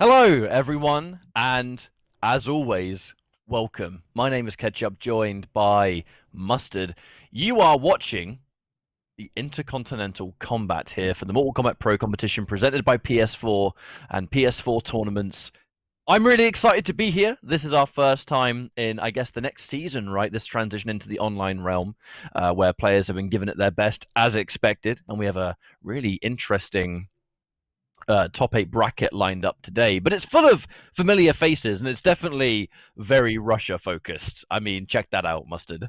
Hello, everyone, and as always, welcome. My name is Ketchup, joined by Mustard. You are watching the Interkontinental Kombat here for the Mortal Kombat Pro competition presented by PS4 and PS4 tournaments. I'm really excited to be here. This is our first time in, I guess, the next season, right? This transition into the online realm, where players have been giving it their best as expected, and we have a really interesting top 8 bracket lined up today, but it's full of familiar faces and it's definitely very Russia focused. I mean, check that out, Mustard.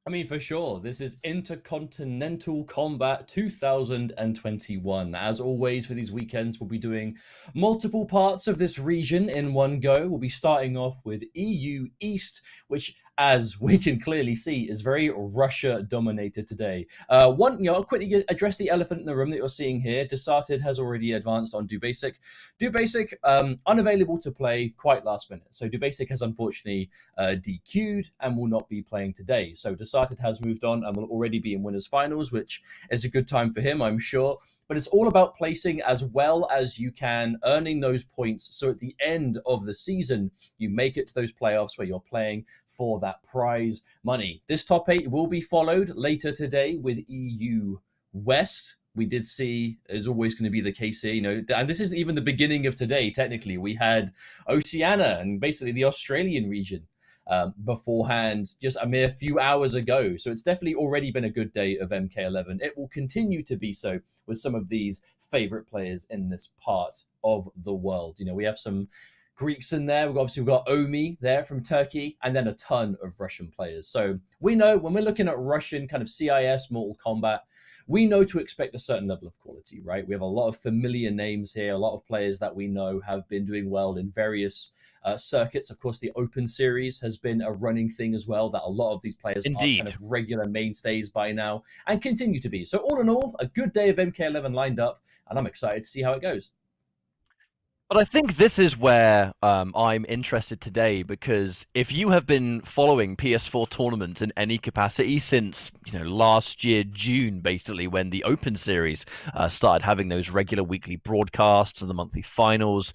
I mean, for sure, this is Interkontinental Kombat 2021. As always, for these weekends, we'll be doing multiple parts of this region in one go. We'll be starting off with EU East, which, as we can clearly see, is very Russia dominated today. I'll quickly address the elephant in the room that you're seeing here. Desarted has already advanced on Do Basic. Do Basic, unavailable to play quite last minute. So Do Basic has unfortunately DQ'd and will not be playing today. So Desarted has moved on and will already be in winners finals, which is a good time for him, I'm sure. But it's all about placing as well as you can, earning those points. So at the end of the season, you make it to those playoffs where you're playing for that prize money. This top 8 will be followed later today with EU West. We did see, is always going to be the case here, and this isn't even the beginning of today, technically. We had Oceania and basically the Australian region beforehand, just a mere few hours ago. So it's definitely already been a good day of MK11. It will continue to be so with some of these favorite players in this part of the world. We have some Greeks in there. We've got Omi there from Turkey, and then a ton of Russian players. So we know when we're looking at Russian kind of CIS Mortal Kombat, we know to expect a certain level of quality, right? We have a lot of familiar names here, a lot of players that we know have been doing well in various circuits. Of course, the Open Series has been a running thing as well, that a lot of these players are kind of regular mainstays by now and continue to be. So all in all, a good day of MK11 lined up, and I'm excited to see how it goes. But I think this is where I'm interested today, because if you have been following PS4 tournaments in any capacity since last year June, basically when the Open Series started having those regular weekly broadcasts and the monthly finals,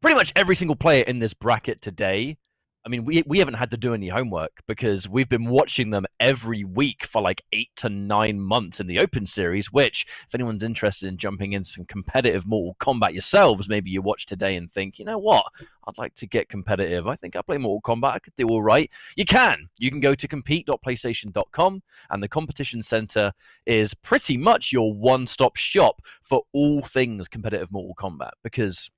pretty much every single player in this bracket today. I mean, we haven't had to do any homework because we've been watching them every week for like 8 to 9 months in the Open Series, which, if anyone's interested in jumping in some competitive Mortal Kombat yourselves, maybe you watch today and think, you know what, I'd like to get competitive. I think I play Mortal Kombat. I could do all right. You can. You can go to compete.playstation.com, and the competition center is pretty much your one-stop shop for all things competitive Mortal Kombat, because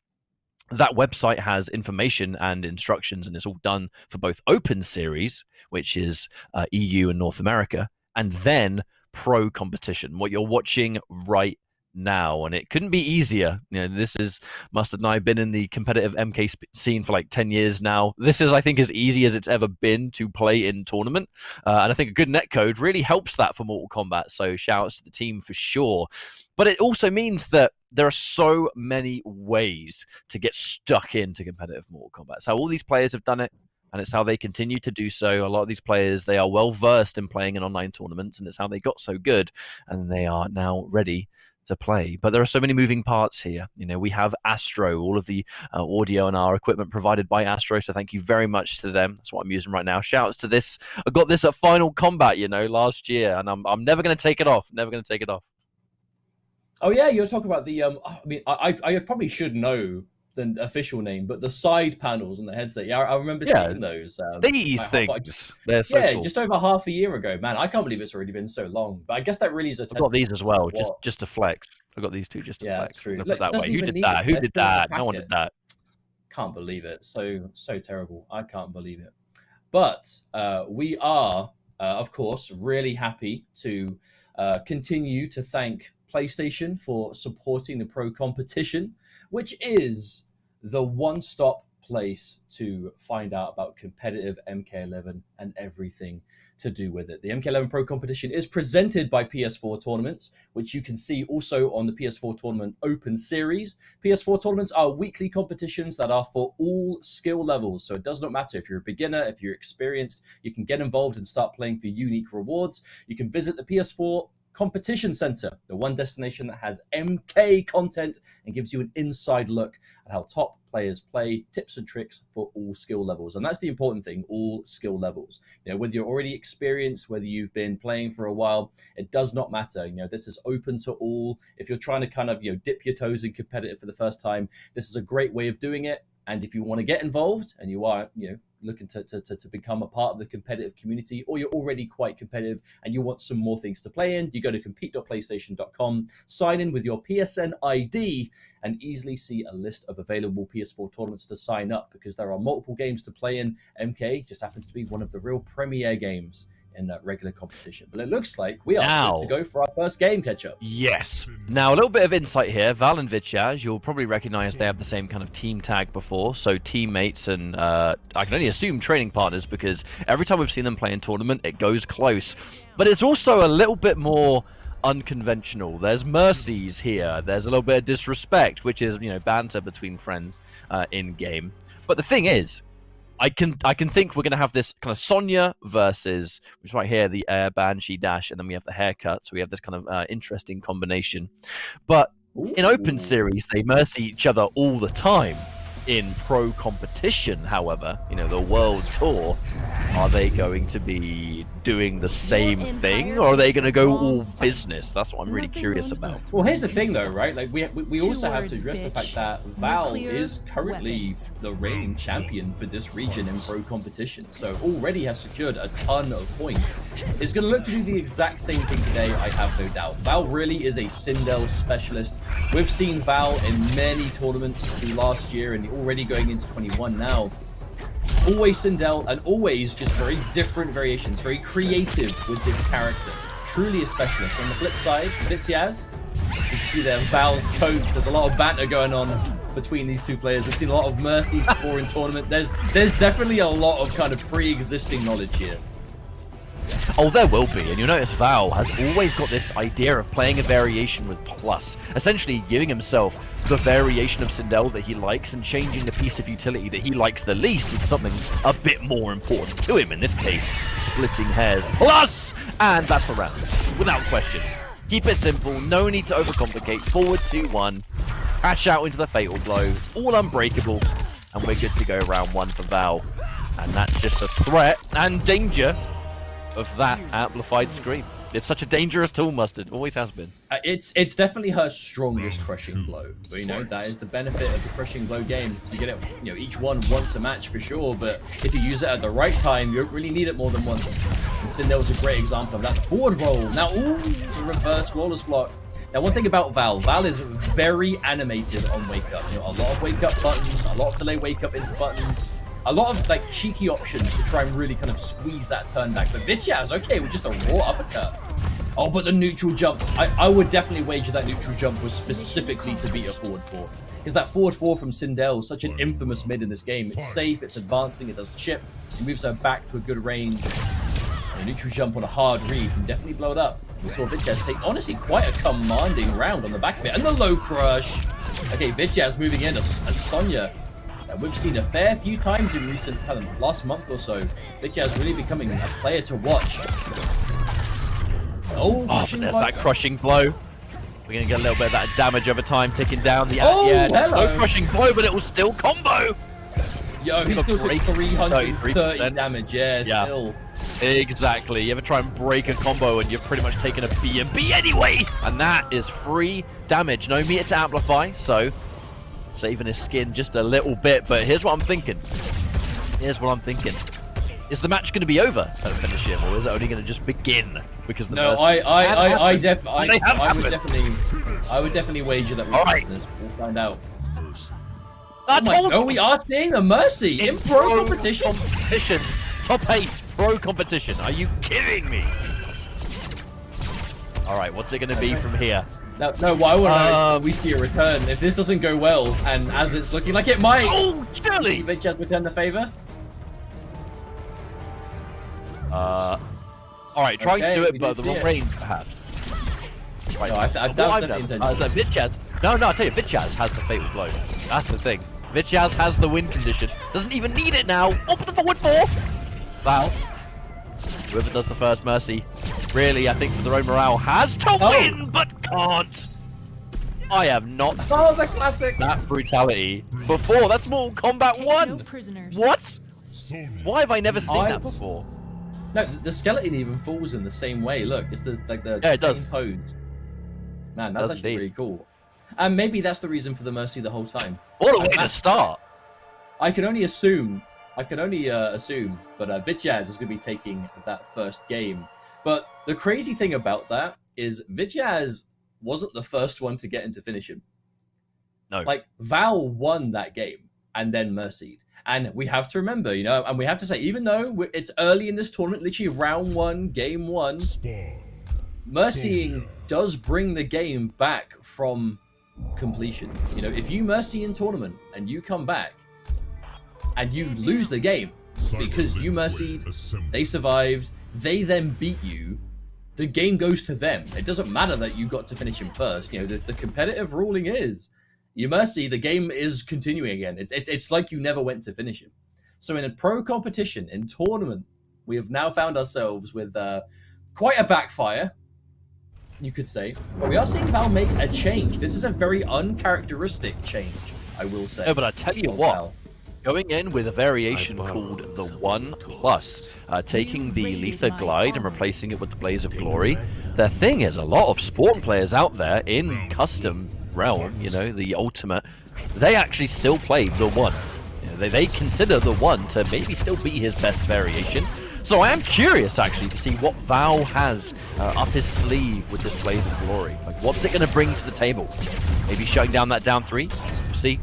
that website has information and instructions, and it's all done for both Open Series, which is EU and North America, and then Pro competition, what you're watching right now. And it couldn't be easier. This is, Mustard and I have been in the competitive MK scene for like 10 years now. This is, I think, as easy as it's ever been to play in tournament. And I think a good netcode really helps that for Mortal Kombat. So shout outs to the team for sure. But it also means that there are so many ways to get stuck into competitive Mortal Kombat. It's how all these players have done it, and it's how they continue to do so. A lot of these players, they are well versed in playing in online tournaments, and it's how they got so good, and they are now ready to play. But there are so many moving parts here. We have Astro, all of the audio and our equipment provided by Astro, so thank you very much to them. That's what I'm using right now. Shouts to this. I got this at Final Combat, last year, and I'm never going to take it off. Never going to take it off. Oh yeah, you're talking about the I probably should know the official name, but the side panels on the headset. Yeah, I remember seeing those. These things. They're so cool. Just over half a year ago. Man, I can't believe it's already been so long. But I guess that really is a I've got these as well, just to flex. I've got these two just to flex. That's true. Put that way. Who did that? Who did that? No one did that. Can't believe it. So terrible. I can't believe it. But we are, of course, really happy to continue to thank PlayStation for supporting the Pro competition, which is the one-stop place to find out about competitive MK11 and everything to do with it. The MK11 Pro competition is presented by PS4 Tournaments, which you can see also on the PS4 Tournament Open Series. PS4 Tournaments are weekly competitions that are for all skill levels, so it does not matter if you're a beginner, if you're experienced, you can get involved and start playing for unique rewards. You can visit the PS4 Competition Center, the one destination that has MK content and gives you an inside look at how top players play, tips and tricks for all skill levels. And that's the important thing, all skill levels. You know, whether you're already experienced, whether you've been playing for a while, it does not matter. You know, this is open to all. If you're trying to kind of, you know, dip your toes in competitive for the first time, this is a great way of doing it. And if you want to get involved and you are, you know, looking to become a part of the competitive community, or you're already quite competitive and you want some more things to play in, you go to compete.playstation.com, sign in with your PSN ID, and easily see a list of available PS4 tournaments to sign up, because there are multiple games to play in. MK just happens to be one of the real premier games in that regular competition. But it looks like we are good to go for our first game, Ketchup. Yes. Now, a little bit of insight here. Val and Vityaz, you'll probably recognize they have the same kind of team tag before, so teammates and I can only assume training partners, because every time we've seen them play in tournament, it goes close. But it's also a little bit more unconventional. There's mercies here. There's a little bit of disrespect, which is, you know, banter between friends in game. But the thing is, I can think we're going to have this kind of Sonya versus, which is right here, the air banshee dash, and then we have the haircut. So we have this kind of interesting combination. But in open series, they mercy each other all the time. In pro competition, however, you know, the world tour, are they going to be doing the same thing, or are they going to go all business? That's what I'm really curious about. Well, here's the thing, though, right? Like, we also have to address the fact that Val is currently the reigning champion for this region in pro competition, so already has secured a ton of points. Is going to look to do the exact same thing today, I have no doubt. Val really is a Sindel specialist. We've seen Val in many tournaments through last year, and already going into 21 now. Always Sindel, and always just very different variations, very creative with this character. Truly a specialist. On the flip side, Vityaz, you can see there Val's coach. There's a lot of banter going on between these two players. We've seen a lot of mercies before in tournament. There's definitely a lot of kind of pre-existing knowledge here. Oh, there will be, and you'll notice Val has always got this idea of playing a variation with plus, essentially giving himself the variation of Sindel that he likes and changing the piece of utility that he likes the least with something a bit more important to him, in this case, splitting hairs plus, and that's a round, without question. Keep it simple, no need to overcomplicate, forward 2-1, crash out into the fatal blow, all unbreakable, and we're good to go round 1 for Val. And that's just a threat and danger of that amplified scream. It's such a dangerous tool, Mustard. Always has been. It's definitely her strongest crushing blow. But, you know, that is the benefit of the crushing blow game. You get it, you know, each one once a match for sure, but if you use it at the right time, you don't really need it more than once. And Sindel's a great example of that. The forward roll. Now, ooh, the reverse flawless block. Now, one thing about Val is very animated on wake up. You know, a lot of wake up buttons, a lot of delay wake up into buttons. A lot of like cheeky options to try and really kind of squeeze that turn back. But Vityaz, okay, with just a raw uppercut. Oh, but the neutral jump. I would definitely wager that neutral jump was specifically to beat a forward 4. Because that forward 4 from Sindel is such an infamous mid in this game. It's safe, it's advancing, it does chip. It moves her back to a good range. And a neutral jump on a hard read can definitely blow it up. We saw Vityaz take, honestly, quite a commanding round on the back of it. And the low crush. Okay, Vityaz moving in and Sonya. We've seen a fair few times in recent, kind of last month or so. Vityaz really becoming a player to watch. Oh, but there's that crushing blow. We're going to get a little bit of that damage over time, ticking down. The no crushing blow, but it was still combo. Yo, he still took 330 damage. Yeah, still. Exactly. You ever try and break a combo and you're pretty much taking a B&B anyway. And that is free damage. No meter to amplify, so saving his skin just a little bit. But here's what I'm thinking. Is the match going to be over at the finish him, or is it only going to just begin? Because the I would definitely wager that we'll find out. We are seeing the mercy in pro competition. Top 8 pro competition. Are you kidding me? All right, what's it going to be from here? No, why would we see a return if this doesn't go well? And as it's looking like it might. Oh, surely! Vityaz return the favor. All right, trying to do it, but the wrong range, perhaps. Right. No, I doubt that intention. Vityaz. No, I'll tell you, Vityaz has the fatal blow. That's the thing. Vityaz has the win condition. Doesn't even need it now. Up the forward 4. Val. Whoever does the first Mercy, really, I think for their own morale, has to win, but can't. I have not seen the classic. that brutality before. That's Mortal Kombat 1. No prisoners. What? Why have I never seen that before? No, the skeleton even falls in the same way. Look, it's the it same does. pose. Man, that's actually really cool. And maybe that's the reason for the Mercy the whole time. What a way to start. I can only assume. But Vitjazz is going to be taking that first game. But the crazy thing about that is Vitjazz wasn't the first one to get into Finish him. No. Like, Val won that game and then mercied. And we have to remember, you know, and we have to say, even though it's early in this tournament, literally round 1, game 1, mercying does bring the game back from completion. You know, if you mercy in tournament and you come back and you lose the game because you mercied, they survived, they then beat you, the game goes to them. It doesn't matter that you got to finish him first. You know, the competitive ruling is, you mercy, the game is continuing again. It's like you never went to finish him. So in a pro competition, in tournament, we have now found ourselves with quite a backfire, you could say. But we are seeing Val make a change. This is a very uncharacteristic change, I will say. No, but I tell you what, going in with a variation called the 1+, taking the Letha Glide and replacing it with the Blaze of Glory, the thing is, a lot of Spawn players out there in custom realm, you know, the ultimate, they actually still play the 1. You know, they consider the 1 to maybe still be his best variation. So I am curious actually to see what Val has up his sleeve with this Blaze of Glory. Like, what's it going to bring to the table? Maybe shutting down that down 3? We'll see.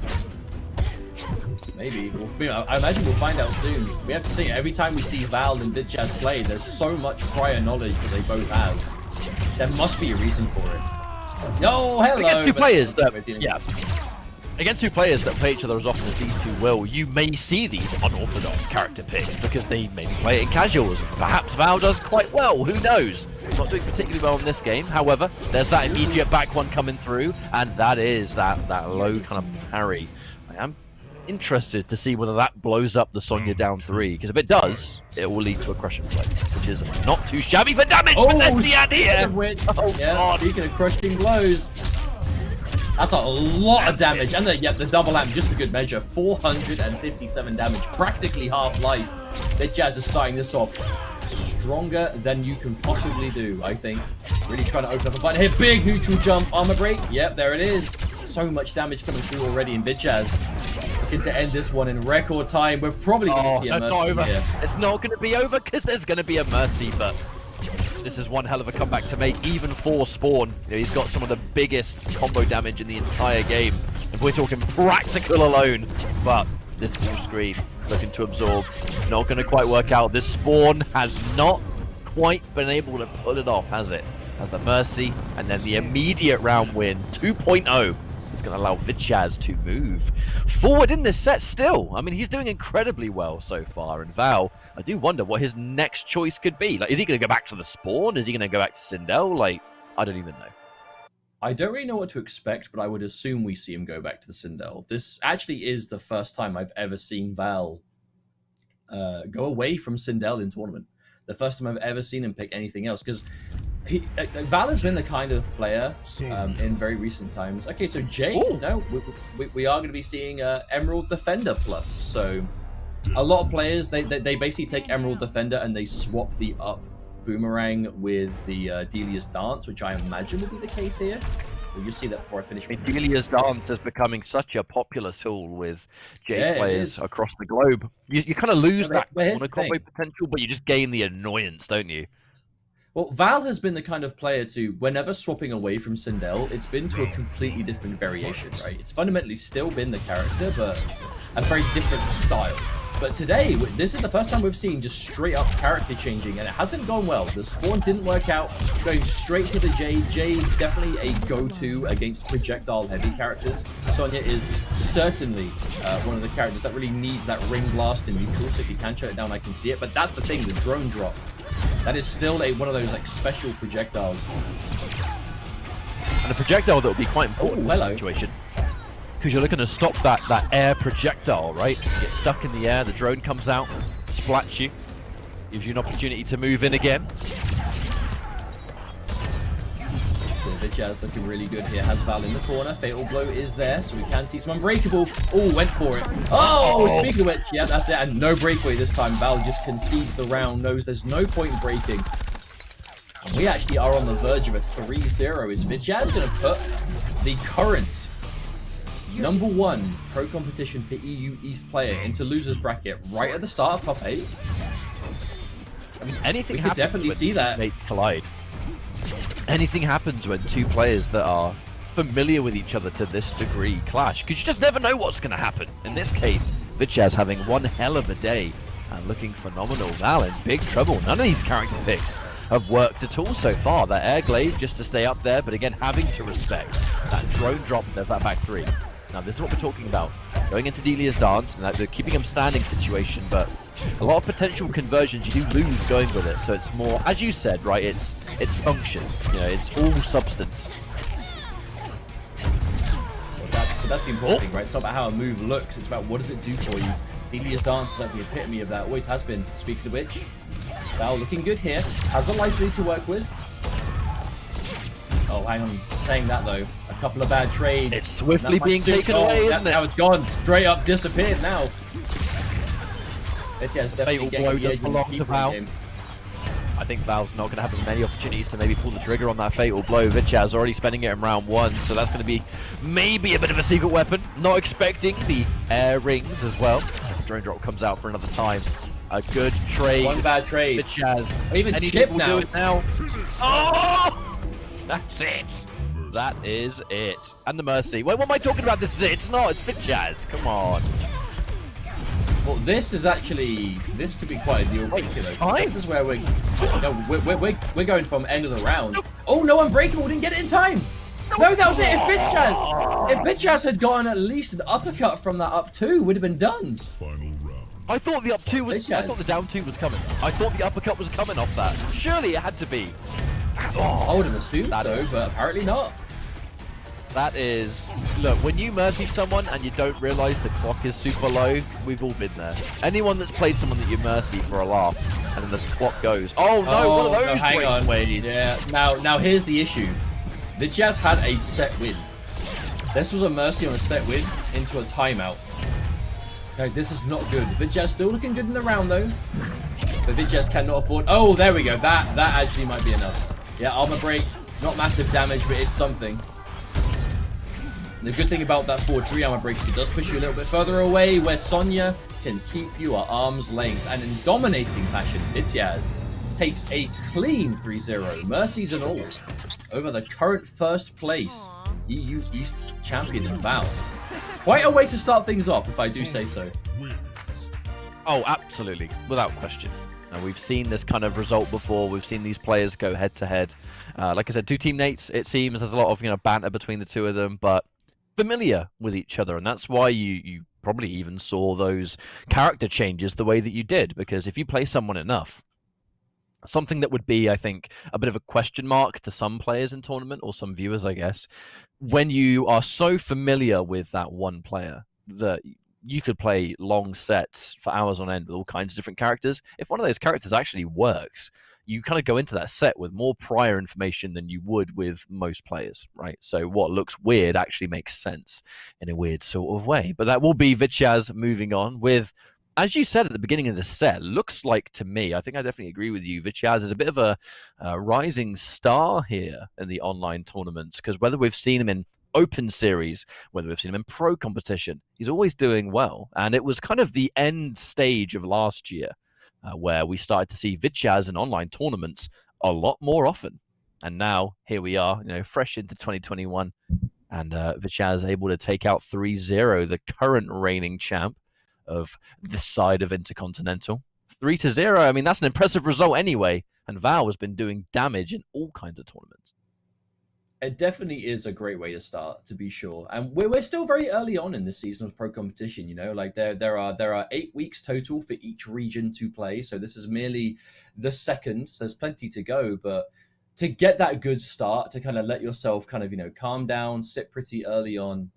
Maybe. I imagine we'll find out soon. We have to see. Every time we see Val and Vitjazz play, there's so much prior knowledge that they both have. There must be a reason for it. No, hello. Against two players that, against two players that play each other as often as these two will, you may see these unorthodox character picks because they maybe play it in casuals. Perhaps Val does quite well. Who knows? Not doing particularly well in this game. However, there's that immediate back one coming through, and that is that low kind of parry. I am interested to see whether that blows up the Sonya down 3, because if it does, it will lead to a crushing play, which is not too shabby for damage. Oh, that's the idea. Oh, God. Speaking of crushing blows, that's a lot of damage, and the double amp just for good measure, 457 damage, practically half life. Vitjazz is starting this off stronger than you can possibly do, I think. Really trying to open up a button here. Big neutral jump, armor break. Yep, there it is. So much damage coming through already in Vitjazz. Looking to end this one in record time. We're probably going to see a mercy here. It's not going to be over because there's going to be a mercy, but this is one hell of a comeback to make, even for Spawn. You know, he's got some of the biggest combo damage in the entire game. If we're talking practical alone, but this full screen looking to absorb, not going to quite work out. This Spawn has not quite been able to pull it off, has it? Has the mercy, and then the immediate round win, 2.0. Is going to allow Vitjazz to move forward in this set still. I mean, he's doing incredibly well so far, and Val, I do wonder what his next choice could be. Like, is he going to go back to the Spawn? Is he going to go back to Sindel? Like, I don't even know. I don't really know what to expect, but I would assume we see him go back to the Sindel. This actually is the first time I've ever seen Val go away from Sindel in tournament. The first time I've ever seen him pick anything else, because Val has been the kind of player in very recent times. Okay, so Jay, no, we are going to be seeing Emerald Defender Plus. So a lot of players, they basically take Emerald Defender and they swap the up boomerang with the Delia's Dance, which I imagine will be the case here. We'll just see that before I finish. Delia's Dance is becoming such a popular tool with Jay players across the globe. You kind of lose that corner combo potential, but you just gain the annoyance, don't you? Well, Val has been the kind of player to, whenever swapping away from Sindel, it's been to a completely different variation, right? It's fundamentally still been the character, but a very different style. But today, this is the first time we've seen just straight up character changing, and it hasn't gone well. The Spawn didn't work out, going straight to the Jade. Jade definitely a go-to against projectile-heavy characters. Sonya is certainly one of the characters that really needs that ring blast in neutral, so if you can shut it down, I can see it. But that's the thing, the drone drop. That is still one of those like special projectiles. And a projectile that would be quite important in this situation. Because you're looking to stop that air projectile, right? You get stuck in the air, the drone comes out, splats you. Gives you an opportunity to move in again. Vijay's looking really good here. Has Val in the corner. Fatal blow is there, so we can see some unbreakable. Oh, went for it. Oh, speaking of which, yeah, that's it. And no breakaway this time. Val just concedes the round, knows there's no point in breaking. And we actually are on the verge of a 3-0. Is Vijay's going to put the current #1 pro competition for EU East player into losers bracket right at the start of top 8? I mean, anything we could definitely see that. Mates collide. Anything happens when two players that are familiar with each other to this degree clash, because you just never know what's going to happen. In this case, Vijay's having one hell of a day and looking phenomenal. Val in big trouble. None of these character picks have worked at all so far. That air glaive just to stay up there, but again, having to respect that drone drop. There's that back 3. Now, this is what we're talking about. Going into Delia's dance, and they're keeping him standing situation, but a lot of potential conversions you do lose going with it. So it's more, as you said, right, it's function. You know, it's all substance. Well, that's the important thing, right? It's not about how a move looks, it's about what does it do for you. Delia's dance is like the epitome of that, always has been. Speaking of which, Val looking good here. Has a life lead to work with. Oh, hang on. Saying that, though. A couple of bad trades. It's swiftly being taken away, isn't it? Now it's gone. Straight up disappeared now. Vijay's definitely getting the edge on the Val. I think Val's not going to have as many opportunities to maybe pull the trigger on that fatal blow. Vijay's already spending it in round 1, so that's going to be maybe a bit of a secret weapon. Not expecting the air rings as well. Drone drop comes out for another time. A good trade. One bad trade. Vijay. Even chip now. Do it now. Oh! That's it. That is it. And the Mercy. Wait, what am I talking about? This is it. It's not. It's Vijay. Come on. Well, this is actually... This could be quite a deal breaker, though. This is where we're... No, we're going from end of the round. Oh, no, Unbreakable didn't get it in time. No, that was it. If Vijay had gotten at least an uppercut from that up 2, would have been done. Final round. I thought the up 2 was... I thought the down 2 was coming. I thought the uppercut was coming off that. Surely it had to be. I would have assumed that, though, but apparently not. That is... Look, when you mercy someone and you don't realize the clock is super low, we've all been there. Anyone that's played someone that you mercy for a laugh, and then the clock goes, oh no, one of those hang on. ways. Yeah, now here's the issue. Vijay had a set win. This was a mercy on a set win into a timeout. Okay, this is not good. Vijay still looking good in the round, though. But Vijay cannot afford... Oh, there we go. That actually might be enough. Yeah, armor break. Not massive damage, but it's something. And the good thing about that forward 3 armor break is it does push you a little bit further away, where Sonya can keep you at arm's length. And in dominating fashion, Vijay takes a clean 3-0, mercies and all, over the current first place EU East champion in Val. Quite a way to start things off, if I do say so. Oh, absolutely, without question. Now, we've seen this kind of result before. We've seen these players go head to head. Like I said, 2 teammates. It seems there's a lot of banter between the 2 of them, but familiar with each other, and that's why you probably even saw those character changes the way that you did. Because if you play someone enough, something that would be, I think, a bit of a question mark to some players in tournament, or some viewers, I guess, when you are so familiar with that one player that you could play long sets for hours on end with all kinds of different characters. If one of those characters actually works, you kind of go into that set with more prior information than you would with most players, right? So what looks weird actually makes sense in a weird sort of way. But that will be Vijay moving on with, as you said at the beginning of the set, looks like to me, I think I definitely agree with you, Vijay is a bit of a rising star here in the online tournaments, because whether we've seen him in open series, whether we've seen him in pro competition, he's always doing well. And it was kind of the end stage of last year where we started to see Vijay in online tournaments a lot more often. And now here we are, fresh into 2021, and Vijay is able to take out 3-0, the current reigning champ of this side of Interkontinental. 3-0, I mean, that's an impressive result anyway. And Val has been doing damage in all kinds of tournaments. It definitely is a great way to start, to be sure. And we're still very early on in this season of pro competition. Like there are 8 weeks total for each region to play. So this is merely the second. So there's plenty to go. But to get that good start, to kind of let yourself kind of calm down, sit pretty early on,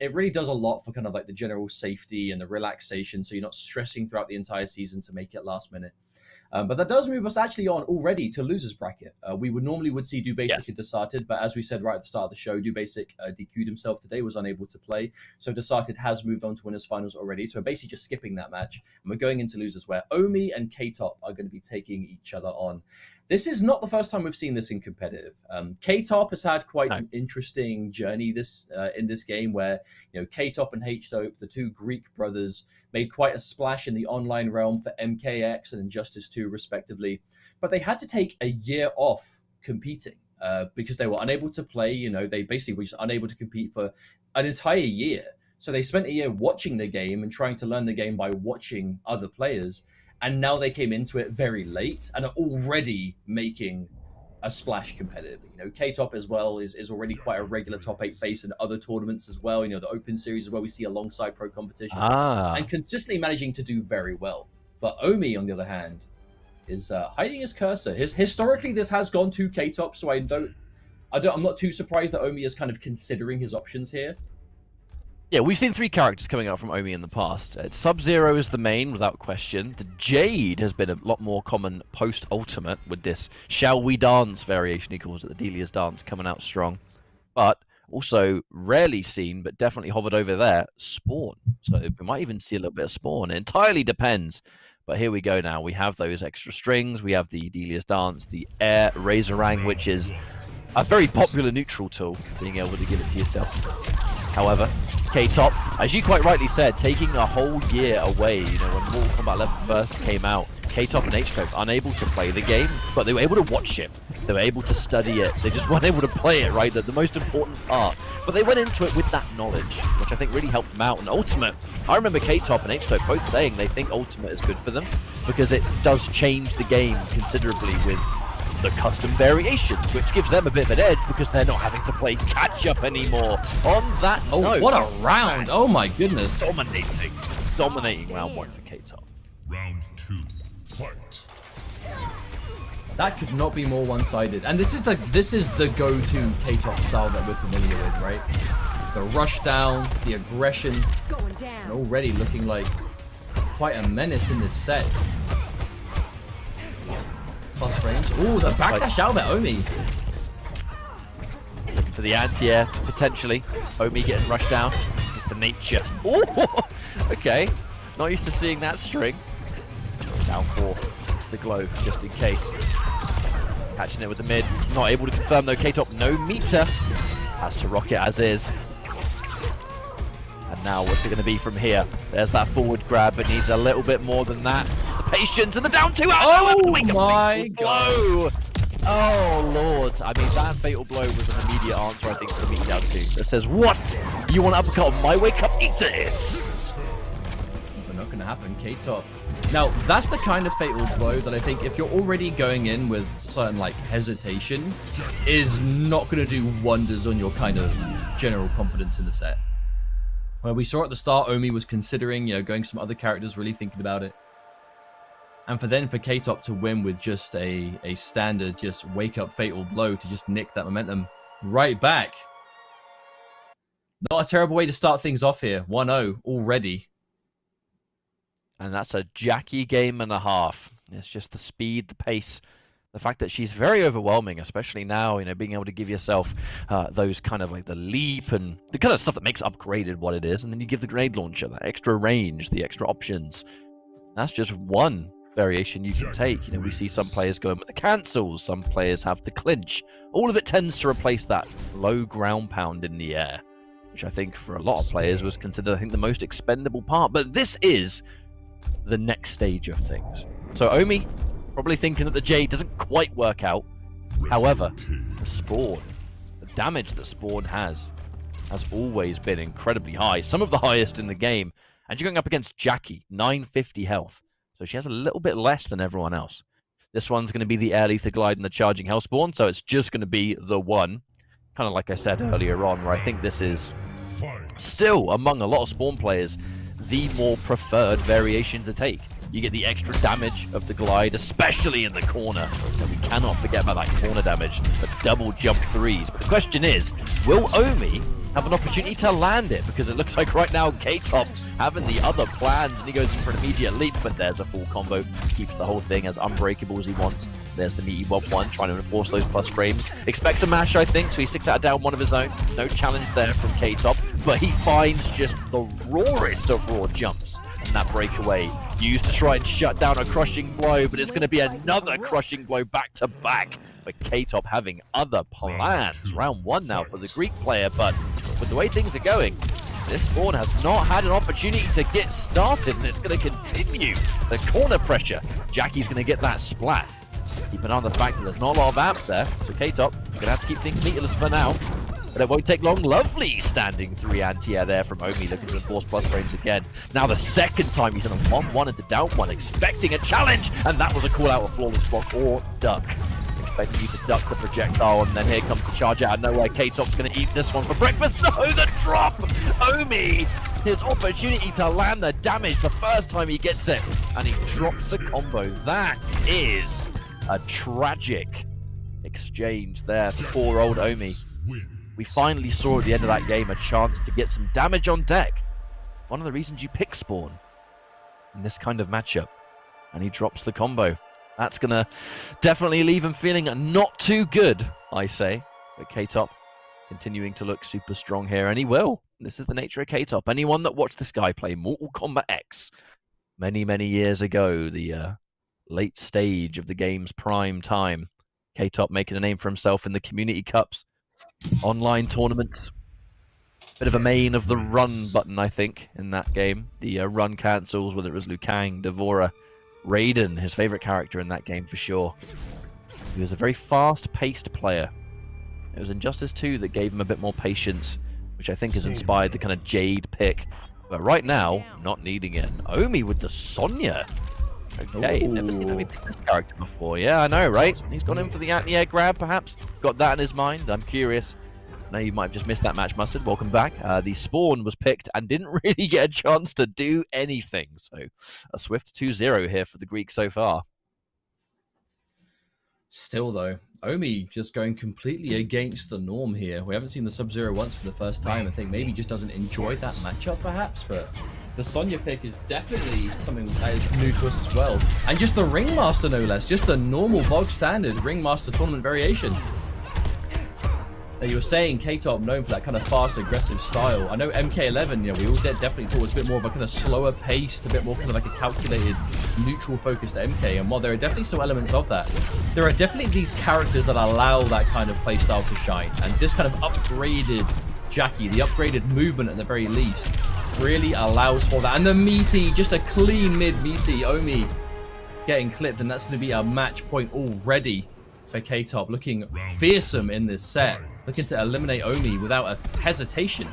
it really does a lot for kind of like the general safety and the relaxation. So you're not stressing throughout the entire season to make it last minute. But that does move us actually on already to losers bracket. We would normally see DoBasic had decided, but as we said right at the start of the show, DoBasic DQ'd himself today, was unable to play. So decided has moved on to winners finals already. So we're basically just skipping that match, and we're going into losers where Omi and K-Top are going to be taking each other on. This is not the first time we've seen this in competitive. K-Top has had quite an interesting journey in this game where, you know, K-Top and H-Top, the two Greek brothers, made quite a splash in the online realm for MKX and Injustice 2 respectively. But they had to take a year off competing because they were unable to play. You know, they basically were just unable to compete for an entire year. So they spent a year watching the game and trying to learn the game by watching other players. And now they came into it very late and are already making a splash competitively. You know, K-Top as well is already quite a regular top 8 face in other tournaments as well. You know, the Open Series is where we see alongside pro competition and consistently managing to do very well. But Omi, on the other hand, is hiding his cursor. Historically, this has gone to K-Top, so I'm not too surprised that Omi is kind of considering his options here. Yeah, we've seen 3 characters coming out from Omi in the past. Sub-Zero is the main, without question. The Jade has been a lot more common post-Ultimate with this Shall We Dance variation, he calls it, the Delia's Dance, coming out strong. But also rarely seen, but definitely hovered over there, Spawn. So we might even see a little bit of Spawn. It entirely depends. But here we go now. We have those extra strings. We have the Delia's Dance, the Air Razorang, which is a very popular neutral tool, being able to give it to yourself. However, K-Top, as you quite rightly said, taking a whole year away. You know, when Mortal Kombat 11 first came out, K-Top and H-Top unable to play the game, but they were able to watch it. They were able to study it. They just weren't able to play it, right? The most important part. But they went into it with that knowledge, which I think really helped them out. And Ultimate, I remember K-Top and H-Top both saying they think Ultimate is good for them because it does change the game considerably with the custom variations, which gives them a bit of an edge because they're not having to play catch-up anymore. On that note, what a round! Oh my goodness! Dominating round 1 for K-Top. Round 2, fight. That could not be more one-sided. And this is the go-to K-Top style that we're familiar with, right? The rush down, the aggression, and already looking like quite a menace in this set. Plus range. Ooh, the backdash out there, Omi. Looking for the anti-air, potentially. Omi getting rushed down. Just the nature. Ooh, okay. Not used to seeing that string. Down 4 into the glow, just in case. Catching it with the mid. Not able to confirm though. K-Top, no meter. Has to rock it as is. And now what's it going to be from here? There's that forward grab, but needs a little bit more than that. Patience and the down 2 out. Oh my god! Oh lord! I mean, that fatal blow was an immediate answer, I think, for me down 2. That says, "What? You want to uppercut on my way? Come eat this!" But not gonna happen. K-Top. Now that's the kind of fatal blow that I think, if you're already going in with certain like hesitation, is not gonna do wonders on your kind of general confidence in the set. Where we saw at the start, Omi was considering, you know, going some other characters, really thinking about it. And for K-Top to win with just a standard, just wake-up fatal blow to just nick that momentum right back. Not a terrible way to start things off here. 1-0 already. And that's a Jackie game and a half. It's just the speed, the pace, the fact that she's very overwhelming, especially now, you know, being able to give yourself those kind of like the leap and the kind of stuff that makes upgraded what it is. And then you give the grenade launcher, that extra range, the extra options. That's just one variation you can take. You know, we see some players going with the cancels, some players have the clinch. All of it tends to replace that low ground pound in the air, which I think for a lot of players was considered, I think, the most expendable part. But this is the next stage of things. So Omi probably thinking that the Jade doesn't quite work out. However, the Spawn, the damage that Spawn has always been incredibly high, some of the highest in the game. And you're going up against Jackie, 950 health. So she has a little bit less than everyone else. This one's going to be the Air Lethal Glide and the Charging Hellspawn, so it's just going to be the one. Kind of like I said earlier on, where I think this is still, among a lot of Spawn players, the more preferred variation to take. You get the extra damage of the Glide, especially in the corner. And we cannot forget about that corner damage that double jump threes. But the question is, will Omi have an opportunity to land it? Because it looks like right now K-Top having the other plans, and he goes in for an immediate leap, but there's a full combo. Keeps the whole thing as unbreakable as he wants. There's the meaty Bob 1 trying to enforce those plus frames. Expects a mash, I think, so he sticks out down one of his own. No challenge there from K-Top, but he finds just the rawest of raw jumps. And that breakaway used to try and shut down a crushing blow, but it's going to be another crushing blow back to back. But K-Top having other plans. Round 1 now for the Greek player, but with the way things are going, this spawn has not had an opportunity to get started, and it's going to continue. The corner pressure. Jackie's going to get that splat. Keep an eye on the fact that there's not a lot of amps there, so K-Top going to have to keep things meterless for now. But it won't take long. Lovely standing 3 anti-air there from Omi, looking to enforce plus frames again. Now the second time he's on a 1-1 into down 1, expecting a challenge, and that was a call out of flawless block or duck. Expecting you to duck the projectile, and then here comes the charge out of nowhere. K-Top's going to eat this one for breakfast. No, the drop! Omi, his opportunity to land the damage the first time he gets it, and he drops the combo. That is a tragic exchange there to poor old Omi. We finally saw at the end of that game a chance to get some damage on deck. One of the reasons you pick Spawn in this kind of matchup. And he drops the combo. That's going to definitely leave him feeling not too good, I say. But K-Top continuing to look super strong here, and he will. This is the nature of K-Top. Anyone that watched this guy play Mortal Kombat X many, many years ago, the late stage of the game's prime time, K-Top making a name for himself in the community cups, online tournaments. Bit of a main of the run button, I think, in that game. The run cancels, whether it was Liu Kang, Devora, Raiden, his favorite character in that game for sure. He was a very fast-paced player. It was Injustice 2 that gave him a bit more patience, which I think has inspired the kind of Jade pick. But right now, not needing it. Omi with the Sonya. Okay, never seen Omi pick this character before. Yeah, I know, right? He's gone in for the anti-air grab, perhaps. Got that in his mind. I'm curious. I know you might have just missed that match, Mustard. Welcome back. The Spawn was picked and didn't really get a chance to do anything. So a swift 2-0 here for the Greeks so far. Still, though, Omi just going completely against the norm here. We haven't seen the Sub-Zero once for the first time. I think maybe he just doesn't enjoy that matchup, perhaps, but the Sonya pick is definitely something that is new to us as well. And just the Ringmaster, no less. Just the normal bog standard Ringmaster tournament variation. You were saying K-Top known for that kind of fast, aggressive style. I know MK11, you know, we all definitely thought it was a bit more of a kind of slower paced, a bit more kind of like a calculated, neutral focused MK. And while there are definitely still elements of that, there are definitely these characters that allow that kind of playstyle to shine. And this kind of upgraded Jackie, the upgraded movement at the very least, really allows for that. And the meaty, just a clean mid meaty Omi getting clipped, and that's going to be a match point already for K-Top, looking fearsome in this set, looking to eliminate Omi without a hesitation.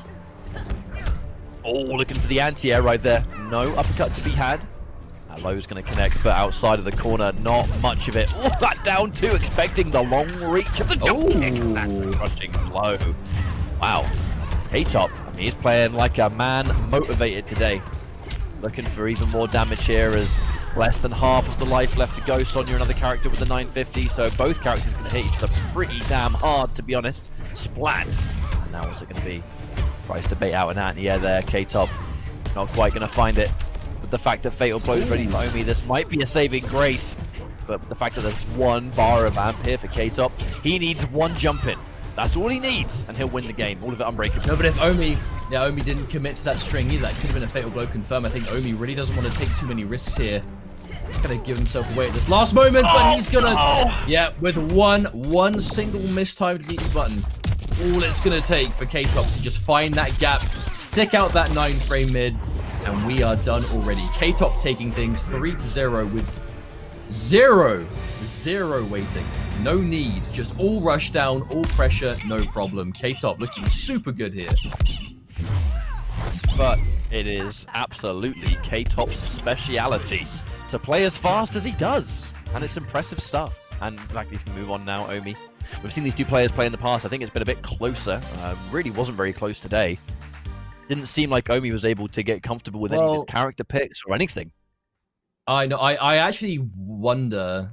Oh, looking for the anti-air right there. No uppercut to be had. Low's going to connect, but outside of the corner, not much of it. Oh, that down two, expecting the long reach of the jump kick. That's crushing blow. Wow. K-Top, I mean, he's playing like a man motivated today. Looking for even more damage here as less than half of the life left to go. Sonya, another character with the 950, so both characters going to hit each other pretty damn hard, to be honest. Splat. And now what's it going to be? Tries to bait out an anti-air there. K-Top not quite going to find it. But the fact that Fatal Blow's ready for Omi, this might be a saving grace. But the fact that there's one bar of amp here for K-Top, he needs one jump in. That's all he needs, and he'll win the game. All of it unbreakable. No, but if Omi didn't commit to that string either, that could have been a Fatal Blow confirm. I think Omi really doesn't want to take too many risks here. He's going to give himself away at this last moment, but he's going to... Yeah, with one single mistimed meaty button. All it's going to take for K-Top to just find that gap, stick out that 9-frame mid, and we are done already. K-Top taking things 3-0 with zero waiting. No need, just all rush down, all pressure, no problem. K-Top looking super good here. But it is absolutely K-Top's speciality to play as fast as he does. And it's impressive stuff. And in fact, he's going to move on now, Omi. We've seen these two players play in the past. I think it's been a bit closer. Really wasn't very close today. Didn't seem like Omi was able to get comfortable with any of his character picks or anything. I know. I actually wonder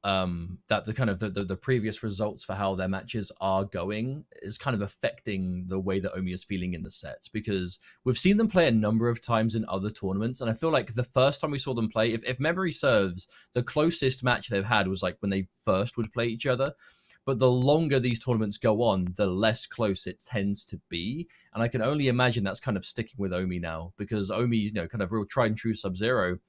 that the kind of the previous results for how their matches are going is kind of affecting the way that Omi is feeling in the sets, because we've seen them play a number of times in other tournaments, and I feel like the first time we saw them play, if memory serves, the closest match they've had was like when they first would play each other. But the longer these tournaments go on, the less close it tends to be. And I can only imagine that's kind of sticking with Omi now, because Omi, you know, kind of real tried and true Sub-Zero,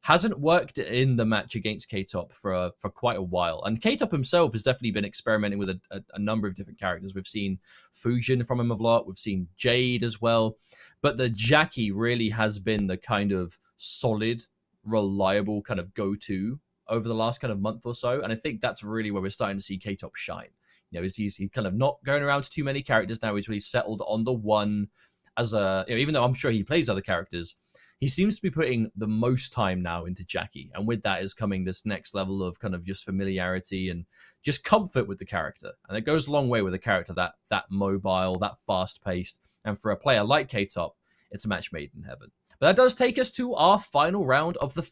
hasn't worked in the match against K-Top for quite a while. And K-Top himself has definitely been experimenting with a number of different characters. We've seen Fusion from him a lot. We've seen Jade as well. But the Jackie really has been the kind of solid, reliable kind of go-to over the last kind of month or so. And I think that's really where we're starting to see K-Top shine. You know, he's kind of not going around to too many characters now. He's really settled on the one as a, you know, even though I'm sure he plays other characters, he seems to be putting the most time now into Jackie. And with that is coming this next level of kind of just familiarity and just comfort with the character. And it goes a long way with a character that mobile, that fast-paced. And for a player like K-Top, it's a match made in heaven. But that does take us to our final round of the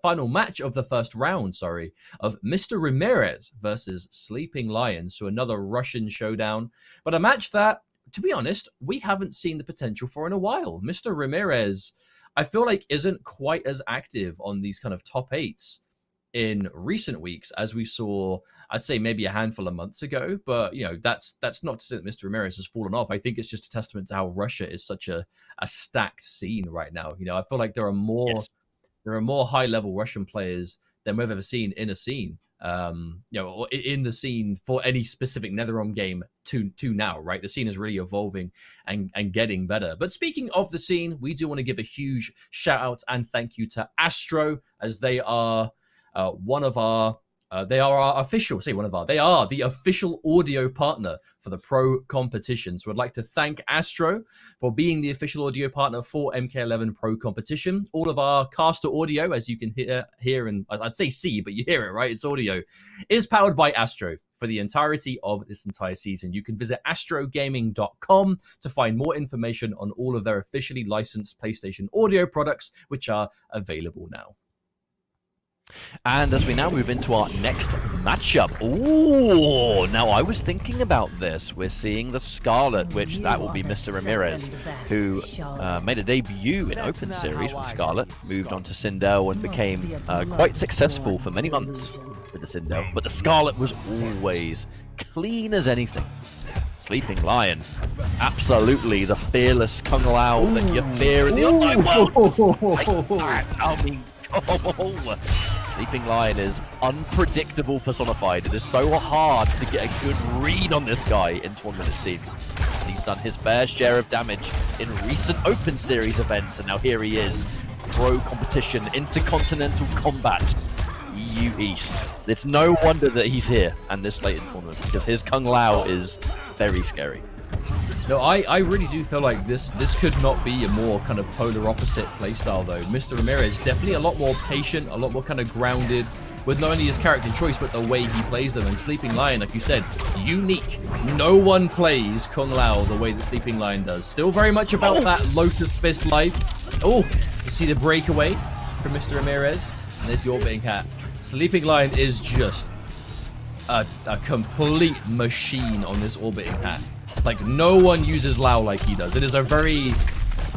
final match of the first round, of Mr. Ramirez versus Sleeping Lion. So another Russian showdown, but a match that, to be honest, we haven't seen the potential for in a while. Mr. Ramirez, I feel like, isn't quite as active on these kind of top eights in recent weeks as we saw, I'd say maybe a handful of months ago. But, you know, that's not to say that Mr. Ramirez has fallen off. I think it's just a testament to how Russia is such a stacked scene right now. You know, I feel like there are more high-level Russian players than we've ever seen in a scene. You know, in the scene for any specific NetherRealm game to now, right? The scene is really evolving and getting better. But speaking of the scene, we do want to give a huge shout out and thank you to Astro, as they are they are the official audio partner for the pro competition. So I'd like to thank Astro for being the official audio partner for MK11 Pro competition. All of our caster audio, as you can hear and I'd say see, but you hear it, right? It's audio, is powered by Astro for the entirety of this entire season. You can visit astrogaming.com to find more information on all of their officially licensed PlayStation audio products, which are available now. And as we now move into our next matchup, ooh, now I was thinking about this. We're seeing the Scarlet, which that will be Mr. Ramirez, who made a debut in Open Series with Scarlet, moved on to Sindel and became quite successful for many months with the Sindel. But the Scarlet was always clean as anything. Sleeping Lion, absolutely the fearless Kung Lao that you fear in the online world. I mean, Sleeping Lion is unpredictable personified. It is so hard to get a good read on this guy in tournament, it seems. And he's done his fair share of damage in recent Open Series events, and now here he is, pro competition, Interkontinental Kombat, EU East. It's no wonder that he's here and this late in tournament, because his Kung Lao is very scary. No, I really do feel like this could not be a more kind of polar opposite playstyle, though. Mr. Ramirez definitely a lot more patient, a lot more kind of grounded with not only his character choice, but the way he plays them. And Sleeping Lion, like you said, unique. No one plays Kung Lao the way that Sleeping Lion does. Still very much about that Lotus Fist life. Oh, you see the breakaway from Mr. Ramirez? And there's the orbiting hat. Sleeping Lion is just a complete machine on this orbiting hat. Like, no one uses Lao like he does. It is a very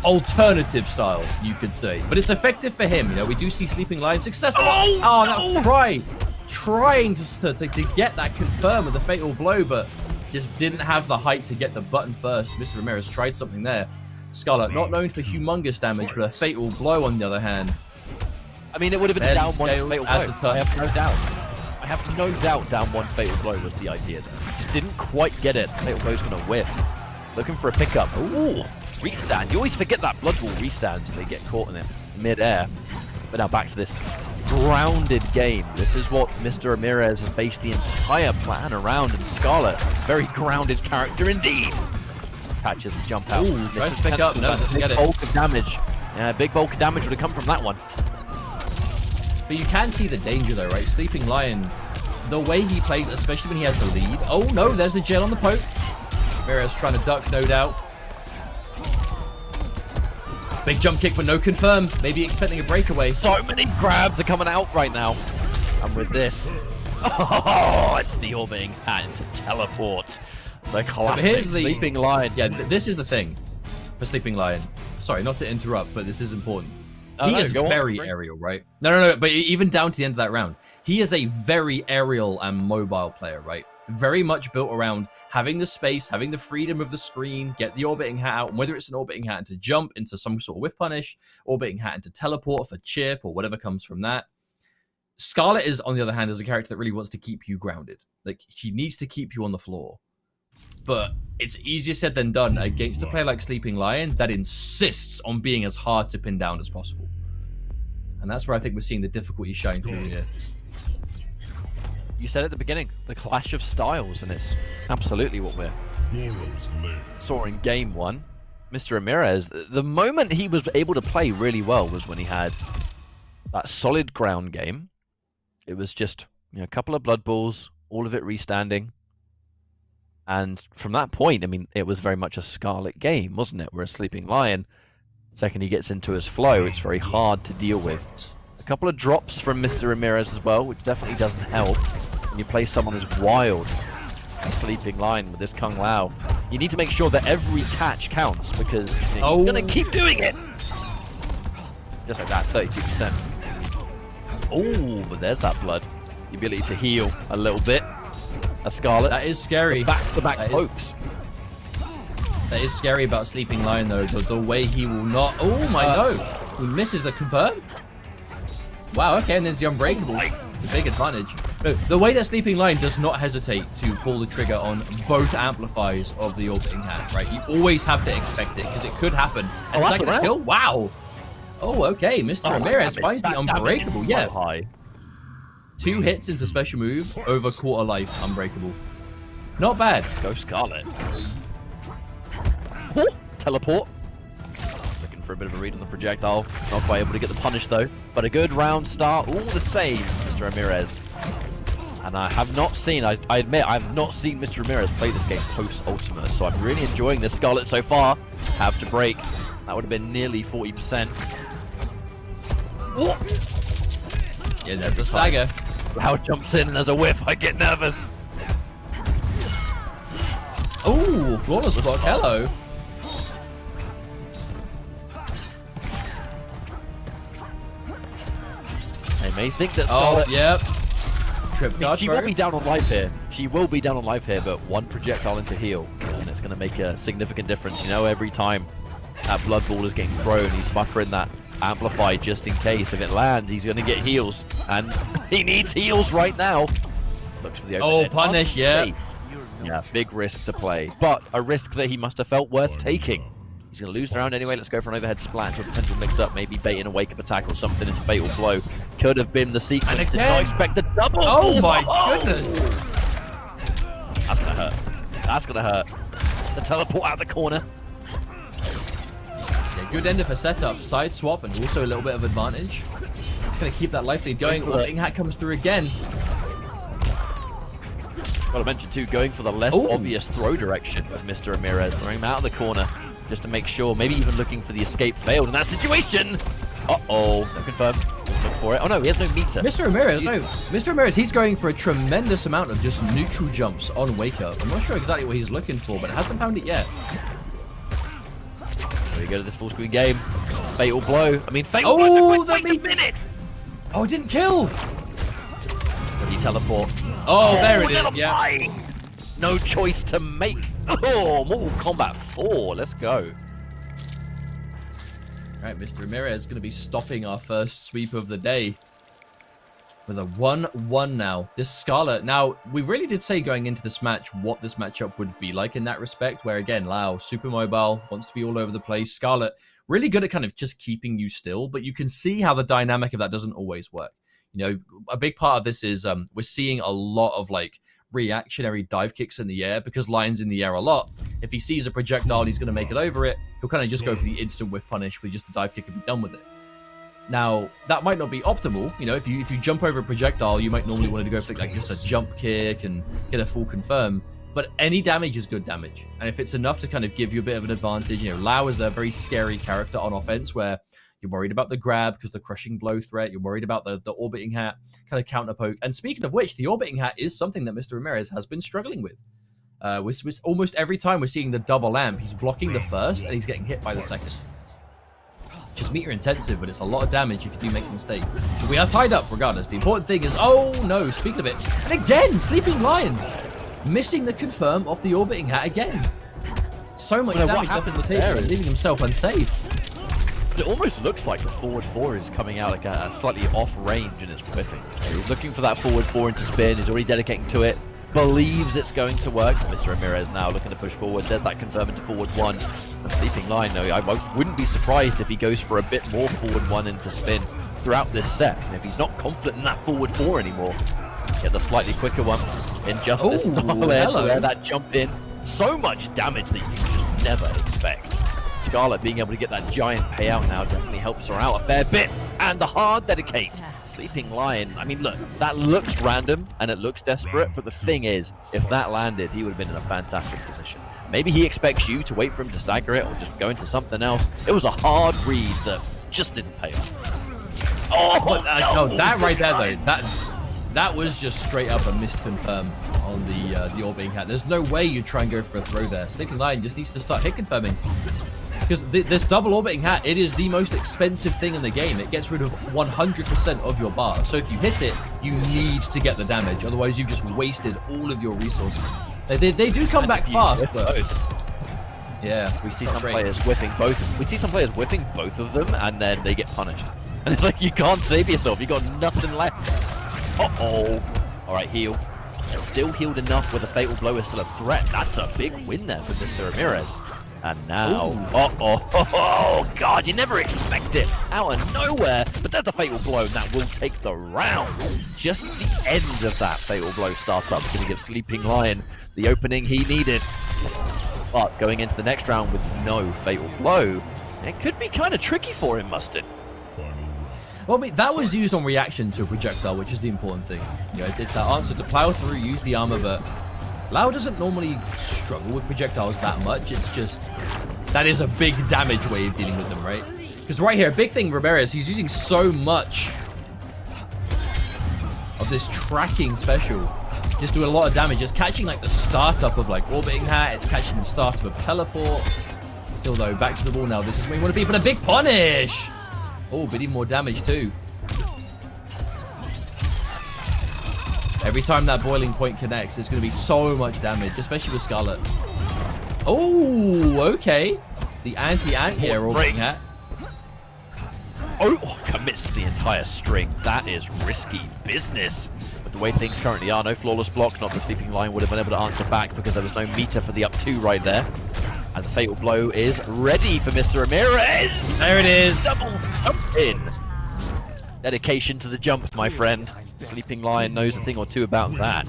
alternative style, you could say. But it's effective for him. You know, we do see Sleeping Lion successful. Oh, that was trying to get that confirm with the fatal blow, but just didn't have the height to get the button first. Mr. Ramirez tried something there. Scarlet, not known for humongous damage, but a fatal blow on the other hand. I mean, it would have been down one fatal blow. I have no doubt. I have no doubt down one fatal blow was the idea. Just didn't quite get it. Fatal blow's gonna whiff. Looking for a pickup. Ooh, restand. You always forget that Blood Ball restands when they get caught in it mid-air. But now back to this grounded game. This is what Mr. Ramirez has based the entire plan around in Scarlet. Very grounded character indeed. Catches the jump out. Ooh, tries to pick up. No, doesn't get it. Big bulk of damage. Yeah, big bulk of damage would have come from that one. But you can see the danger though, right? Sleeping Lion, the way he plays, especially when he has the lead. Oh no, there's the gel on the poke. Ramirez trying to duck, no doubt. Big jump kick, but no confirm. Maybe expecting a breakaway. So many grabs are coming out right now. And with this, Oh, it's the orbiting hat into teleport. The classic here's the sleeping lion. Yeah, this is the thing for Sleeping Lion. Sorry, not to interrupt, but this is important. Oh, He no, is go on, very Frank. aerial, right? No, but even down to the end of that round, he is a very aerial and mobile player, right? Very much built around having the space, having the freedom of the screen, get the orbiting hat out, and whether it's an orbiting hat into jump, into some sort of whiff punish, orbiting hat into teleport for chip, or whatever comes from that. Scarlet is, on the other hand, is a character that really wants to keep you grounded. Like, she needs to keep you on the floor. But it's easier said than done against a player like Sleeping Lion that insists on being as hard to pin down as possible. And that's where I think we're seeing the difficulty shine through here. You said at the beginning, the clash of styles, and it's absolutely what we're Goro's lair. saw in game one. Mr. Ramirez, the moment he was able to play really well was when he had that solid ground game. It was just, you know, a couple of blood balls, all of it restanding. And from that point, I mean, it was very much a Scarlet game, wasn't it? Whereas Sleeping Lion, second he gets into his flow, it's very hard to deal with. A couple of drops from Mr. Ramirez as well, which definitely doesn't help when you play someone as wild as Sleeping Lion with this Kung Lao. You need to make sure that every catch counts, because you know, you're going to keep doing it. Just like that, 32%. Oh, but there's that blood. The ability to heal a little bit. A Scarlet. That is scary. Back-to-back pokes. That is scary about Sleeping Lion, though. The way he will not... Oh, my no. He misses the confirm. Wow, okay, and there's the Unbreakable. It's a big advantage. No, the way that Sleeping Lion does not hesitate to pull the trigger on both amplifiers of the orbiting hat, right? You always have to expect it, because it could happen. And second kill? Wow. Oh, okay. Mr. Ramirez finds the Unbreakable. Yeah. High. 2 hits into special move, over quarter life, Unbreakable. Not bad. Go Scarlet. Oh, teleport. Looking for a bit of a read on the projectile. Not quite able to get the punish though. But a good round start all the same, Mr. Ramirez. And I have not seen, I admit, I have not seen Mr. Ramirez play this game post-Ultimate. So I'm really enjoying this Scarlet so far. Have to break. That would have been nearly 40%. Oh. Yeah, there's the stagger. Lau jumps in and there's a whiff. I get nervous. Oh, flawless block. Hello. They may think that Scarlet... Oh, yep. Trip guard. She will be down on life here. She will be down on life here, but one projectile into heal, and it's going to make a significant difference. You know, every time that blood ball is getting thrown, he's buffering that amplify just in case. If it lands, he's going to get heals, and he needs heals right now. Looks for the open Oh, end. punish, yeah. Yeah, big risk to play, but a risk that he must have felt worth taking. He's going to lose the round anyway. Let's go for an overhead splat to a potential mix-up, maybe baiting a wake-up attack or something into Fatal Blow. Could have been the sequence. And Did not again. expect a double. Oh my Oh! goodness. That's going to hurt. That's going to hurt. The teleport out the corner. Yeah, good ender for setup. Side swap and also a little bit of advantage. It's going to keep that life lead going. Orbiting hat comes through again. Got to mention too, going for the less Ooh. obvious throw direction of Mr. Ramirez, throwing him out of the corner just to make sure, maybe even looking for the escape failed in that situation. Uh-oh, no confirm. Look for it. Oh no, he has no meter. Mr. Ramirez, no. Mr. Ramirez, he's going for a tremendous amount of just neutral jumps on wake up. I'm not sure exactly what he's looking for, but hasn't found it yet. There we go to this full screen game. Fatal Blow. I mean, Fatal Blow. Oh, Wait that a minute. Oh, it didn't kill. Does he teleport? Oh, there it is. little Yeah. pie. No choice to make. Oh, Mortal Kombat 4. Let's go. All right, Mr. Ramirez is going to be stopping our first sweep of the day with a 1-1 now. This Scarlet. Now, we really did say going into this match what this matchup would be like in that respect, where again, Lau, super mobile, wants to be all over the place. Scarlet, really good at kind of just keeping you still, but you can see how the dynamic of that doesn't always work. You know, a big part of this is we're seeing a lot of like reactionary dive kicks in the air because Lion's in the air a lot. If he sees a projectile and he's going to make it over it, he'll kind of just go for the instant whiff punish with just a dive kick and be done with it. Now, that might not be optimal. You know, if you jump over a projectile, you might normally want to go for like just a jump kick and get a full confirm. But any damage is good damage. And if it's enough to kind of give you a bit of an advantage, you know, Lau is a very scary character on offense where You're worried about the grab because the crushing blow threat. You're worried about the orbiting hat kind of counter poke. And speaking of which, the orbiting hat is something that Mr. Ramirez has been struggling with. With almost every time we're seeing the double amp, he's blocking the first and he's getting hit by the second. Just meter intensive, but it's a lot of damage if you do make a mistake. But we are tied up regardless. The important thing is, oh no, speaking of it, and again, Sleeping Lion missing the confirm off the orbiting hat again. So much damage up in the table, leaving himself unsafe. It almost looks like the forward 4 is coming out like a slightly off range and it's whiffing. So he's looking for that forward 4 into spin. He's already dedicating to it. Believes it's going to work. Mr. Ramirez now looking to push forward. There's that confirm into forward 1. The Sleeping Lion, though, I wouldn't be surprised if he goes for a bit more forward 1 into spin throughout this set. And if he's not confident in that forward 4 anymore, get the slightly quicker one. Injustice there, that jump in. So much damage that you just never expect. Scarlet being able to get that giant payout now definitely helps her out a fair bit. And the hard dedicate. Sleeping Lion, I mean, look, that looks random and it looks desperate, but the thing is, if that landed, he would have been in a fantastic position. Maybe he expects you to wait for him to stagger it or just go into something else. It was a hard read that just didn't pay off. Oh, no, that right there, though, that was just straight up a missed confirm on the orbiting hat. There's no way you try and go for a throw there. Sleeping Lion just needs to start hit confirming. Because this double orbiting hat, it is the most expensive thing in the game. It gets rid of 100% of your bar. So if you hit it, you need to get the damage. Otherwise, you've just wasted all of your resources. They do come back fast, but... Yeah, we see some players whiffing both. We see some players whiffing both of them, and then they get punished. And it's like, you can't save yourself. You got nothing left. Uh-oh. All right, heal. Still healed enough with a fatal blow is still a threat. That's a big win there for Mr. Ramirez. And now, oh God, you never expect it out of nowhere, but there's a fatal blow, and that will take the round. Just the end of that fatal blow startup is going to give Sleeping Lion the opening he needed. But going into the next round with no fatal blow, it could be kind of tricky for him, Mustard. Well, I mean, that was used on reaction to a projectile, which is the important thing. You know, it's that answer to plow through, use the armor, but Lau doesn't normally struggle with projectiles that much. It's just, that is a big damage way of dealing with them, right? Because right here, big thing, Ramirez, he's using so much of this tracking special. Just doing a lot of damage. It's catching like the startup of like orbiting hat. It's catching the startup of teleport. Still though, back to the wall now. This is where you want to be, but a big punish! Oh, but even more damage too. Every time that boiling point connects, there's going to be so much damage, especially with Scarlet. Oh, okay. The anti-air orbiting hat. Oh, commits the entire string. That is risky business. But the way things currently are, no flawless block. Not the Sleeping Lion would have been able to answer back because there was no meter for the up 2 right there. And the fatal blow is ready for Mr. Ramirez. There it is. Double jump in. Dedication to the jump, my friend. Sleeping Lion knows a thing or two about that.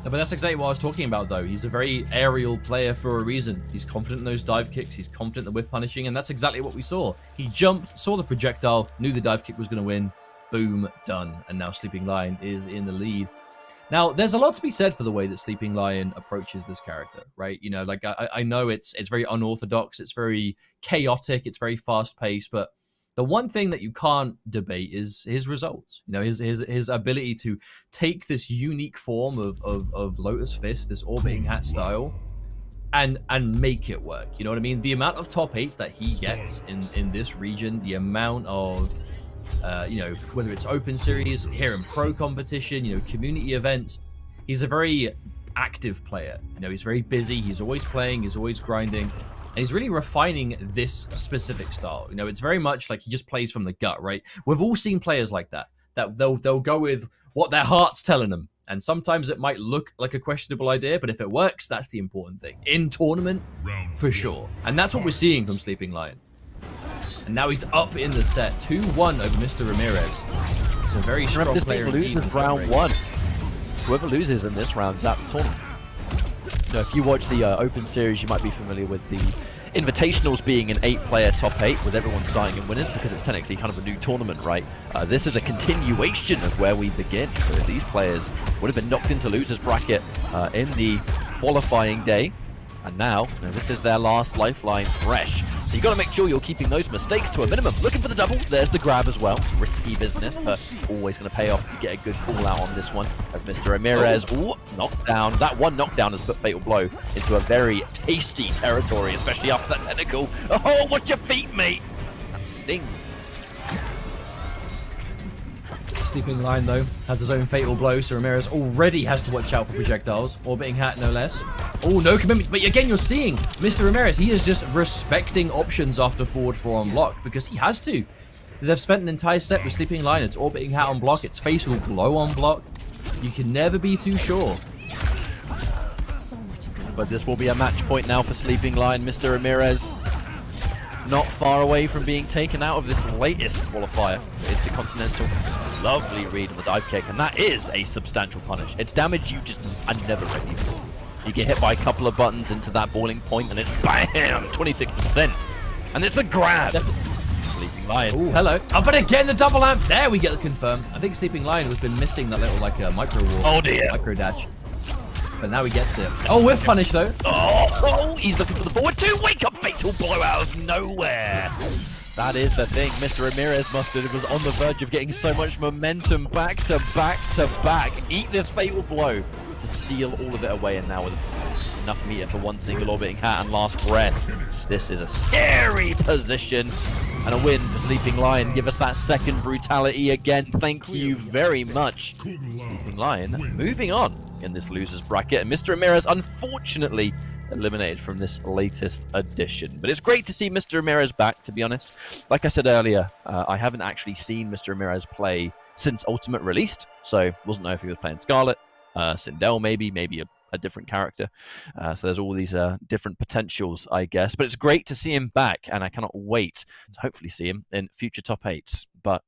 But that's exactly what I was talking about, though. He's a very aerial player for a reason. He's confident in those dive kicks. He's confident in the whiff punishing, and that's exactly what we saw. He jumped, saw the projectile, knew the dive kick was going to win. Boom, done. And now Sleeping Lion is in the lead. Now, there's a lot to be said for the way that Sleeping Lion approaches this character, right? You know, like, I know it's very unorthodox. It's very chaotic. It's very fast-paced, but the one thing that you can't debate is his results. You know, his ability to take this unique form of Lotus Fist, this orbiting hat style, and make it work. You know what I mean? The amount of top 8s that he gets in this region, the amount of, you know, whether it's open series, here in pro competition, you know, community events, he's a very active player. You know, he's very busy. He's always playing. He's always grinding. And he's really refining this specific style. You know, it's very much like he just plays from the gut, right? We've all seen players like that they'll go with what their heart's telling them. And sometimes it might look like a questionable idea, but if it works, that's the important thing. In tournament, for sure. And that's what we're seeing from Sleeping Lion. And now he's up in the set, 2-1 over Mr. Ramirez. He's a very strong player indeed. Loses round 1. Whoever loses in this round is out the tournament. So if you watch the Open Series, you might be familiar with the Invitationals being an 8-player top 8 with everyone starting in winners because it's technically kind of a new tournament, right? This is a continuation of where we begin. So these players would have been knocked into losers bracket in the qualifying day, and now this is their last lifeline fresh. So you got to make sure you're keeping those mistakes to a minimum. Looking for the double. There's the grab as well. Risky business, but always going to pay off if you get a good call out on this one. As Mr. Ramirez, knocked down. That one knockdown has put Fatal Blow into a very tasty territory, especially after that tentacle. Oh, watch your feet, mate. That stings. Sleeping Lion, though, has his own Fatal Blow, so Ramirez already has to watch out for projectiles. Orbiting Hat, no less. Oh, no commitment. But again, you're seeing Mr. Ramirez, he is just respecting options after forward 4 on block, because he has to. They've spent an entire set with Sleeping Lion. It's Orbiting Hat on block. It's Fatal Blow on block. You can never be too sure. But this will be a match point now for Sleeping Lion. Mr. Ramirez not far away from being taken out of this latest qualifier for Interkontinental. Lovely read on the dive kick, and that is a substantial punish. It's damage you just are never ready for. You get hit by a couple of buttons into that boiling point, and it's BAM! 26%. And it's a grab! Sleeping Lion. Oh, hello. Oh, but again, the double amp. There we get the confirm. I think Sleeping Lion has been missing that little, like, micro wall. Oh, dear. Micro dash. But now he gets it. Oh, with punish, though. Oh, he's looking for the forward 2. Wake up, Fatal Blow out of nowhere. That is the thing. Mr. Ramirez Mustard was on the verge of getting so much momentum back to back to back. Eat this Fatal Blow to steal all of it away, and now with enough meter for one single Orbiting Hat and last breath. This is a scary position. And a win for Sleeping Lion. Give us that second brutality again. Thank you very much, Sleeping Lion. Moving on in this loser's bracket. And Mr. Ramirez, unfortunately, eliminated from this latest edition. But it's great to see Mr. Ramirez back, to be honest. Like I said earlier, I haven't actually seen Mr. Ramirez play since Ultimate released. So wasn't know if he was playing Scarlet, Sindel maybe a different character. So there's all these different potentials, I guess. But it's great to see him back, and I cannot wait to hopefully see him in future top 8s. But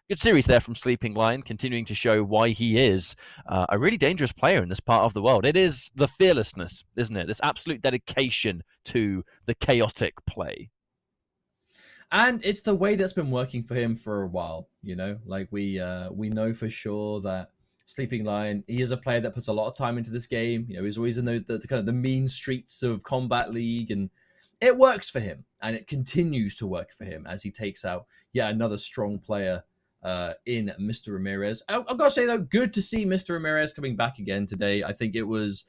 good series there from Sleeping Lion, continuing to show why he is a really dangerous player in this part of the world. It is the fearlessness, isn't it? This absolute dedication to the chaotic play. And it's the way that's been working for him for a while, you know? Like, we know for sure that Sleeping Lion, he is a player that puts a lot of time into this game. You know, he's always in the kind of the mean streets of Combat League, and it works for him, and it continues to work for him as he takes out yet another strong player in Mr. Ramirez. I've got to say, though, good to see Mr. Ramirez coming back again today. I think it's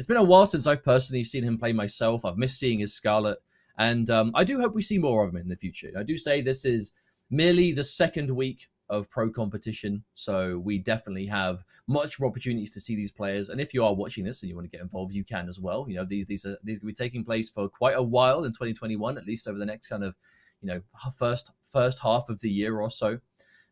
been a while since I've personally seen him play myself. I've missed seeing his Scarlet, and I do hope we see more of him in the future. I do say this is merely the second week of pro competition, so we definitely have much more opportunities to see these players. And if you are watching this and you want to get involved, you can as well. You know, these will be taking place for quite a while in 2021, at least over the next kind of, you know, first half of the year or so.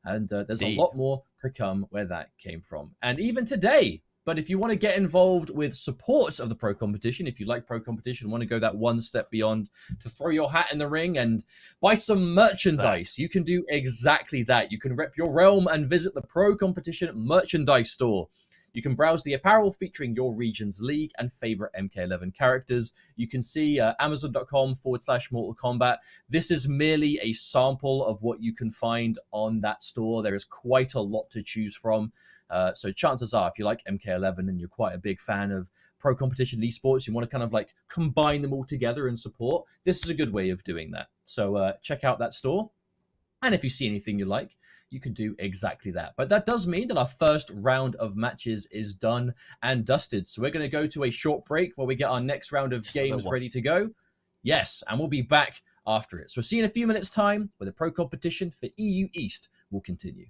And there's a lot more to come where that came from. And even today. But if you want to get involved with support of the pro competition, if you like pro competition, want to go that one step beyond to throw your hat in the ring and buy some merchandise, you can do exactly that. You can rep your realm and visit the pro competition merchandise store. You can browse the apparel featuring your region's league and favorite MK11 characters. You can see amazon.com/Mortal Kombat. This is merely a sample of what you can find on that store. There is quite a lot to choose from. So chances are, if you like MK11 and you're quite a big fan of pro competition esports, you want to kind of like combine them all together and support, this is a good way of doing that. So check out that store. And if you see anything you like, you can do exactly that. But that does mean that our first round of matches is done and dusted. So we're going to go to a short break where we get our next round of games ready to go. Yes, and we'll be back after it. So see you in a few minutes' time where the pro competition for EU East will continue.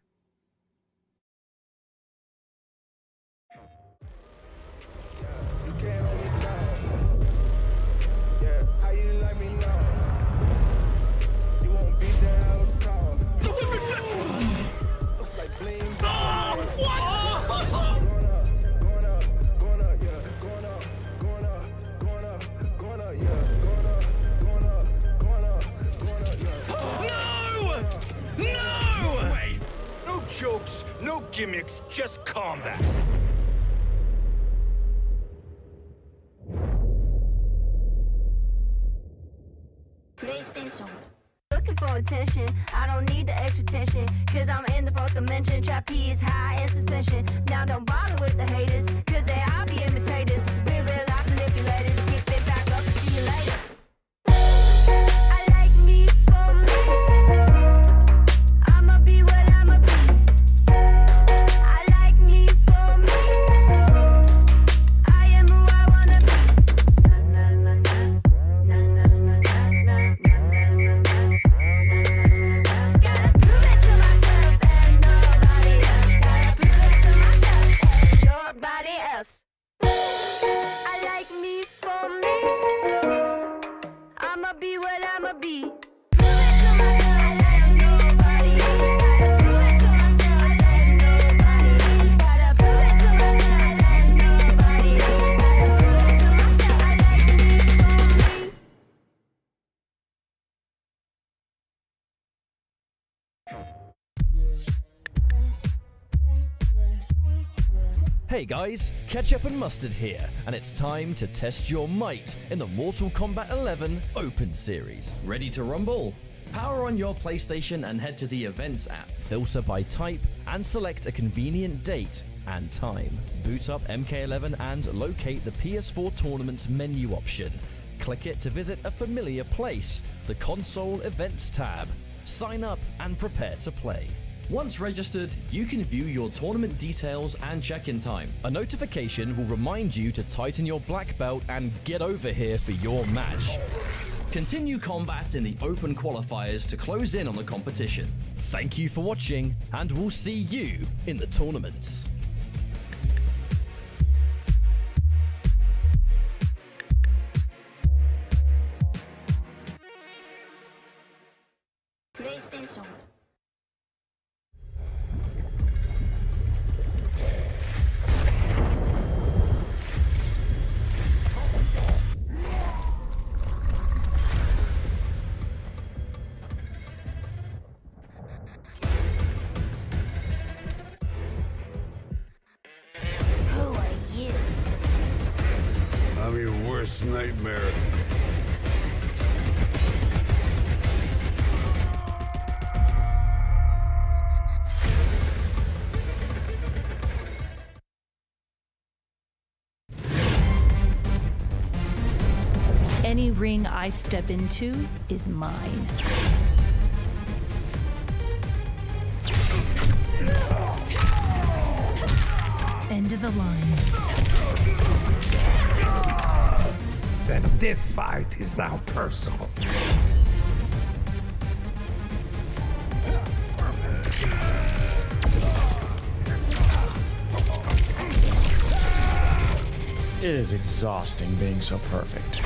Jokes, no gimmicks, just combat. PlayStation. Looking for attention, I don't need the extra tension, cause I'm in the fourth dimension, trapeze high in suspension. Now don't bother with the haters, cause they all be imitators. Real life manipulators, get it back up and see you later. I like me Hey guys, Ketchup and Mustard here, and it's time to test your might in the Mortal Kombat 11 Open Series. Ready to rumble? Power on your PlayStation and head to the Events app. Filter by type and select a convenient date and time. Boot up MK11 and locate the PS4 Tournaments menu option. Click it to visit a familiar place, the Console Events tab. Sign up and prepare to play. Once registered, you can view your tournament details and check-in time. A notification will remind you to tighten your black belt and get over here for your match. Continue combat in the open qualifiers to close in on the competition. Thank you for watching, and we'll see you in the tournaments. PlayStation. Who are you? I'm your worst nightmare. Any ring I step into is mine. End of the line. Then this fight is now personal. It is exhausting being so perfect.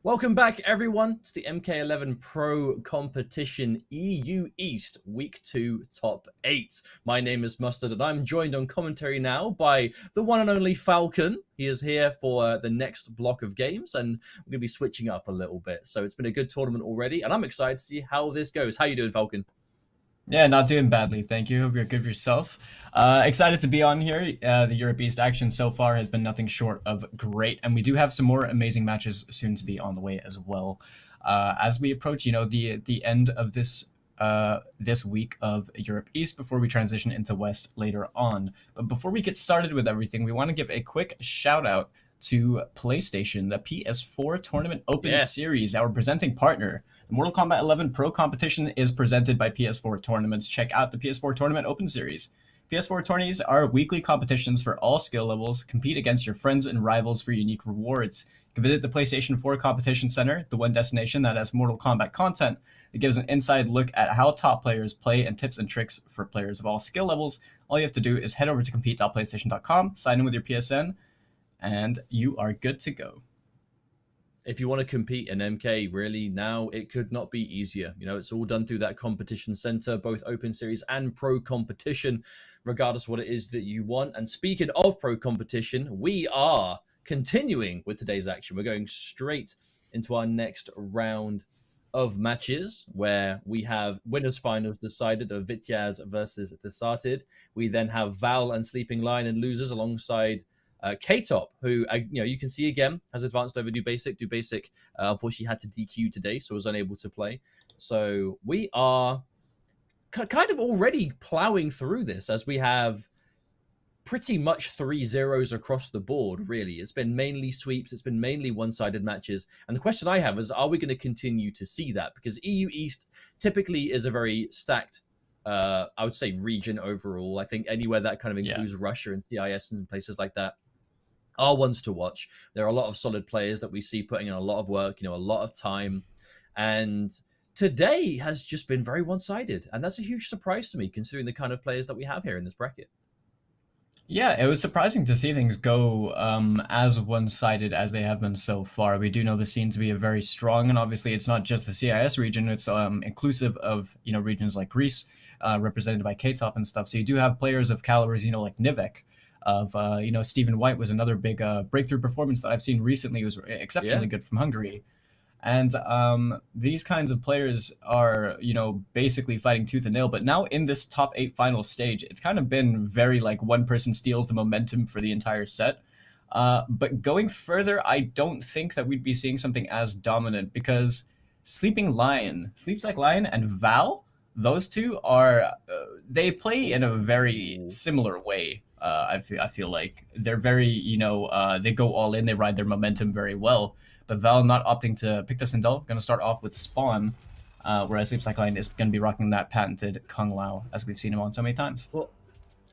Welcome back, everyone, to the MK11 Pro Competition EU East Week 2 Top 8. My name is Mustard, and I'm joined on commentary now by the one and only Falcon. He is here for the next block of games, and we're going to be switching up a little bit. So it's been a good tournament already, and I'm excited to see how this goes. How you doing, Falcon? Yeah, not doing badly, thank you. Hope you're good yourself. Excited to be on here. The Europe East action so far has been nothing short of great, and we do have some more amazing matches soon to be on the way as well. As we approach, the end of this week of Europe East before we transition into West later on. But before we get started with everything, we want to give a quick shout out to PlayStation, the PS4 Tournament Open Series, our presenting partner. The Mortal Kombat 11 Pro Competition is presented by PS4 Tournaments. Check out the PS4 Tournament Open Series. PS4 tourneys are weekly competitions for all skill levels. Compete against your friends and rivals for unique rewards. You can visit the PlayStation 4 Competition Center, the one destination that has Mortal Kombat content. It gives an inside look at how top players play and tips and tricks for players of all skill levels. All you have to do is head over to compete.playstation.com, sign in with your PSN, and you are good to go. If you want to compete in MK, really, now it could not be easier. It's all done through that competition center, both Open Series and Pro Competition, regardless of what it is that you want. And speaking of Pro Competition, we are continuing with today's action. We're going straight into our next round of matches, where we have winners finals decided of Vityaz versus Desarted. We then have Val and Sleeping Lion and losers alongside K-Top, who you can see again has advanced over Do Basic. Unfortunately had to DQ today, so was unable to play. So we are kind of already plowing through this, as we have pretty much 3-0s across the board, really. It's been mainly sweeps, it's been mainly one-sided matches. And the question I have is, are we going to continue to see that? Because EU East typically is a very stacked I would say region overall. I think anywhere that kind of includes Russia and CIS and places like that are ones to watch. There are a lot of solid players that we see putting in a lot of work, a lot of time. And today has just been very one-sided. And that's a huge surprise to me, considering the kind of players that we have here in this bracket. Yeah, it was surprising to see things go as one-sided as they have been so far. We do know the scene to be a very strong, and obviously it's not just the CIS region, it's inclusive of, regions like Greece, represented by K-Top and stuff. So you do have players of calibers, like Nivek, of, Stephen White was another big breakthrough performance that I've seen recently. It was exceptionally good from Hungary. And these kinds of players are, basically fighting tooth and nail. But now in this top 8 final stage, it's kind of been very like one person steals the momentum for the entire set. But going further, I don't think that we'd be seeing something as dominant, because Sleeping Lion, Sleeps Like Lion, and Val, those two are, they play in a very similar way. I feel like they're very, they go all in, they ride their momentum very well. But Val not opting to pick the Sindel, going to start off with Spawn, whereas Sleeps Like Lion is going to be rocking that patented Kung Lao, as we've seen him on so many times. Well,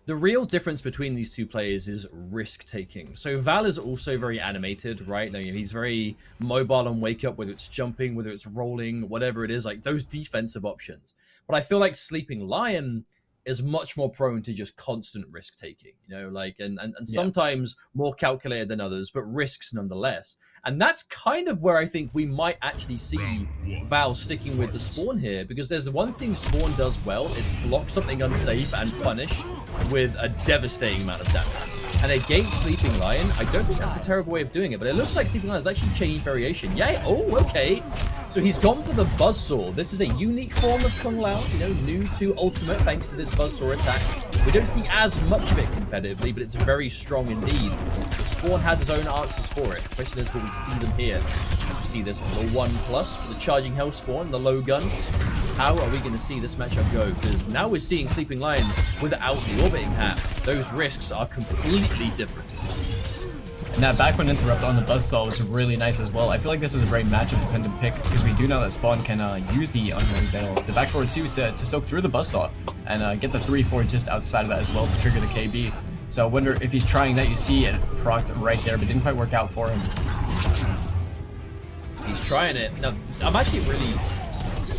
the real difference between these two players is risk-taking. So Val is also very animated, right? He's very mobile on Wake Up, whether it's jumping, whether it's rolling, whatever it is, like those defensive options. But I feel like Sleeping Lion is much more prone to just constant risk-taking, and sometimes more calculated than others, but risks nonetheless. And that's kind of where I think we might actually see Val sticking with the Spawn here, because there's the one thing Spawn does well, is block something unsafe and punish with a devastating amount of damage. And against Sleeping Lion, I don't think that's a terrible way of doing it, but it looks like Sleeping Lion has actually changed variation. Yeah, oh, okay. So he's gone for the Buzzsaw. This is a unique form of Kung Lao, new to Ultimate thanks to this Buzzsaw attack. We don't see as much of it competitively, but it's very strong indeed. The Spawn has his own answers for it. The question is, will we see them here? As we see this for the 1+, for the Charging Hell Spawn, the low gun. How are we going to see this matchup go? Because now we're seeing Sleeping Lion without the Orbiting Hat. Those risks are completely different. And that backward interrupt on the Buzzsaw was really nice as well. I feel like this is a very matchup-dependent pick, because we do know that Spawn can use the Unholy Veil, the backboard too, to soak through the Buzzsaw and get the 3-4 just outside of it as well to trigger the KB. So I wonder if he's trying that. You see it procced right there, but didn't quite work out for him. He's trying it. Now, I'm actually really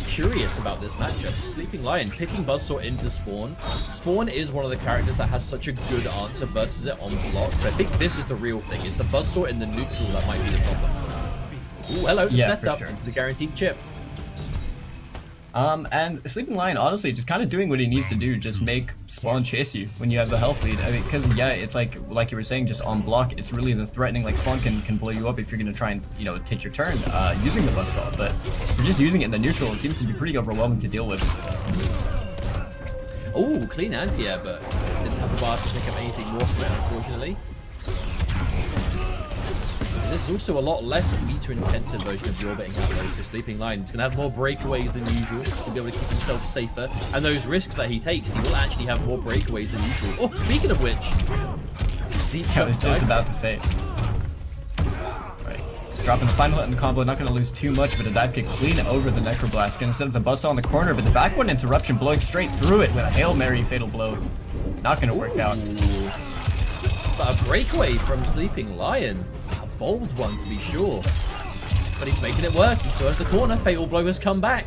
curious about this matchup. Sleeping Lion picking Buzzsaw into Spawn. Spawn is one of the characters that has such a good answer versus it on block, but I think this is the real thing. It's the Buzzsaw in the neutral that might be the problem. Ooh, hello, Yeah, that's for up sure. into the guaranteed chip. And Sleeping Lion, honestly, just kind of doing what he needs to do, just make Spawn chase you when you have the health lead. I mean, because yeah, it's like you were saying, just on block, it's really the threatening, like Spawn can blow you up if you're gonna try and, you know, take your turn using the buzzsaw, but if you're just using it in the neutral, it seems to be pretty overwhelming to deal with. Oh, clean anti-air, but didn't have the bar to pick up anything more from it, unfortunately. This is also a lot less meter-intensive version of the orbiting outlaw, so Sleeping Lion is going to have more breakaways than usual. He's going to be able to keep himself safer, and those risks that he takes, he will actually have more breakaways than usual. Oh, speaking of which, I was just about to say. Right, dropping the final hit in the combo, not going to lose too much, but a dive kick clean over the Necroblast. Going to set up the buzzsaw in the corner, but the back one interruption blowing straight through it with a Hail Mary fatal blow. Not going to work out. But a breakaway from Sleeping Lion. A bold one, to be sure. But he's making it work. He still has the corner. Fatal blow has come back.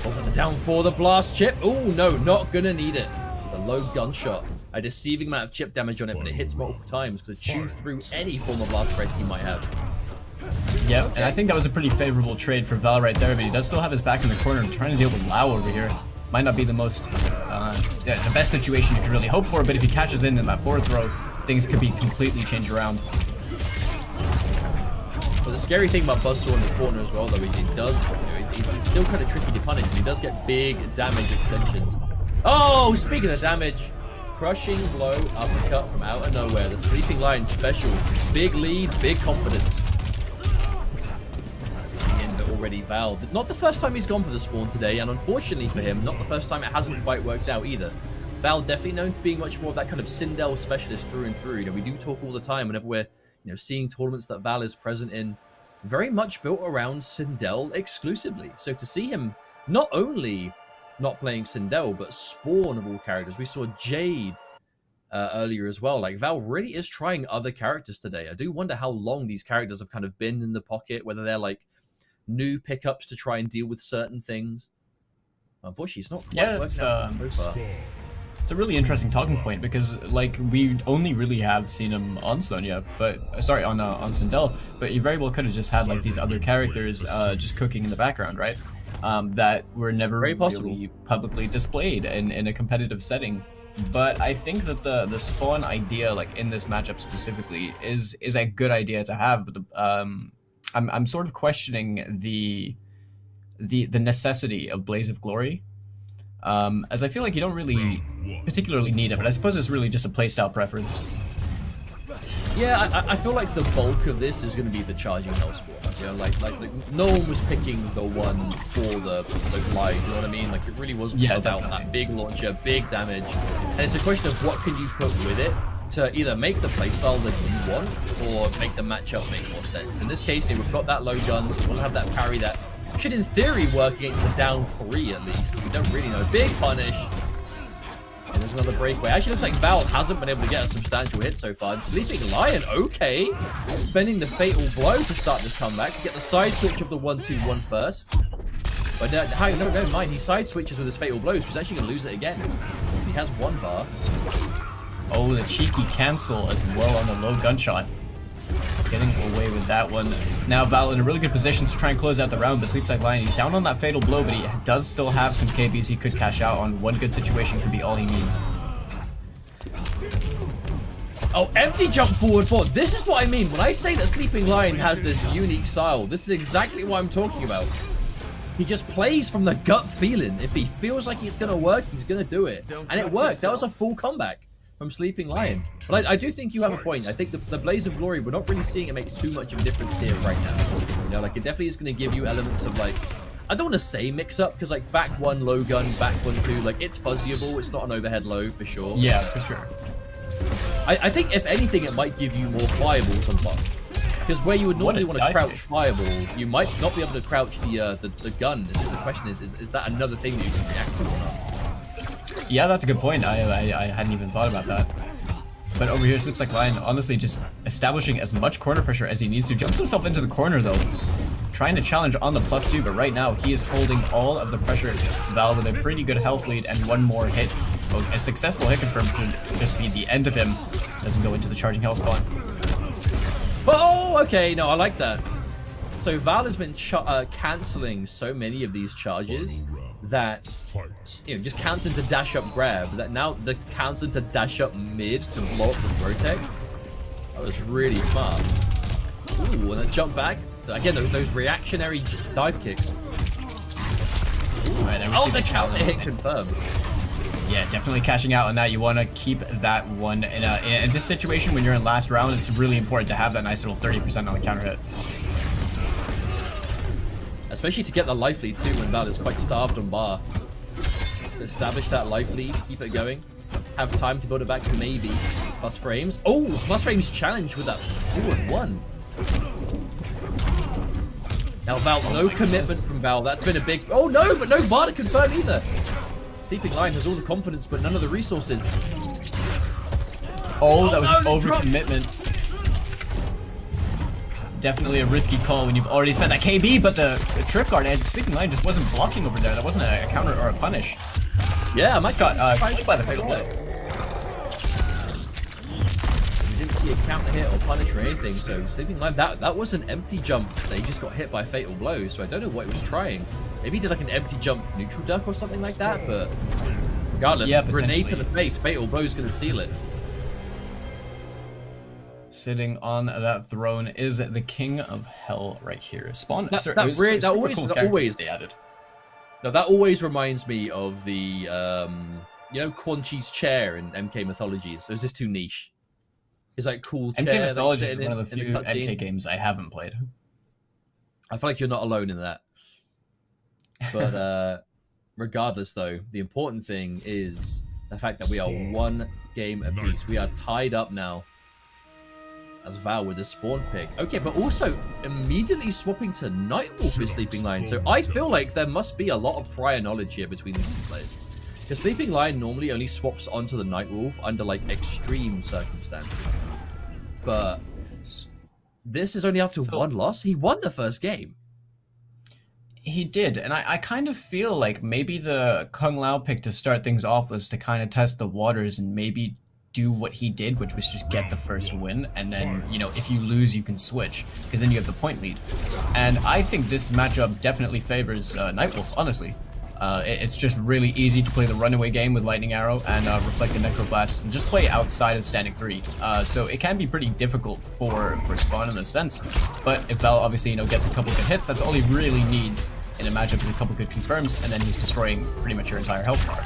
Over the down for the blast chip. Oh, no, not going to need it. The low gunshot. A deceiving amount of chip damage on it, but it hits multiple times to chew through any form of blast break he might have. Yep, and I think that was a pretty favorable trade for Val right there, but he does still have his back in the corner trying to deal with Lau over here. Might not be the most, the best situation you could really hope for, but if he catches in that forward throw, things could be completely changed around. But the scary thing about Buzzsaw in the corner as well, though, is it does, he's still kind of tricky to punish, but he does get big damage extensions. Oh, speaking of damage, crushing blow uppercut from out of nowhere. The Sleeping Lion special. Big lead, big confidence. That's coming in, but already Val. Not the first time he's gone for the spawn today, and unfortunately for him, not the first time it hasn't quite worked out either. Val definitely known for being much more of that kind of Sindel specialist through and through. You know, we do talk all the time whenever we're, you know, seeing tournaments that Val is present in, very much built around Sindel exclusively. So to see him not only not playing Sindel, but Spawn of all characters. We saw Jade earlier as well. Like, Val really is trying other characters today. I do wonder how long these characters have kind of been in the pocket, whether they're like new pickups to try and deal with certain things. Unfortunately, it's not quite working out so far. It's a really interesting talking point because, like, we only really have seen him on Sonya, but sorry, on Sindel, but you very well could have just had like these other characters just cooking in the background, right? That were never really publicly displayed in a competitive setting. But I think that the spawn idea, like in this matchup specifically, is a good idea to have. But I'm sort of questioning the necessity of Blaze of Glory. As I feel like you don't really particularly need it, but I suppose it's really just a playstyle preference. Yeah, I feel like the bulk of this is going to be the charging hell spawn. You know, like no one was picking the one for the glide. You know what I mean? Like, it really was about that big launcher, big damage, and it's a question of what can you put with it to either make the playstyle that you want or make the matchup make more sense. In this case, we've got that low guns. We'll have that parry that should, in theory, work against the down 3 at least. But we don't really know. Big punish. And there's another breakaway. Actually, looks like Val hasn't been able to get a substantial hit so far. Sleeping Lion, okay. Spending the fatal blow to start this comeback. To get the side switch of the 1-2-1 first. But no, mind. He side switches with his fatal blows. He's actually going to lose it again. He has 1 bar. Oh, the cheeky cancel as well on the low gunshot. Getting away with that one. Now Val in a really good position to try and close out the round, but Sleeping Lion, he's down on that fatal blow, but he does still have some KBs he could cash out on. One good situation could be all he needs. Oh, empty jump forward four. This is what I mean. When I say that Sleeping Lion has this unique style, this is exactly what I'm talking about. He just plays from the gut feeling. If he feels like it's going to work, he's going to do it. And it worked. That was a full comeback from Sleeping Lion. But I do think you have a point. I think the Blaze of Glory, we're not really seeing it make too much of a difference here right now. You know, like, it definitely is going to give you elements of, like, I don't want to say mix up, because, like, back 1 low gun, back 1 2, like, it's fuzzyable. It's not an overhead low for sure. Yeah, for sure. I think if anything, it might give you more fireballs on block. Because where you would normally want to crouch fireball, you might not be able to crouch the gun. It's just the question is that another thing that you can react to or not? Yeah, that's a good point. I hadn't even thought about that. But over here, Sleeping Lion honestly just establishing as much corner pressure as he needs to. Jumps himself into the corner though. Trying to challenge on the +2, but right now he is holding all of the pressure. Val with a pretty good health lead and 1 more hit. Well, a successful hit confirmed to just be the end of him. Doesn't go into the charging hell spawn. Oh, okay. No, I like that. So Val has been canceling so many of these charges that just counts into dash up grab. That now the counts into dash up mid to blow up the Protect. That was really smart. Ooh, and a jump back. Again, those reactionary dive kicks. Right, oh, the counter hit confirmed. Yeah, definitely cashing out on that. You want to keep that one. In this situation, when you're in last round, it's really important to have that nice little 30% on the counter hit. Especially to get the life lead too when Val is quite starved on bar. Just to establish that life lead, keep it going. Have time to build it back to maybe plus frames. Oh, plus frames challenge with that forward one. Now Val, no commitment from Val. That's been a big... Oh no, but no bar to confirm either. Sleeping Lion has all the confidence, but none of the resources. Oh, that was an overcommitment. Definitely a risky call when you've already spent that KB, but the trip guard and Sleeping Lion just wasn't blocking over there. That wasn't a counter or a punish. Yeah, I got killed by the fatal blow. You didn't see a counter hit or punish or anything, so Sleeping Lion, that was an empty jump. They just got hit by a fatal blow, so I don't know what he was trying. Maybe he did like an empty jump neutral duck or something like that, but regardless, yeah, grenade to the face, fatal blow is going to seal it. Sitting on that throne is the King of Hell right here. Spawn. That always reminds me of the you know, Quan Chi's chair in MK Mythologies. Or is this too niche? It's like cool chair. MK Mythologies is one of the few MK games I haven't played. I feel like you're not alone in that. But regardless, though, the important thing is the fact that we are one game apiece. We are tied up now. As Val with the spawn pick. Okay, but also immediately swapping to Nightwolf with Sleeping Lion. So I feel like there must be a lot of prior knowledge here between these two players. Because Sleeping Lion normally only swaps onto the Nightwolf under like extreme circumstances. But this is only after one loss. He won the first game. He did, and I kind of feel like maybe the Kung Lao pick to start things off was to kind of test the waters and maybe do what he did, which was just get the first win, and then, you know, if you lose, you can switch, because then you have the point lead. And I think this matchup definitely favors Nightwolf, honestly. It's just really easy to play the runaway game with Lightning Arrow and Reflect the Necroblast, and just play outside of Standing 3. So it can be pretty difficult for Spawn in a sense, but if Val obviously, you know, gets a couple good hits, that's all he really needs in a matchup is a couple good confirms, and then he's destroying pretty much your entire health bar.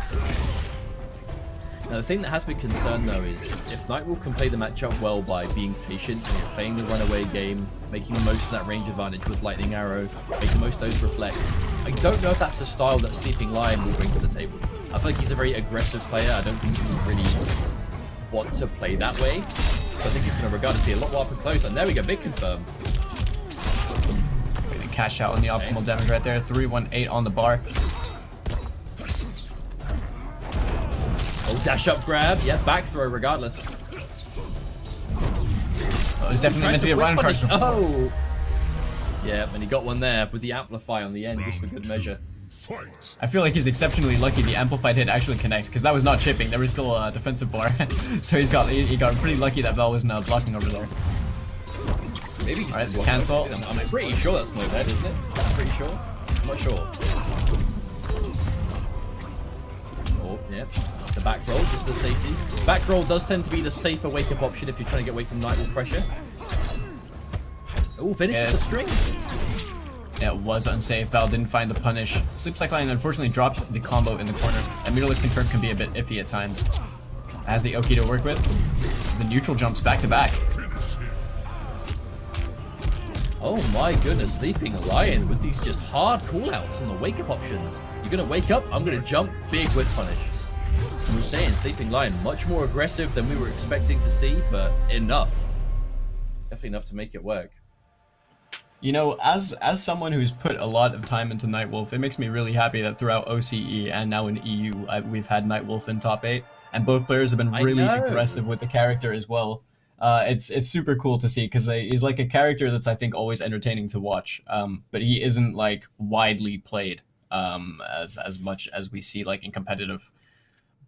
Now, the thing that has me concerned, though, is if Nightwolf can play the matchup well by being patient, playing the runaway game, making the most of that range advantage with Lightning Arrow, making the most of those reflects, I don't know if that's a style that Sleeping Lion will bring to the table. I feel like he's a very aggressive player. I don't think he would really want to play that way. So I think he's going to regard it to be a lot more up and close. And there we go, big confirm. Going to cash out on the optimal damage right there. 318 on the bar. Oh, dash up grab. Yeah, back throw regardless. Oh, it's definitely meant to be a run card. Oh! Yeah, and he got one there with the amplify on the end, just for good measure. I feel like he's exceptionally lucky the amplified hit actually connect, because that was not chipping. There was still a defensive bar. So he got pretty lucky that Val wasn't blocking over there. Maybe alright, cancel. I'm pretty sure that's no dead, isn't it? I'm pretty sure. I'm not sure. Oh, yeah. The back roll, just for safety. Back roll does tend to be the safer wake-up option if you're trying to get away from Nightwolf pressure. Oh, finishes the string. Yeah, it was unsafe. Val didn't find the punish. Sleep Cycling unfortunately dropped the combo in the corner. And Meterless Confirm can be a bit iffy at times. Has the Oki to work with. The neutral jumps back to back. Oh my goodness, Sleeping Lion with these just hard callouts on the wake-up options. You're gonna wake up, I'm gonna jump, big with punish. I'm saying Sleeping Lion much more aggressive than we were expecting to see, but enough. Definitely enough to make it work. You know, as someone who's put a lot of time into Nightwolf, it makes me really happy that throughout OCE and now in EU, we've had Nightwolf in top 8, and both players have been really aggressive with the character as well. It's super cool to see, because he's like a character that's, I think, always entertaining to watch, but he isn't like widely played as much as we see like in competitive.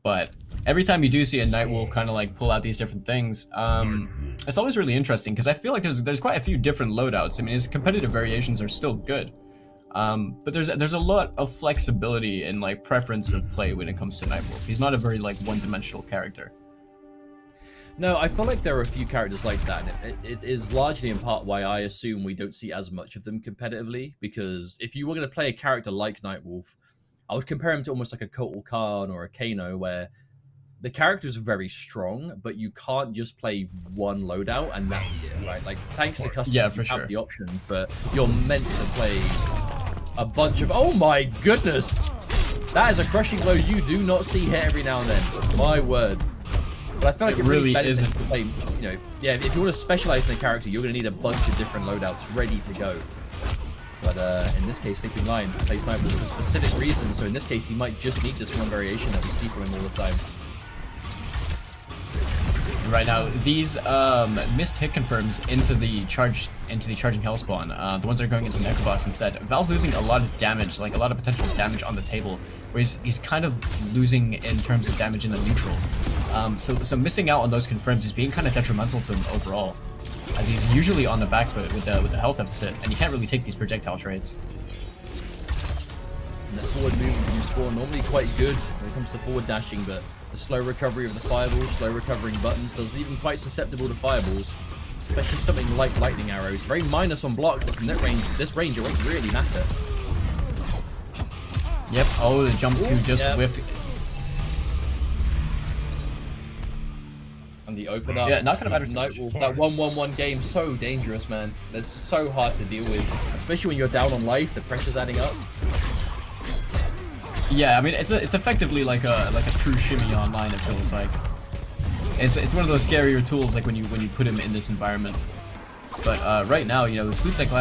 But every time you do see a Nightwolf kind of like pull out these different things, it's always really interesting because I feel like there's quite a few different loadouts. I mean, his competitive variations are still good, but there's a lot of flexibility and like preference of play when it comes to Nightwolf. He's not a very like one-dimensional character. No, I feel like there are a few characters like that, and it is largely in part why I assume we don't see as much of them competitively, because if you were going to play a character like Nightwolf, I would compare him to almost like a Kotal Khan or a Kano, where the character's very strong, but you can't just play one loadout and that's it, right? Like, thanks to custom, yeah, you for have sure. the options, but you're meant to play a bunch of... Oh my goodness! That is a crushing blow you do not see hit every now and then. My word. But I feel like it really isn't to play, you know, yeah, if you want to specialize in a character, you're going to need a bunch of different loadouts ready to go. But in this case, Sleeping Lion plays Nightwolf for a specific reason, so in this case, he might just need this one variation that we see from him all the time. Right now, these missed hit confirms into the charging Hellspawn, the ones that are going into Necroboss instead. Val's losing a lot of damage, like a lot of potential damage on the table, where he's kind of losing in terms of damage in the neutral. So missing out on those confirms is being kind of detrimental to him overall, as he's usually on the back foot with the health deficit, and you can't really take these projectile trades. And the forward movement you score normally quite good when it comes to forward dashing, but the slow recovery of the fireballs, slow recovering buttons does leave him quite susceptible to fireballs, especially something like lightning arrows. Very minus on blocks, but from this range it won't really matter. Yep. Oh, the jump to just whiffed. And the open up. Yeah, not gonna matter. Nightwolf, that 1-1-1 game, so dangerous, man. That's so hard to deal with, especially when you're down on life. The pressure's adding up. Yeah, I mean it's effectively like a true shimmy online. It feels like it's one of those scarier tools, like when you put him in this environment. But right now, you know, Sleeping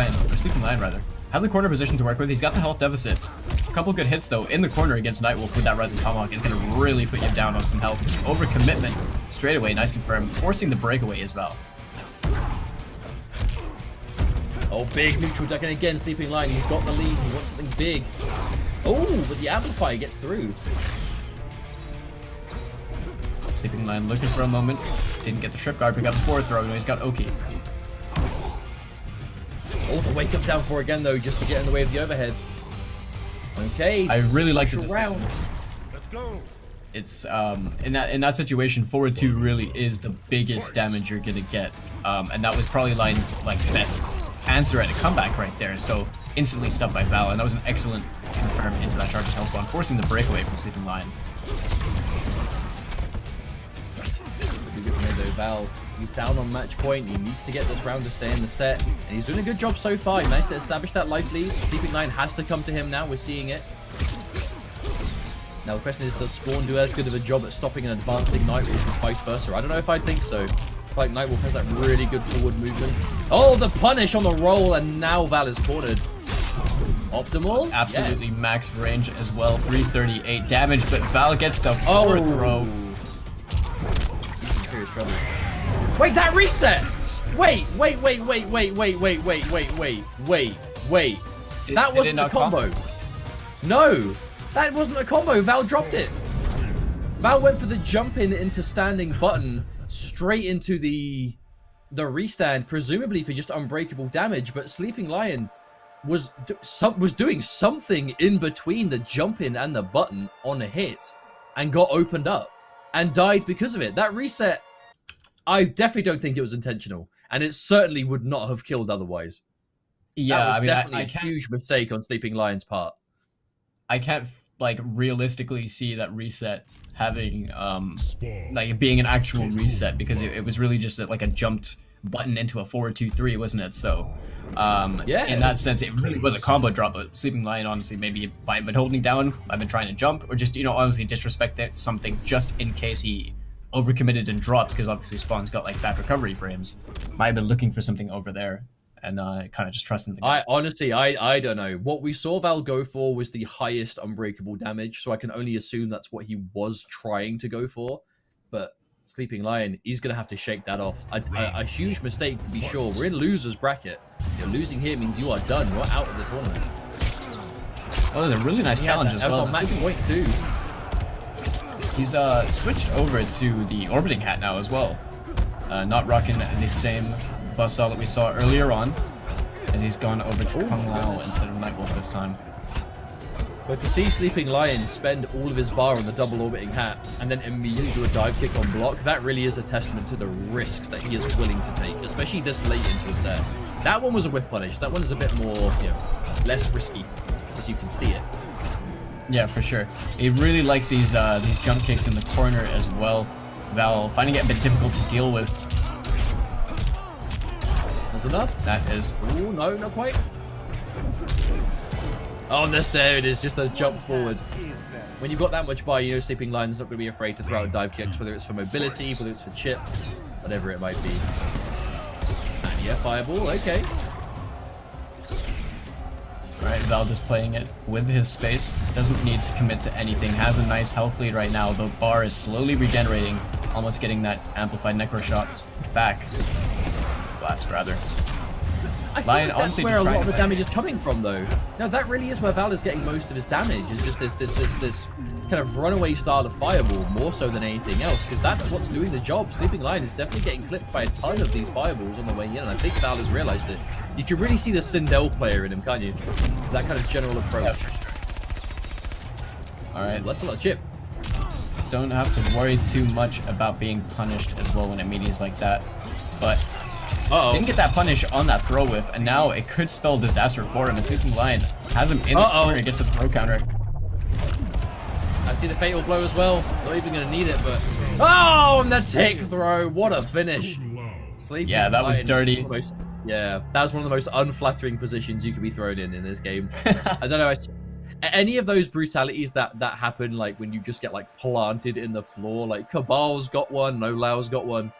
Lion rather has the corner position to work with. He's got the health deficit. A couple good hits though in the corner against Nightwolf with that Rising Tomahawk is gonna really put you down on some health. Overcommitment straight away. Nice confirm, forcing the breakaway as well. Oh, big neutral duck, and again Sleeping Lion. He's got the lead. He wants something big. Oh, but the amplifier gets through. Sleeping Lion looking for a moment. Didn't get the trip guard, but got the forward throw. No, he's got Oki. Oh, the wake up down for again though, just to get in the way of the overhead. Okay. I really like the decision. round. Let's go. It's in that situation, forward 2 really is the biggest damage you're gonna get, and that was probably Lion's like best answer at a comeback right there. So instantly stuffed by Val, and that was an excellent confirm into that charging Hellspawn, forcing the breakaway from Sleeping Lion. Val, he's down on match point. He needs to get this round to stay in the set, and he's doing a good job so far. He managed to establish that life lead. Sleeping Lion has to come to him now. We're seeing it. Now the question is, does Spawn do as good of a job at stopping and advancing Nightwolf as vice versa? I don't know if I think so. I feel like Nightwolf has that really good forward movement. Oh, the punish on the roll, and now Val is cornered. Optimal? Absolutely yes. max range as well. 338 damage, but Val gets the forward throw. Serious trouble. Wait, that reset! Wait. That wasn't a combo. No, that wasn't a combo. Val dropped it. Val went for the jump in into standing button straight into the restand, presumably for just unbreakable damage, but Sleeping Lion was doing something in between the jump in and the button on a hit and got opened up and died because of it. That reset, I definitely don't think it was intentional, and it certainly would not have killed otherwise. Yeah, that was I mean, definitely I a huge mistake on Sleeping Lion's part. I can't like realistically see that reset having like being an actual reset, because it was really just like a jumped button into a forward 2-3, wasn't it? So yeah, in that sense it really was a combo drop. But Sleeping Lion, honestly, maybe if I've been holding down, I've been trying to jump, or just, you know, honestly disrespect something just in case he overcommitted and dropped, because obviously Spawn's got like bad recovery frames. Might have been looking for something over there and kind of just trusting the guy. I don't know. What we saw Val go for was the highest unbreakable damage, so I can only assume that's what he was trying to go for. But Sleeping Lion, he's going to have to shake that off. A huge mistake, to be sure. We're in loser's bracket. You're losing here means you are done. You're out of the tournament. Oh, there's a really nice challenge as well. On match point too. He's switched over to the orbiting hat now as well. Not rocking the same buzzsaw that we saw earlier on, as he's gone over to Kung Lao instead of Nightwolf this time. But to see Sleeping Lion spend all of his bar on the double orbiting hat and then immediately do a dive kick on block, that really is a testament to the risks that he is willing to take, especially this late into the set. That one was a whiff punish. That one is a bit more, less risky, as you can see it. Yeah, for sure. He really likes these jump kicks in the corner as well. Val finding it a bit difficult to deal with. That's enough. That is. Oh no, not quite. Oh, there it is. Just a jump forward. When you've got that much bar, Sleeping Lion's not going to be afraid to throw out dive kicks, whether it's for mobility, whether it's for chip, whatever it might be. And yeah, fireball. Okay. Alright, Val just playing it with his space. Doesn't need to commit to anything. Has a nice health lead right now. The bar is slowly regenerating. Almost getting that amplified necro shot back. Blast, rather. I feel like that's where a lot of the damage is coming from, though. No, that really is where Val is getting most of his damage. Is just this kind of runaway style of fireball, more so than anything else, because that's what's doing the job. Sleeping Lion is definitely getting clipped by a ton of these fireballs on the way in, and I think Val has realized it. You can really see the Sindel player in him, can't you? That kind of general approach. Yeah. Alright. That's a lot of chip. Don't have to worry too much about being punished as well when it medias like that. But didn't get that punish on that throw whiff, and now it could spell disaster for him. And Sleeping Lion has him in the corner, gets a throw counter. I see the fatal blow as well. Not even going to need it, but... Oh, and the take throw. What a finish. Sleeping yeah, that was dirty. Yeah, that was one of the most unflattering positions you could be thrown in this game. I don't know. Any of those brutalities that happen, like when you just get like planted in the floor, like Cabal's got one, No Lao's got one.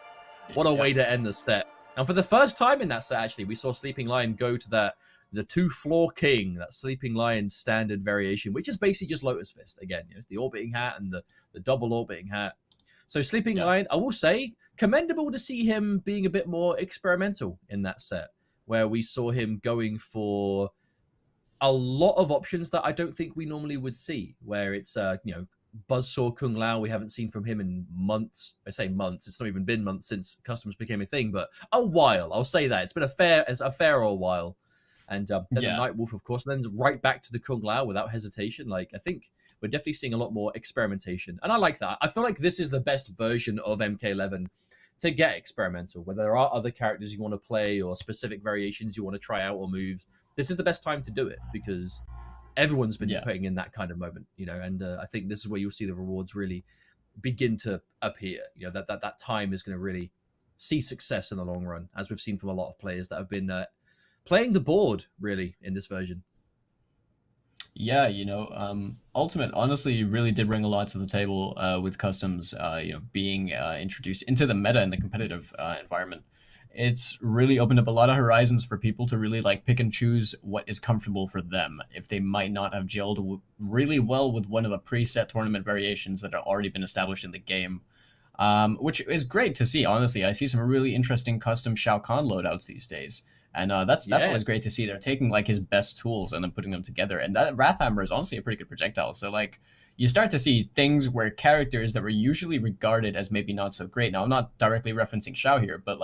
What a way to end the set. And for the first time in that set, actually, we saw Sleeping Lion go to the 2-floor king, that Sleeping Lion standard variation, which is basically just Lotus Fist. Again, it's the orbiting hat and the double orbiting hat. So Sleeping Lion, I will say, commendable to see him being a bit more experimental in that set, where we saw him going for a lot of options that I don't think we normally would see, where it's, Buzzsaw Kung Lao we haven't seen from him in months. I say months, it's not even been months since customs became a thing, but a while. I'll say that. It's been a fair old while. And then the Nightwolf, of course, and then right back to the Kung Lao without hesitation. Like, I think we're definitely seeing a lot more experimentation. And I like that. I feel like this is the best version of MK11 to get experimental. Whether there are other characters you want to play or specific variations you want to try out or moves, this is the best time to do it because everyone's been putting in that kind of moment, and I think this is where you'll see the rewards really begin to appear. That time is going to really see success in the long run, as we've seen from a lot of players that have been playing the board really in this version. Yeah, Ultimate honestly really did bring a lot to the table with customs, being introduced into the meta in the competitive environment. It's really opened up a lot of horizons for people to really pick and choose what is comfortable for them if they might not have gelled really well with one of the preset tournament variations that have already been established in the game, which is great to see. Honestly, I see some really interesting custom Shao Kahn loadouts these days. And that's always great to see. They're taking his best tools and then putting them together. And that Wrathhammer is honestly a pretty good projectile. So you start to see things where characters that were usually regarded as maybe not so great. Now I'm not directly referencing Shao here, but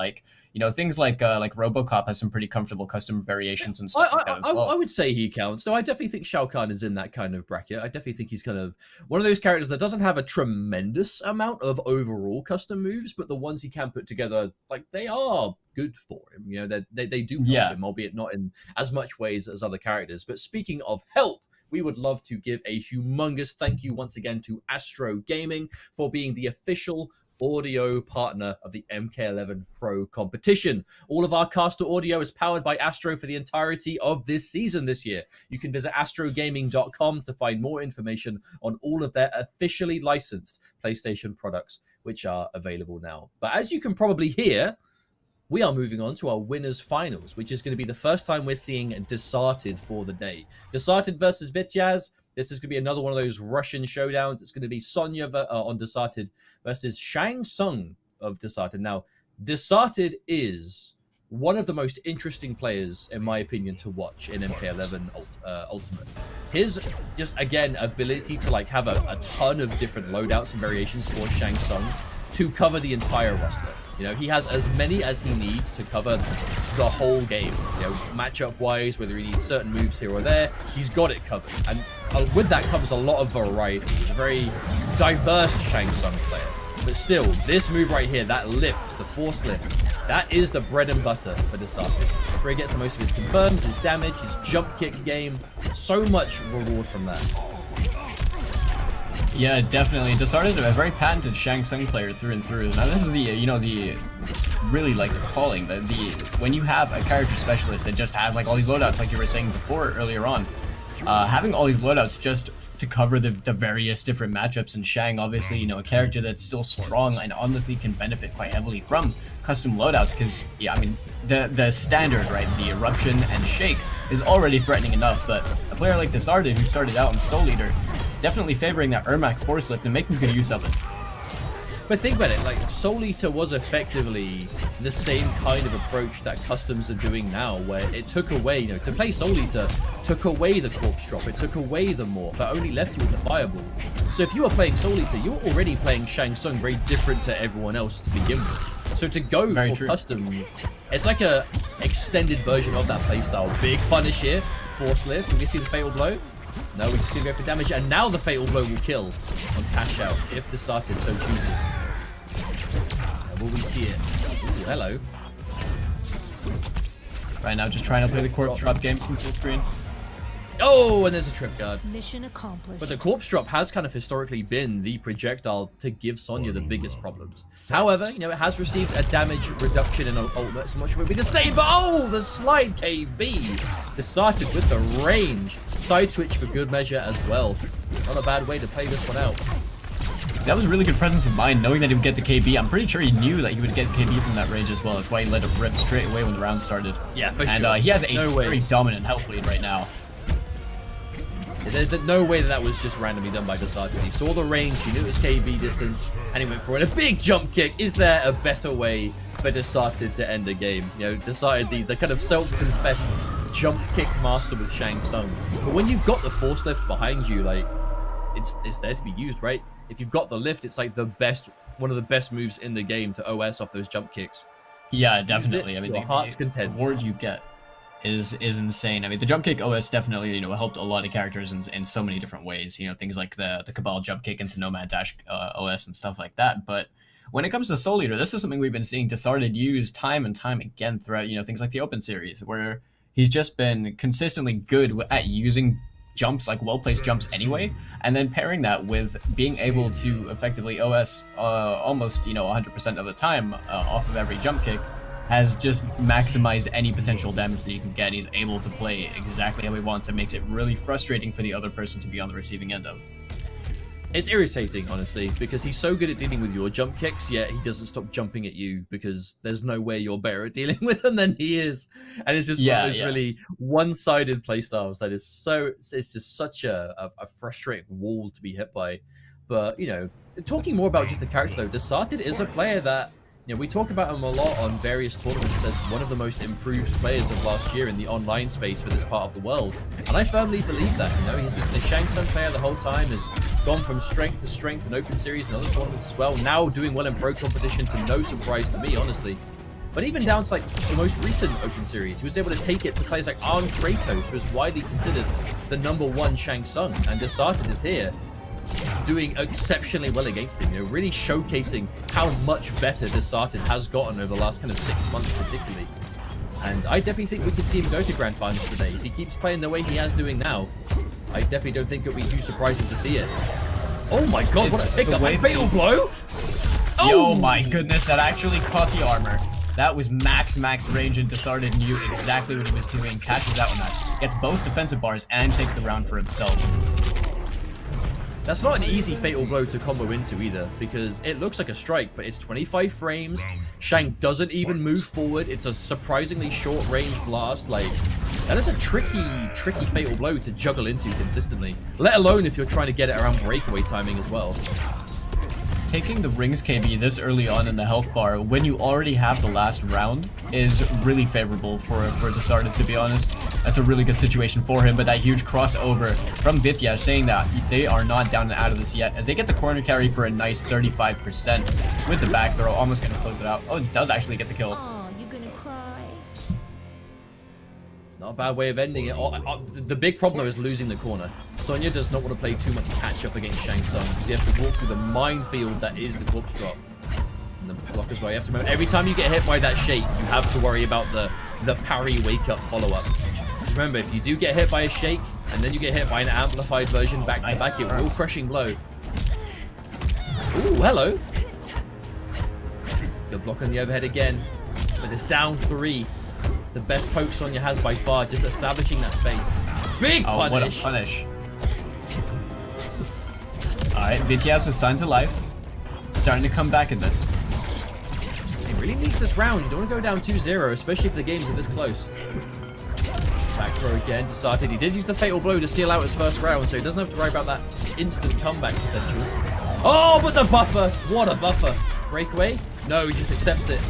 things like RoboCop has some pretty comfortable custom variations and stuff like that as well. I would say he counts. No, I definitely think Shao Kahn is in that kind of bracket. I definitely think he's kind of one of those characters that doesn't have a tremendous amount of overall custom moves, but the ones he can put together, they are good for him. They do help him, albeit not in as much ways as other characters. But speaking of help, we would love to give a humongous thank you once again to Astro Gaming for being the official audio partner of the MK11 Pro competition. All of our caster audio is powered by Astro for the entirety of this season this year. You can visit astrogaming.com to find more information on all of their officially licensed PlayStation products, which are available now. But as you can probably hear, we are moving on to our winners finals, which is going to be the first time we're seeing Desarted for the day. Desarted versus Vityaz. This is going to be another one of those Russian showdowns. It's going to be Sonya on Desarted versus Shang Tsung of Desarted. Now, Desarted is one of the most interesting players, in my opinion, to watch in MK11 Ultimate. His, just again, ability to like have a ton of different loadouts and variations for Shang Tsung to cover the entire roster. You know, he has as many as he needs to cover the whole game. You know, matchup-wise, whether he needs certain moves here or there, he's got it covered. And with that comes a lot of variety. He's a very diverse Shang Tsung player. But still, this move right here, that lift, the force lift, that is the bread and butter for Desarted. Where he gets the most of his confirms, his damage, his jump kick game. So much reward from that. Yeah, definitely. Desarted a very patented Shang Tsung player through and through. Now this is the, you know, the really like calling, the when you have a character specialist that just has like all these loadouts, like you were saying before earlier on, having all these loadouts just to cover the various different matchups, and Shang, obviously, you know, a character that's still strong and honestly can benefit quite heavily from custom loadouts, because yeah, I mean the standard, right, the eruption and shake is already threatening enough, but a player like Desarted, who started out in Soul Eater, definitely favoring that Ermac force lift and making good use of it. But think about it, like, Soul Eater was effectively the same kind of approach that customs are doing now, where it took away, you know, to play Soul Eater, took away the corpse drop, it took away the morph, that only left you with the fireball. So if you were playing Soul Eater, you're already playing Shang Tsung very different to everyone else to begin with. So to go for custom, it's like a extended version of that playstyle. Big punish here, force lift, we can see the fatal blow. No, we're just going to go for damage, and now the fatal blow will kill on cash out if Desarted so chooses. Will we see it? Ooh, hello. Right now, just trying to play the corpse drop game from full screen. Oh, and there's a trip guard. Mission accomplished. But the corpse drop has kind of historically been the projectile to give Sonya the biggest problems. However, you know, it has received a damage reduction in ultimate, so I'm not sure it will be the same, but oh, the slide KB. Desarted with the range. Side switch for good measure as well. Not a bad way to play this one out. That was really good presence of mind, knowing that he would get the KB. I'm pretty sure he knew that he would get KB from that range as well. That's why he let it rip straight away when the round started. Yeah, for sure. And he has a very dominant health lead right now. There's no way that was just randomly done by Desarted. He saw the range, he knew it was KB distance, and he went for it. A big jump kick. Is there a better way for Desarted to end a game? You know, Desarted, the kind of self-confessed jump kick master with Shang Tsung. But when you've got the force lift behind you, like, it's there to be used, right? If you've got the lift, it's like one of the best moves in the game to OS off those jump kicks. Yeah, definitely. I mean, the heart's content. Reward you get is insane. I mean, the jump kick OS definitely, you know, helped a lot of characters in so many different ways. You know, things like the Cabal jump kick into Nomad Dash OS and stuff like that. But when it comes to Soul Eater, this is something we've been seeing Desarted use time and time again throughout, you know, things like the Open Series, where he's just been consistently good at using jumps, like well-placed jumps anyway, and then pairing that with being able to effectively OS almost, you know, 100% of the time off of every jump kick, has just maximized any potential damage that you can get. He's able to play exactly how he wants. It makes it really frustrating for the other person to be on the receiving end of. It's irritating, honestly, because he's so good at dealing with your jump kicks, yet he doesn't stop jumping at you, because there's no way you're better at dealing with them than he is. And it's just one of those really one-sided playstyles that is it's just such a frustrating wall to be hit by. But, you know, talking more about just the character, though, Desarted is a player that, you know, we talk about him a lot on various tournaments as one of the most improved players of last year in the online space for this part of the world. And I firmly believe that, you know, he's been the Shang Tsung player the whole time, has gone from strength to strength in Open Series and other tournaments as well, now doing well in Pro Competition, to no surprise to me, honestly. But even down to like the most recent Open Series, he was able to take it to players like Arn Kratos, who is widely considered the #1 Shang Tsung, and Desarted is here, doing exceptionally well against him, you know, really showcasing how much better Desarted has gotten over the last kind of 6 months particularly. And I definitely think we could see him go to Grand Finals today. If he keeps playing the way he is doing now, I definitely don't think it'll be too surprising to see it. Oh my god, what a pickup! A fatal blow! Oh my goodness, that actually caught the armor. That was max range, and Desarted knew exactly what he was doing. Catches out on that. Gets both defensive bars and takes the round for himself. That's not an easy fatal blow to combo into either, because it looks like a strike, but it's 25 frames. Shang doesn't even move forward. It's a surprisingly short range blast. Like, that is a tricky fatal blow to juggle into consistently, let alone if you're trying to get it around breakaway timing as well. taking the rings KB this early on in the health bar when you already have the last round is really favorable for Desarted, to be honest. That's a really good situation for him, but that huge crossover from Vitya saying that they are not down and out of this yet, as they get the corner carry for a nice 35% with the back throw, almost going to close it out. Oh, it does actually get the kill. Oh, you gonna cry? Not a bad way of ending it. The big problem though is losing the corner. Sonya does not want to play too much catch up against Shang Tsung because you have to walk through the minefield that is the corpse drop. And the block as well. You have to remember, every time you get hit by that shake, you have to worry about the parry wake up follow up. Just remember, if you do get hit by a shake and then you get hit by an amplified version back to back, it will crushing blow. Ooh, hello. Good block on the overhead again. But it's down 3. The best poke Sonya has by far, just establishing that space. Big punish. What a punish. Alright, Vityaz with signs of life. Starting to come back in this. He really needs this round. You don't want to go down 2-0, especially if the games are this close. Back throw again, Desarted. He did use the fatal blow to seal out his first round, so he doesn't have to worry about that instant comeback potential. Oh, but the buffer! What a buffer. Breakaway? No, he just accepts it.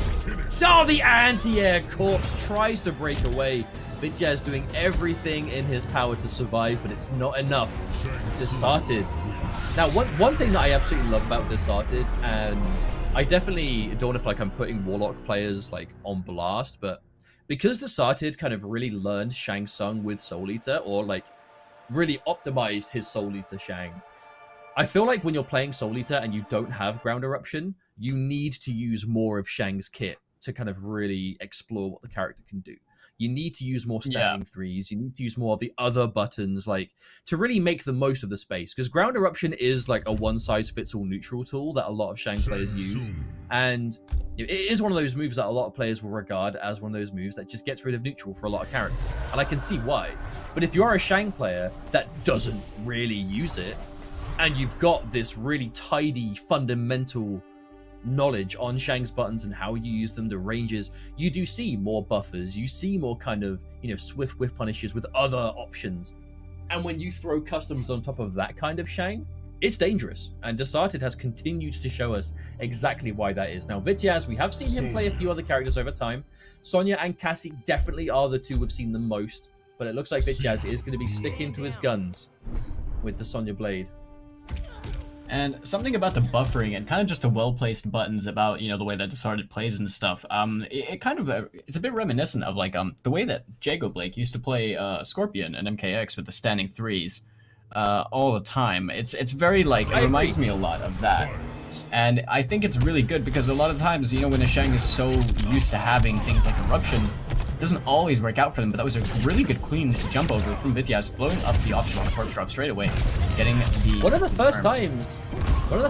Oh, the anti-air corpse tries to break away. Vityaz doing everything in his power to survive, but it's not enough. Desarted. Now, one thing that I absolutely love about Desarted, and I definitely don't want to feel like I'm putting Warlock players like on blast, but because Desarted kind of really learned Shang Tsung with Soul Eater, or like really optimized his Soul Eater Shang, I feel like when you're playing Soul Eater and you don't have Ground Eruption, you need to use more of Shang's kit to kind of really explore what the character can do. You need to use more standing threes. You need to use more of the other buttons, like to really make the most of the space. Because Ground Eruption is like a one-size-fits-all neutral tool that a lot of Shang players use. And it is one of those moves that a lot of players will regard as one of those moves that just gets rid of neutral for a lot of characters. And I can see why. But if you're a Shang player that doesn't really use it, and you've got this really tidy, fundamental knowledge on Shang's buttons and how you use them, the ranges, you do see more buffers, you see more kind of, swift whiff punishes with other options. And when you throw customs on top of that kind of Shang, it's dangerous. And Desarted has continued to show us exactly why that is. Now, Vityaz, we have seen him play a few other characters over time. Sonya and Cassie definitely are the two we've seen the most, but it looks like Vityaz is going to be sticking to his guns with the Sonya Blade. And something about the buffering and kind of just the well-placed buttons about, the way that Desarted plays and stuff. It's a bit reminiscent of like the way that Jago Blake used to play Scorpion and MKX with the standing threes all the time. It's very like, it reminds me a lot of that. And I think it's really good because a lot of times, when a Shang is so used to having things like Eruption, it doesn't always work out for them, but that was a really good clean jump over from Vityaz, blowing up the option on the corpse drop straight away, getting the... One of the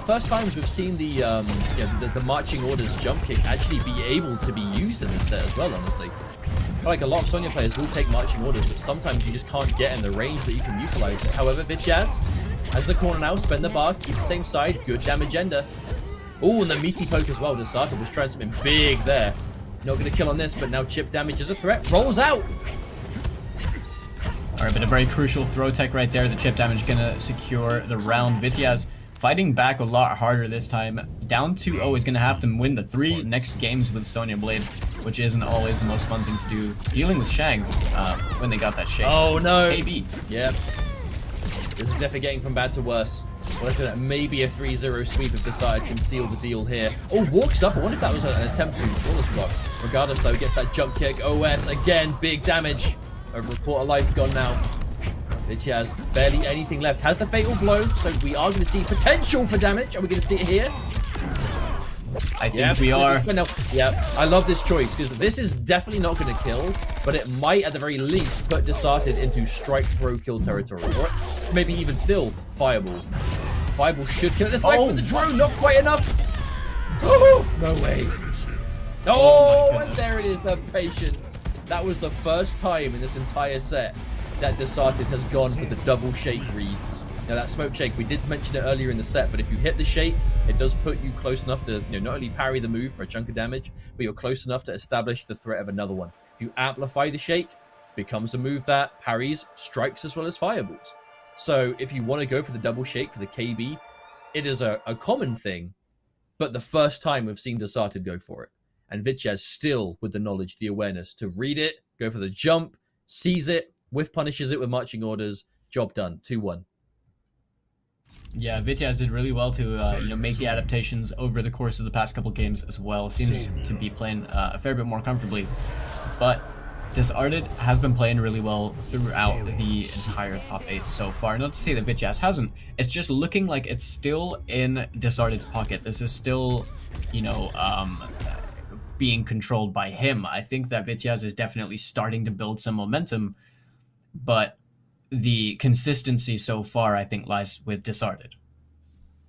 first times we've seen the marching orders jump kick actually be able to be used in this set as well, honestly. I feel like a lot of Sonya players will take marching orders, but sometimes you just can't get in the range that you can utilize it. However, Vityaz has the corner now, spend the bar, keep the same side, good damage ender. Oh, and the meaty poke as well. Desarted was trying something big there. Not going to kill on this, but now chip damage is a threat. Rolls out! Alright, but a very crucial throw tech right there. The chip damage going to secure the round. Vityaz fighting back a lot harder this time. Down 2-0 is going to have to win the 3 next games with Sonya Blade, which isn't always the most fun thing to do. Dealing with Shang when they got that shake. Oh, no. KB. Yep. This is definitely getting from bad to worse. We're looking at maybe a 3-0 sweep if Desarted can seal the deal here. Oh, walks up. I wonder if that was an attempt to flawless block. Regardless, though, gets that jump kick. OS, again, big damage. A report of life gone now. Vityaz barely anything left. Has the fatal blow, so we are going to see potential for damage. Are we going to see it here? I think we are. Yeah, I love this choice because this is definitely not going to kill, but it might at the very least put Desarted into strike throw kill territory, or maybe even still Fireball. Fireball should kill it. This might with the drone, not quite enough. Oh, no way. Oh, and there it is, the patience. That was the first time in this entire set that Desarted has gone for the double shake read. Now that smoke shake, we did mention it earlier in the set, but if you hit the shake, it does put you close enough to not only parry the move for a chunk of damage, but you're close enough to establish the threat of another one. If you amplify the shake, becomes a move that parries strikes as well as fireballs. So if you want to go for the double shake for the KB, it is a common thing, but the first time we've seen Desarted go for it. And Vityaz still with the knowledge, the awareness to read it, go for the jump, seize it, whiff punishes it with marching orders. Job done. 2-1. Yeah, Vityaz did really well to make the adaptations over the course of the past couple games as well. Seems to be playing a fair bit more comfortably. But Disarted has been playing really well throughout the entire top 8 so far. Not to say that Vityaz hasn't, it's just looking like it's still in Disarted's pocket. This is still, being controlled by him. I think that Vityaz is definitely starting to build some momentum, but the consistency so far, I think, lies with Disarted.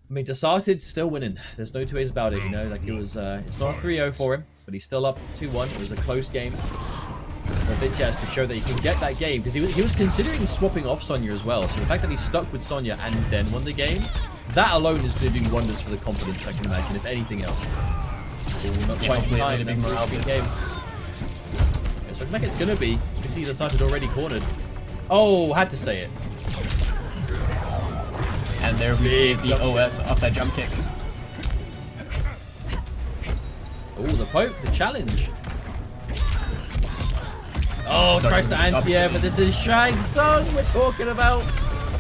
I mean, Desarted still winning. There's no two ways about it, Like, it was, it's not a 3-0 for him, but he's still up 2-1. It was a close game for Vityaz to show that he can get that game, because he was considering swapping off Sonya as well. So the fact that he's stuck with Sonya and then won the game, that alone is going to do wonders for the confidence, I can imagine, if anything else. Ooh, not quite in time, big morale game. Yeah, so like it's going to be. We see Desarted already cornered. Oh, had to say it. And there we see the OS off that jump kick. Oh, the poke, the challenge. Oh, tries to anti-air, but this is Shang Tsung we're talking about.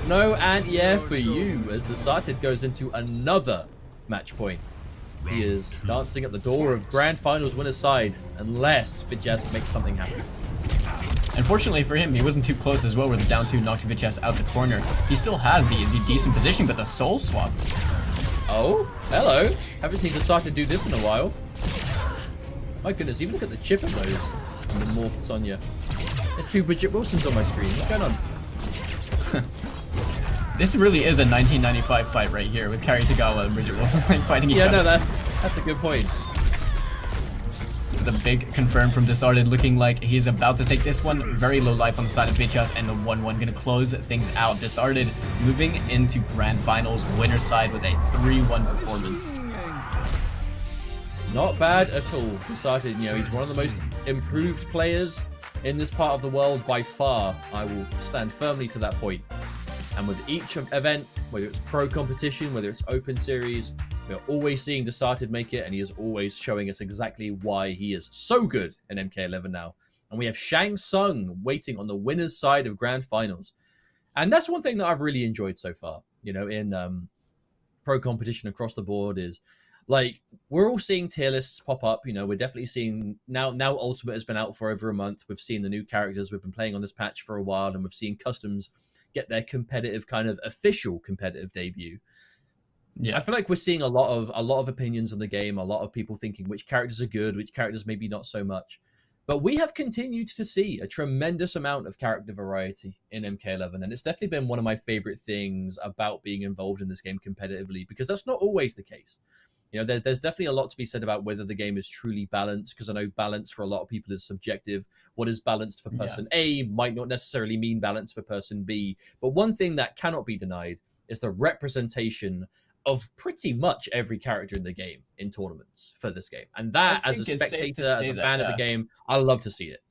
No anti-air for you as Desarted goes into another match point. He is dancing at the door of Grand Finals winner's side unless Vityaz makes something happen. Unfortunately for him, he wasn't too close as well, where the down 2 knocked Vityaz out the corner. He still has the decent position, but the soul swap. Oh, hello. Haven't seen Desarted to do this in a while. My goodness, even look at the chip of those and the morphed Sonya. There's 2 Bridget Wilsons on my screen. What's going on? This really is a 1995 fight right here with Kari Tagawa and Bridget Wilson fighting each other. Yeah, no, that's a good point. The big confirm from Disarted, looking like he's about to take this one. Very low life on the side of Vityaz, and the 1-1 going to close things out. Disarted moving into Grand Finals winner's side with a 3-1 performance. Not bad at all. Disarted, he's one of the most improved players in this part of the world by far. I will stand firmly to that point. And with each event, whether it's pro competition, whether it's open series, we're always seeing Desarted make it, and he is always showing us exactly why he is so good in MK11 now. And we have Shang Tsung waiting on the winner's side of Grand Finals. And that's one thing that I've really enjoyed so far, in pro competition across the board is, like, we're all seeing tier lists pop up. We're definitely seeing now Ultimate has been out for over a month. We've seen the new characters. We've been playing on this patch for a while, and we've seen customs get their competitive kind of official competitive debut. Yeah, I feel like we're seeing a lot of opinions on the game, a lot of people thinking which characters are good, which characters maybe not so much. But we have continued to see a tremendous amount of character variety in MK11, and it's definitely been one of my favorite things about being involved in this game competitively, because that's not always the case. There's definitely a lot to be said about whether the game is truly balanced, because I know balance for a lot of people is subjective. What is balanced for person A might not necessarily mean balance for person B. But one thing that cannot be denied is the representation of pretty much every character in the game in tournaments for this game. And that, as a spectator, as a fan of the game, I love to see it.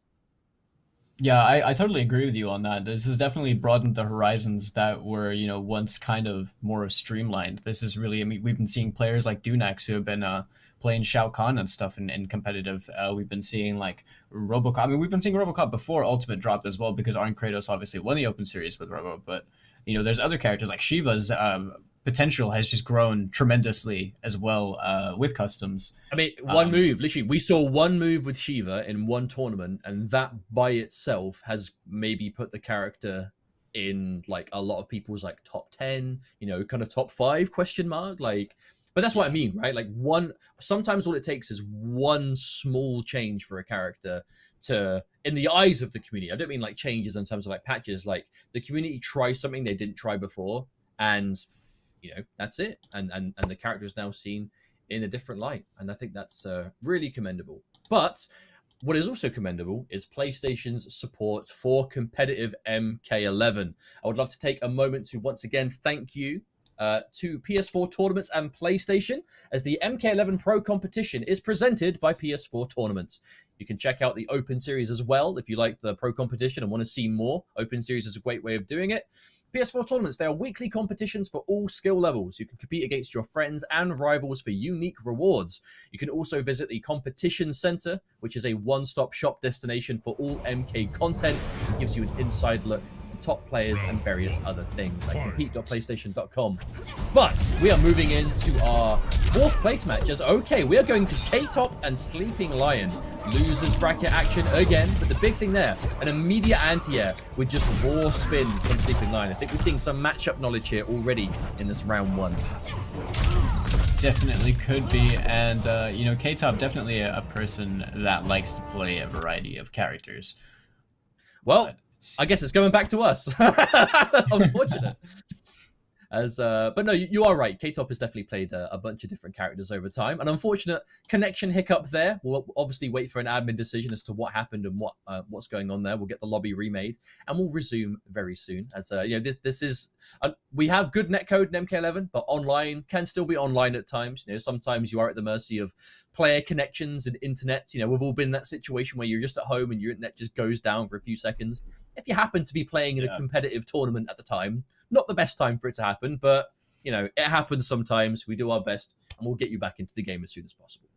Yeah, I totally agree with you on that. This has definitely broadened the horizons that were, once kind of more streamlined. This is really, we've been seeing players like Dunax who have been playing Shao Kahn and stuff in competitive. We've been seeing like Robocop. We've been seeing Robocop before Ultimate dropped as well, because Arn Kratos obviously won the open series with Robo. But, there's other characters like Shiva's potential has just grown tremendously as well with customs. One move, literally, we saw one move with Shiva in one tournament, and that by itself has maybe put the character in like a lot of people's like top 10, kind of top 5 question mark. Like, but that's what I mean, right? Like sometimes all it takes is one small change for a character to, in the eyes of the community. I don't mean like changes in terms of like patches, like the community tries something they didn't try before, and that's it. And the character is now seen in a different light. And I think that's really commendable. But what is also commendable is PlayStation's support for competitive MK11. I would love to take a moment to once again thank you to PS4 Tournaments and PlayStation, as the MK11 Pro competition is presented by PS4 Tournaments. You can check out the Open Series as well if you like the Pro competition and want to see more. Open Series is a great way of doing it. PS4 tournaments, they are weekly competitions for all skill levels. You can compete against your friends and rivals for unique rewards. You can also visit the Competition Center, which is a one-stop shop destination for all MK content. It gives you an inside look at top players and various other things like compete.playstation.com. But we are moving into our 4th place match as, okay, we are going to K-Top and Sleeping Lion. Losers bracket action again, but the big thing there, an immediate anti-air with just raw spin from Sleeping Lion. I think we're seeing some matchup knowledge here already in this round 1. Definitely could be, and you know, K-Top definitely a person that likes to play a variety of characters. Well, I guess it's going back to us. Unfortunate. But no, you are right. K-Top has definitely played a bunch of different characters over time. An unfortunate connection hiccup there. We'll obviously wait for an admin decision as to what happened and what's going on there. We'll get the lobby remade, and we'll resume very soon. As you know, this is we have good netcode in MK11, but online can still be online at times. You know, sometimes you are at the mercy of player connections and internet. You know, we've all been in that situation where you're just at home and your internet just goes down for a few seconds. If you happen to be playing in a competitive tournament at the time, not the best time for it to happen, but, you know, it happens sometimes. We do our best, and we'll get you back into the game as soon as possible.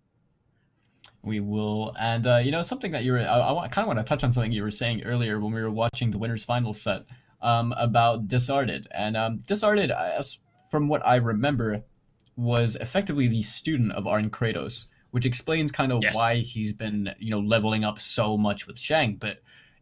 We will. And, you know, something that you were, I kind of want to touch on something you were saying earlier when we were watching the winners final set about Disarded. And Disarded, as from what I remember, was effectively the student of Arn Kratos, which explains kind of why he's been, you know, leveling up so much with Shang. But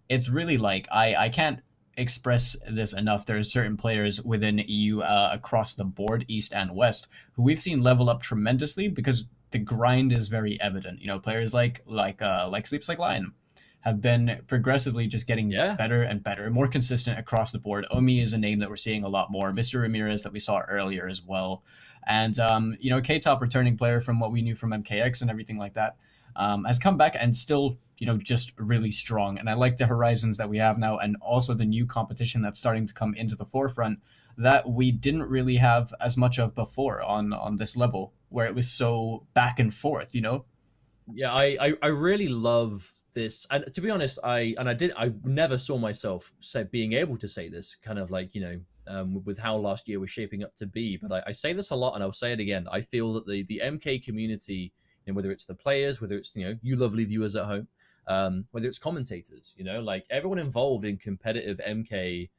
it's really like, I can't express this enough. There are certain players within EU across the board, East and West, who we've seen level up tremendously because the grind is very evident. You know, players like Sleeps Like Lion have been progressively just getting better and better, more consistent across the board. Omi is a name that we're seeing a lot more. Mr. Ramirez that we saw earlier as well. And, you know, K-Top, returning player from what we knew from MKX and everything like that, has come back and still, you know, just really strong. And I like the horizons that we have now, and also the new competition that's starting to come into the forefront that we didn't really have as much of before on this level, where it was so back and forth, you know? Yeah, I really love this. And to be honest, I never saw myself being able to say this, kind of like, you know, with how last year was shaping up to be. But I say this a lot, and I'll say it again. I feel that the MK community, you know, whether it's the players, whether it's, you know, you lovely viewers at home, whether it's commentators, you know, like everyone involved in competitive MK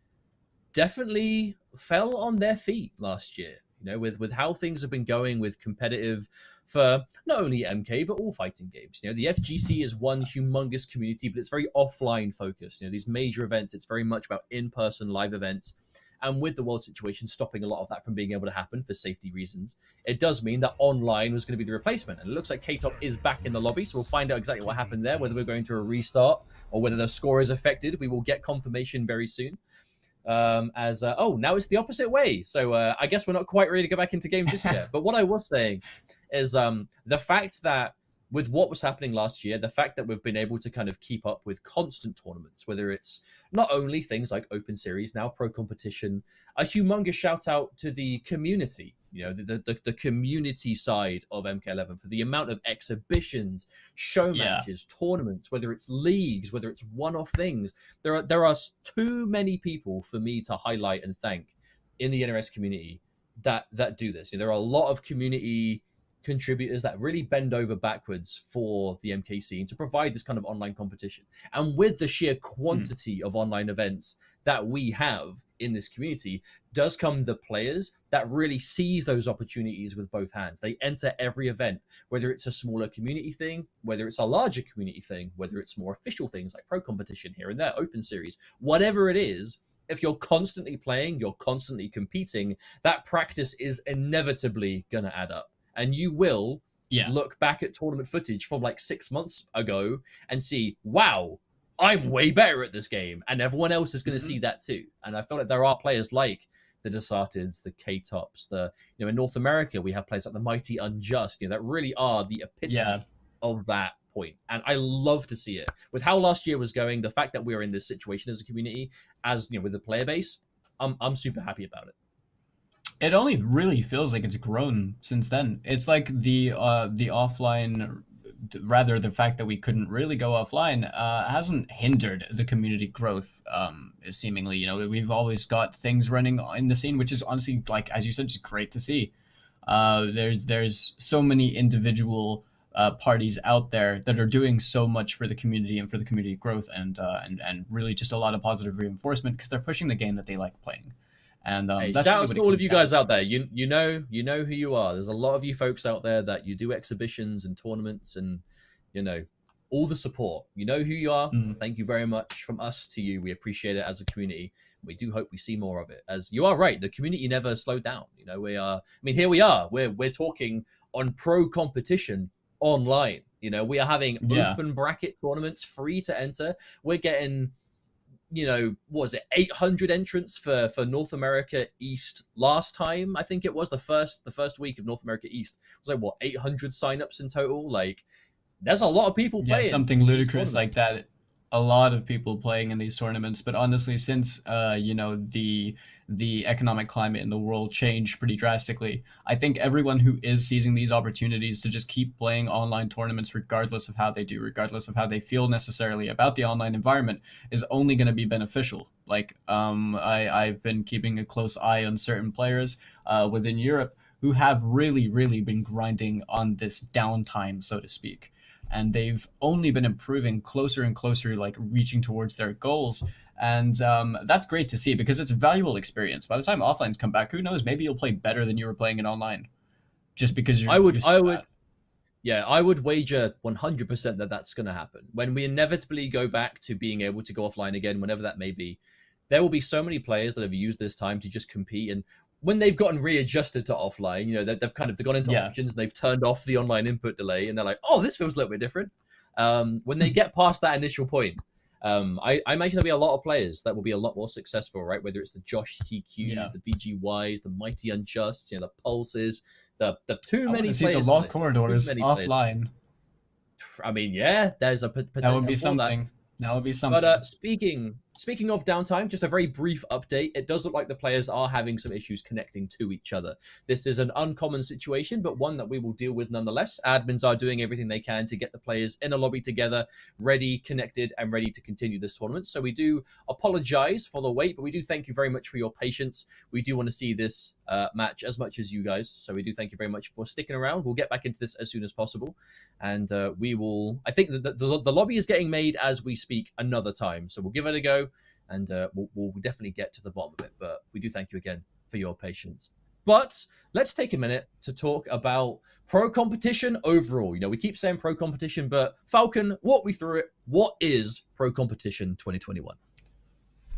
definitely fell on their feet last year, you know, with how things have been going with competitive for not only MK, but all fighting games. You know, the FGC is one humongous community, but it's very offline focused. You know, these major events, it's very much about in-person live events. And with the world situation stopping a lot of that from being able to happen for safety reasons, it does mean that online was going to be the replacement. And it looks like K-Top is back in the lobby, so we'll find out exactly what happened there, whether we're going to a restart or whether the score is affected. We will get confirmation very soon. Now it's the opposite way. So I guess we're not quite ready to go back into games just yet. But what I was saying is the fact that with what was happening last year, the fact that we've been able to kind of keep up with constant tournaments, whether it's not only things like Open Series, now Pro Competition, a humongous shout out to the community, you know, the community side of MK11 for the amount of exhibitions, show matches, tournaments, whether it's leagues, whether it's one-off things. There are too many people for me to highlight and thank in the NRS community that do this. You know, there are a lot of community contributors that really bend over backwards for the MK scene to provide this kind of online competition. And with the sheer quantity of online events that we have in this community, does come the players that really seize those opportunities with both hands. They enter every event, whether it's a smaller community thing, whether it's a larger community thing, whether it's more official things like Pro Competition here and there, Open Series, whatever it is. If you're constantly playing, you're constantly competing, that practice is inevitably going to add up. And you will look back at tournament footage from like 6 months ago and see, wow, I'm way better at this game. And everyone else is going to see that too. And I feel like there are players like the Desarteds, the K-Tops, you know, in North America, we have players like the Mighty Unjust, you know, that really are the epitome of that point. And I love to see it. With how last year was going, the fact that we're in this situation as a community, as you know, with the player base, I'm super happy about it. It only really feels like it's grown since then. It's like the offline rather the fact that we couldn't really go offline hasn't hindered the community growth. Seemingly, you know, we've always got things running in the scene, which is honestly, like as you said, just great to see. There's so many individual parties out there that are doing so much for the community and for the community growth, and really just a lot of positive reinforcement because they're pushing the game that they like playing. And hey, that's shout really out what to it all comes of you down guys to. out there. You know who you are. There's a lot of you folks out there that you do exhibitions and tournaments, and you know all the support. You know who you are. Thank you very much from us to you. We appreciate it as a community. We do hope we see more of it. As you are right, the community never slowed down. You know, we are. I mean, here we are. We're talking on pro competition online. You know, we are having open bracket tournaments, free to enter. We're getting, you know, what was it, 800 entrants for North America East last time? I think it was the first week of North America East. It was like, what, 800 signups in total? Like, there's a lot of people playing. Yeah, something ludicrous like that. A lot of people playing in these tournaments, but honestly, since you know, the economic climate in the world changed pretty drastically, I think everyone who is seizing these opportunities to just keep playing online tournaments, regardless of how they do, regardless of how they feel necessarily about the online environment, is only going to be beneficial. Like, I've been keeping a close eye on certain players within Europe who have really been grinding on this downtime, so to speak. And they've only been improving closer and closer, like reaching towards their goals. And that's great to see because it's a valuable experience. By the time offlines come back, who knows? Maybe you'll play better than you were playing it online, just because you're. I would wager 100% that that's going to happen when we inevitably go back to being able to go offline again, whenever that may be. There will be so many players that have used this time to just compete, and when they've gotten readjusted to offline, you know, they've gone into options and they've turned off the online input delay, and they're like, oh, this feels a little bit different. When they get past that initial point, I imagine there'll be a lot of players that will be a lot more successful, right? Whether it's the Josh TQs, the VGYs, the Mighty Unjust, you know, the Pulses, the too many players. See the law corridors offline. I mean, yeah, there's a potential. That would be something. That would be something. But speaking of downtime, just a very brief update. It does look like the players are having some issues connecting to each other. This is an uncommon situation, but one that we will deal with nonetheless. Admins are doing everything they can to get the players in a lobby together, ready, connected, and ready to continue this tournament. So we do apologize for the wait, but we do thank you very much for your patience. We do want to see this match as much as you guys. So we do thank you very much for sticking around. We'll get back into this as soon as possible. And we will, I think that the lobby is getting made as we speak another time. So we'll give it a go. And we'll definitely get to the bottom of it. But we do thank you again for your patience. But let's take a minute to talk about pro competition overall. You know, we keep saying pro competition, but Falcon, walk me through it. What is pro competition 2021?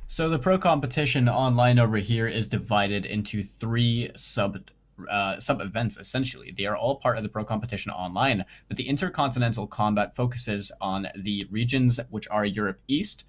So the pro competition online over here is divided into three sub events. Essentially, they are all part of the pro competition online, but the Interkontinental Kombat focuses on the regions which are Europe East,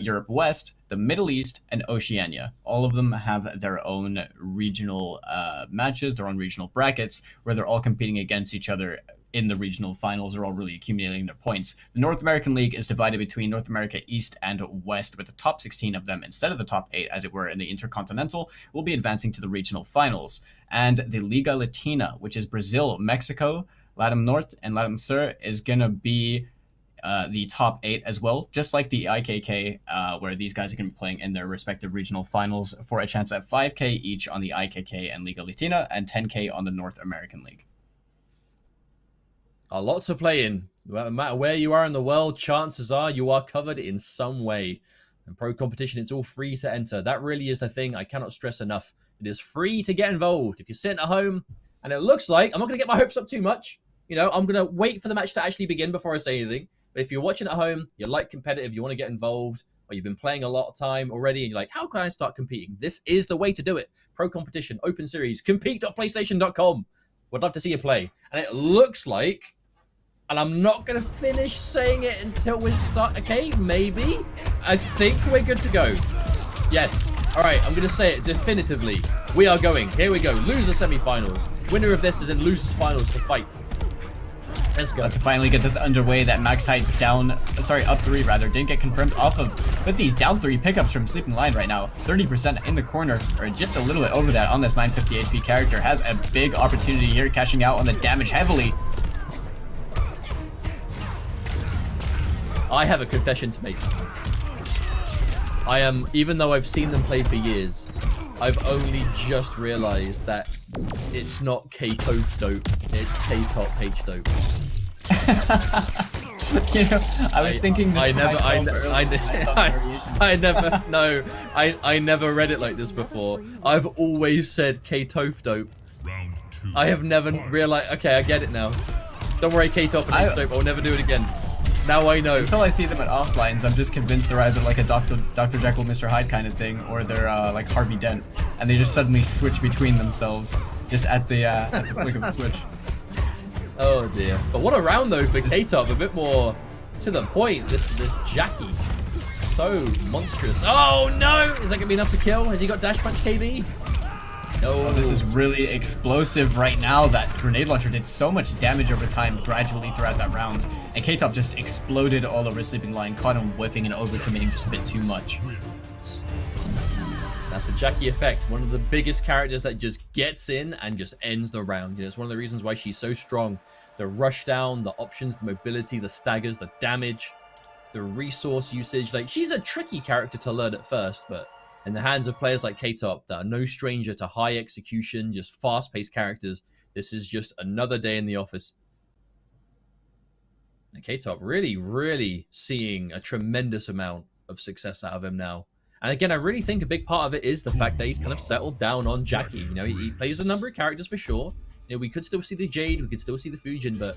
Europe West, the Middle East, and Oceania. All of them have their own regional matches, their own regional brackets, where they're all competing against each other in the regional finals. They're all really accumulating their points. The North American League is divided between North America East and West, with the top 16 of them, instead of the top 8, as it were, in the Intercontinental, will be advancing to the regional finals. And the Liga Latina, which is Brazil, Mexico, Latam Norte, and Latam Sur, is going to be the top 8 as well, just like the IKK, where these guys are going to be playing in their respective regional finals for a chance at 5K each on the IKK and Liga Latina, and 10K on the North American League. A lot to play in. No matter where you are in the world, chances are you are covered in some way. And pro competition, it's all free to enter. That really is the thing I cannot stress enough. It is free to get involved. If you're sitting at home, and it looks like, I'm not going to get my hopes up too much. You know, I'm going to wait for the match to actually begin before I say anything. But if you're watching at home, you're like competitive, you want to get involved, or you've been playing a lot of time already, and you're like, how can I start competing? This is the way to do it. Pro competition, open series, compete.playstation.com. Would love to see you play. And it looks like, and I'm not going to finish saying it until we start. Okay, maybe. I think we're good to go. Yes. All right, I'm going to say it definitively. We are going. Here we go. Loser semifinals. Winner of this is in losers finals to fight. Let's go. To finally get this underway, that max height up 3 rather, didn't get confirmed off of, but these down 3 pickups from Sleeping Lion right now, 30% in the corner, or just a little bit over that on this 950 HP character, has a big opportunity here, cashing out on the damage heavily. I have a confession to make. Even though I've seen them play for years, I've only just realized that it's not K-Tope dope, it's K-Top H-Dope. You know, I was thinking this I never read it like this before. I've always said K-Tope dope. Round 2. I have never realized. Okay, I get it now. Don't worry, K-Top and H-Dope, I'll never do it again. Now I know. Until I see them at offlines, I'm just convinced they're either like a Dr. Jekyll, Mr. Hyde kind of thing, or they're like Harvey Dent, and they just suddenly switch between themselves just at the flick of a switch. Oh dear. But what a round though for K-Top, a bit more to the point. This Jackie, so monstrous. Oh no! Is that gonna be enough to kill? Has he got dash punch KB? No. Oh, this is really explosive right now. That grenade launcher did so much damage over time, gradually throughout that round, and K-Top just exploded all over Sleeping Lion, caught him whiffing and overcommitting just a bit too much. That's the Jackie effect. One of the biggest characters that just gets in and just ends the round. You know, it's one of the reasons why she's so strong. The rush down, the options, the mobility, the staggers, the damage, the resource usage. Like, she's a tricky character to learn at first, but in the hands of players like K-Top that are no stranger to high execution, just fast-paced characters, this is just another day in the office. And K-Top really, really seeing a tremendous amount of success out of him now. And again, I really think a big part of it is the fact that he's kind of settled down on Jackie. You know, he plays a number of characters for sure. You know, we could still see the Jade, we could still see the Fujin, but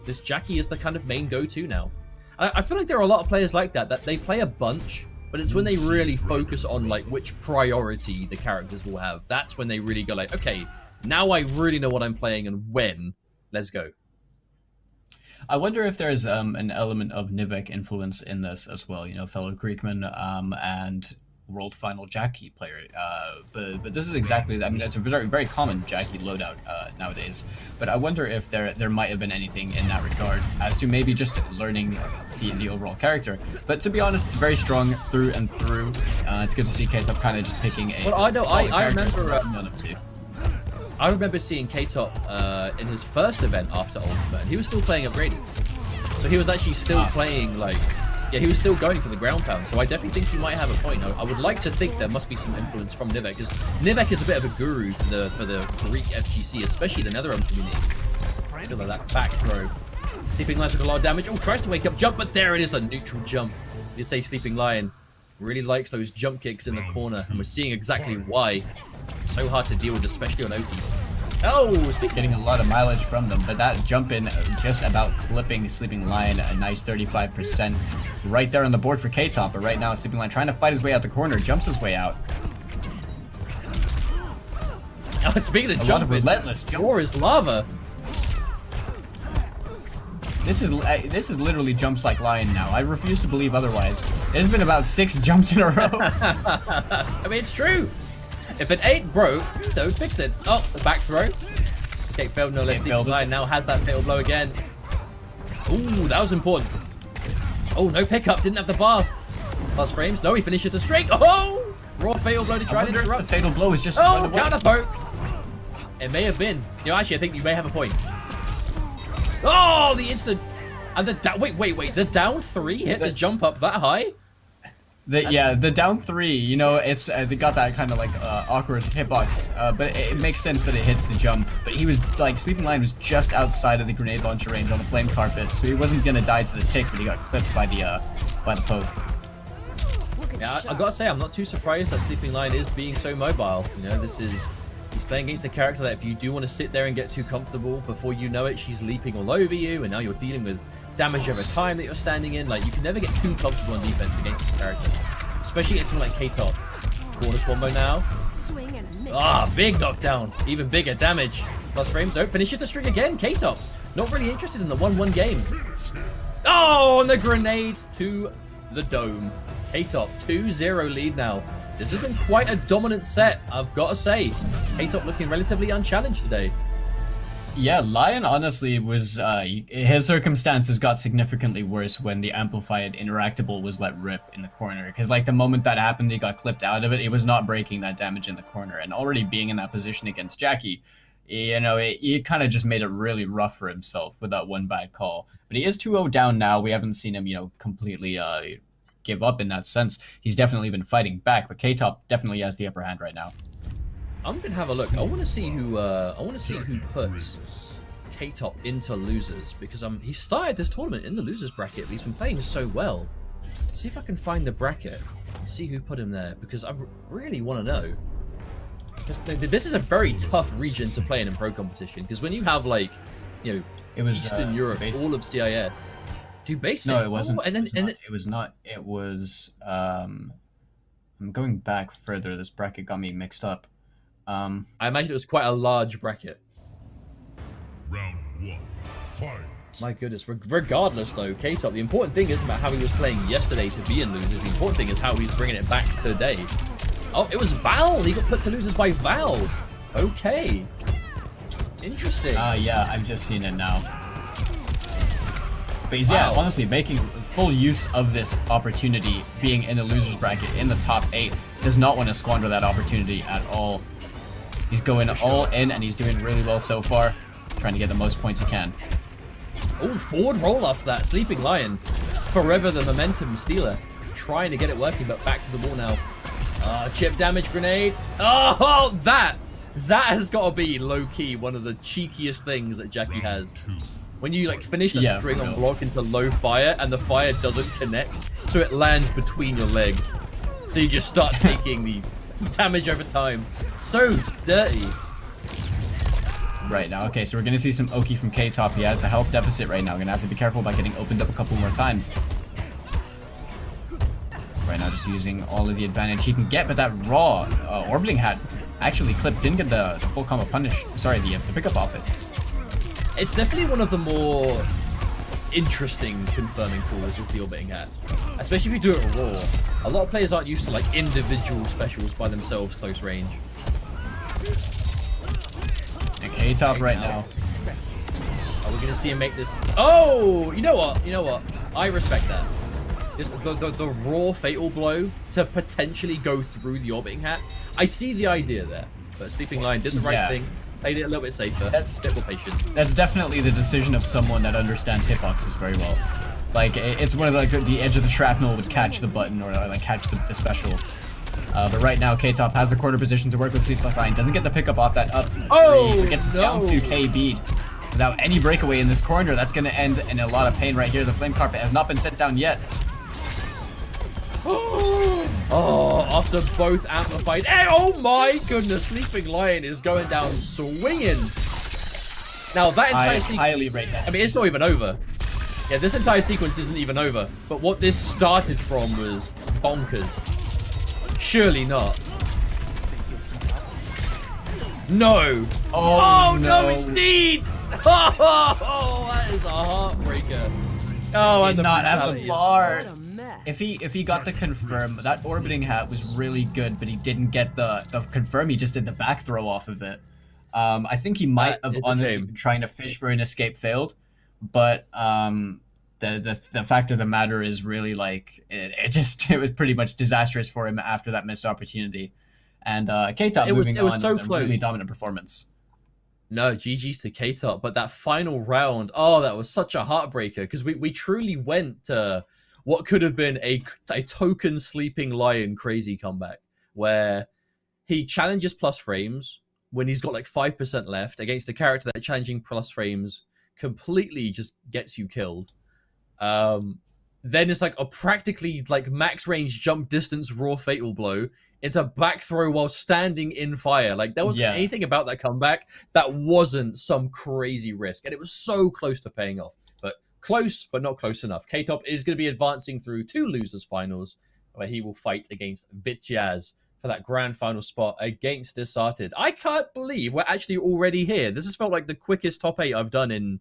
this Jackie is the kind of main go-to now. I feel like there are a lot of players like that they play a bunch, but it's when they really focus on like which priority the characters will have. That's when they really go like, okay, now I really know what I'm playing and when. Let's go. I wonder if there's an element of Nivek influence in this as well, you know, fellow Greekman and World Final Jackie player. But this is exactly, I mean, it's a very, very common Jackie loadout nowadays. But I wonder if there might have been anything in that regard as to maybe just learning the overall character. But to be honest, very strong through and through. It's good to see K-Top kind of just picking a. Well, I know, I remember. None of two. I remember seeing K-Top in his first event after Ultimate. He was still playing at REDIFF. So he was actually still playing, like, yeah, he was still going for the ground pound. So I definitely think you might have a point. I would like to think there must be some influence from Nivek, because Nivek is a bit of a guru for the Greek FGC, especially the NetherRealm community. Still like that back throw. Sleeping Lion took a lot of damage. Oh, tries to wake up jump, but there it is, the neutral jump. You'd say Sleeping Lion really likes those jump kicks in the corner, and we're seeing exactly why. So hard to deal with, especially on Oki. Oh, getting a lot of mileage from them, but that jump in just about clipping Sleeping Lion a nice 35% right there on the board for K-Top. But right now, Sleeping Lion trying to fight his way out the corner, jumps his way out. Oh, speaking of jumping, relentless door is lava. This is literally jumps like Lion now. I refuse to believe otherwise. There's been about 6 jumps in a row. I mean, it's true. If it ain't broke, don't fix it. Oh, the back throw. Escape failed, no less. Sleeping Lion now has that fatal blow again. Ooh, that was important. Oh, no pickup, didn't have the bar. Plus frames, no, he finishes the streak. Oh, raw fatal blow to try to interrupt. The fatal blow is just counter poke. It may have been. You know, actually, I think you may have a point. Oh, the instant. And the down. Wait. The down 3 hit the jump up that high? The down 3, you know, it's they got that kind of like awkward hitbox, but it makes sense that it hits the jump. But he was like, Sleeping Lion was just outside of the grenade launcher range on the flame carpet, so he wasn't gonna die to the tick, but he got clipped by the poke. Yeah, I gotta say, I'm not too surprised that Sleeping Lion is being so mobile. You know, he's playing against a character that if you do want to sit there and get too comfortable, before you know it, she's leaping all over you, and now you're dealing with damage over time that you're standing in. Like, you can never get too comfortable on defense against this character, especially against someone like K-Top. Corner combo now. Ah, big knockdown, even bigger damage. Plus frames, finishes the streak again. K-Top not really interested in the 1-1 game. Oh, and the grenade to the dome. K-Top 2-0 lead now. This has been quite a dominant set, I've got to say. K-Top looking relatively unchallenged today. Yeah, Lion honestly was, his circumstances got significantly worse when the amplified interactable was let rip in the corner. Because like the moment that happened, he got clipped out of it. It was not breaking that damage in the corner. And already being in that position against Jackie, You know, he kind of just made it really rough for himself with that one bad call. But he is 2-0 down now. We haven't seen him, you know, completely give up in that sense. He's definitely been fighting back, but K-Top definitely has the upper hand right now. I'm gonna have a look. I want to see who puts K-Top into losers, because he started this tournament in the losers bracket, but he's been playing so well. See if I can find the bracket and see who put him there, because I really want to know. This is a very tough region to play in pro competition, because when you have, like, you know, it was Eastern Europe, basic. all of CIS. Do basic? No, it wasn't. Oh, It was not. It was. I'm going back further. This bracket got me mixed up. I imagine it was quite a large bracket. Round 1. Fight. My goodness. Regardless, though, K-Top, the important thing isn't about how he was playing yesterday to be in losers. The important thing is how he's bringing it back today. Oh, it was Val. He got put to losers by Val. Okay. Interesting. Yeah, I've just seen it now. But he's, yeah, honestly, making full use of this opportunity, being in the losers bracket in the top 8. Does not want to squander that opportunity at all. He's going all in, and he's doing really well so far, trying to get the most points he can. Oh, forward roll after that. Sleeping Lion. Forever the momentum stealer. Trying to get it working, but back to the wall now. Chip damage grenade. Oh, that has got to be low-key one of the cheekiest things that Jackie has. When you, like, finish a string on block into low fire, and the fire doesn't connect, so it lands between your legs. So you just start taking the damage over time. So dirty. Right now, okay, so we're going to see some Oki from K-Top. He has the health deficit right now. We're going to have to be careful about getting opened up a couple more times. Right now, just using all of the advantage he can get, but that raw orbiting hat actually clipped. Didn't get the full combo punish. Sorry, the pickup off it. It's definitely one of the more interesting confirming tools is the orbiting hat. Especially if you do it raw. A lot of players aren't used to, like, individual specials by themselves close range. And K-Top right now. Are we going to see him make this? Oh! You know what? You know what? I respect that. Just the raw fatal blow to potentially go through the orbiting hat. I see the idea there. But Sleeping Lion did the right thing. Played it a little bit safer. That's a bit more patient. That's definitely the decision of someone that understands hitboxes very well. Like, it's one of the, like, the edge of the shrapnel would catch the button, or like catch the special. But right now, K-Top has the quarter position to work with Sleeping Lion. Doesn't get the pickup off that up three, but gets down to KB. Without any breakaway in this corner, that's going to end in a lot of pain right here. The flame carpet has not been set down yet. Oh, after both amplified. Hey, oh my goodness, Sleeping Lion is going down swinging. Now, that entire sequence, highly rate that. I mean, it's not even over. Yeah, this entire sequence isn't even over. But what this started from was bonkers. Surely not. No. Oh no, it's Steed. Oh, that is a heartbreaker. Oh, I did not have the bar. If he got the confirm, that orbiting hat was really good, but he didn't get the confirm. He just did the back throw off of it. I think he might have honestly been trying to fish for an escape failed, but the fact of the matter is really, like, it was pretty much disastrous for him after that missed opportunity. And K-Top moving on, so a close. really dominant performance. No, GG's to K-Top, but that final round, oh, that was such a heartbreaker, because we truly went to what could have been a token Sleeping Lion crazy comeback, where he challenges plus frames when he's got like 5% left against a character that challenging plus frames completely just gets you killed. Then it's like a practically like max range jump distance raw fatal blow into back throw while standing in fire. Like, there wasn't anything about that comeback that wasn't some crazy risk, and it was so close to paying off. But close, but not close enough. K-Top is going to be advancing through 2 losers finals, where he will fight against Vitjaz for that grand final spot against Disarted. I can't believe we're actually already here. This has felt like the quickest top 8 I've done in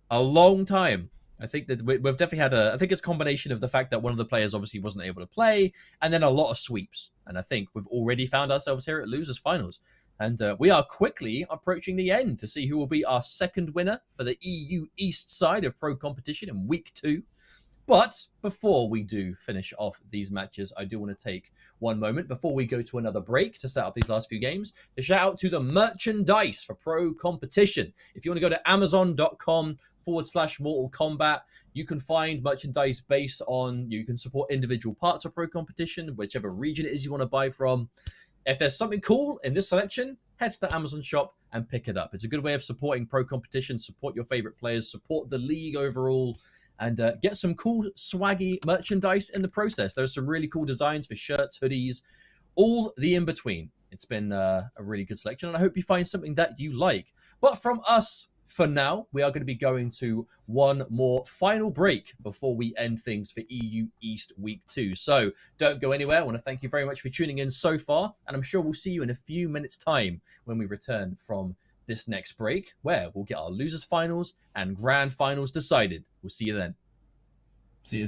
a long time. I think that we've definitely had I think it's a combination of the fact that one of the players obviously wasn't able to play, and then a lot of sweeps. And I think we've already found ourselves here at Losers Finals. And we are quickly approaching the end to see who will be our second winner for the EU East side of Pro Competition in Week 2. But before we do finish off these matches, I do want to take one moment before we go to another break to set up these last few games to shout out to the merchandise for Pro Competition. If you want to go to amazon.com/Mortal Kombat, you can find merchandise based on, you can support individual parts of Pro Competition, whichever region it is you want to buy from. If there's something cool in this selection, head to the Amazon shop and pick it up. It's a good way of supporting Pro Competition, support your favorite players, support the league overall, and get some cool swaggy merchandise in the process. There's some really cool designs for shirts, hoodies, all the in-between. It's been a really good selection, and I hope you find something that you like. But from us, for now, we are going to be going to one more final break before we end things for EU East Week 2. So don't go anywhere. I want to thank you very much for tuning in so far, and I'm sure we'll see you in a few minutes' time when we return from this next break, where we'll get our losers finals and grand finals decided. We'll see you then. See you.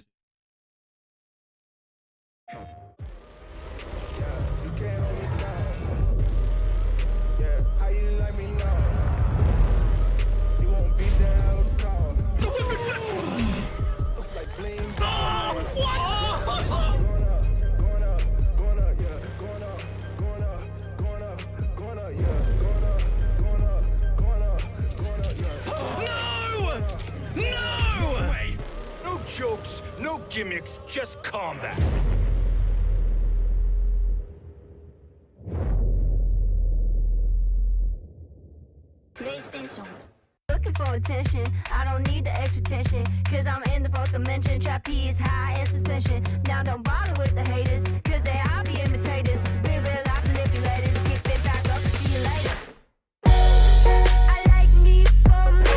Jokes, no gimmicks, just combat. PlayStation. Looking for attention, I don't need the extra tension, cause I'm in the fourth dimension, trapeze high in suspension. Now don't bother with the haters, cause they all be imitators. Real life manipulators, get it back up, see you later. I like me for me,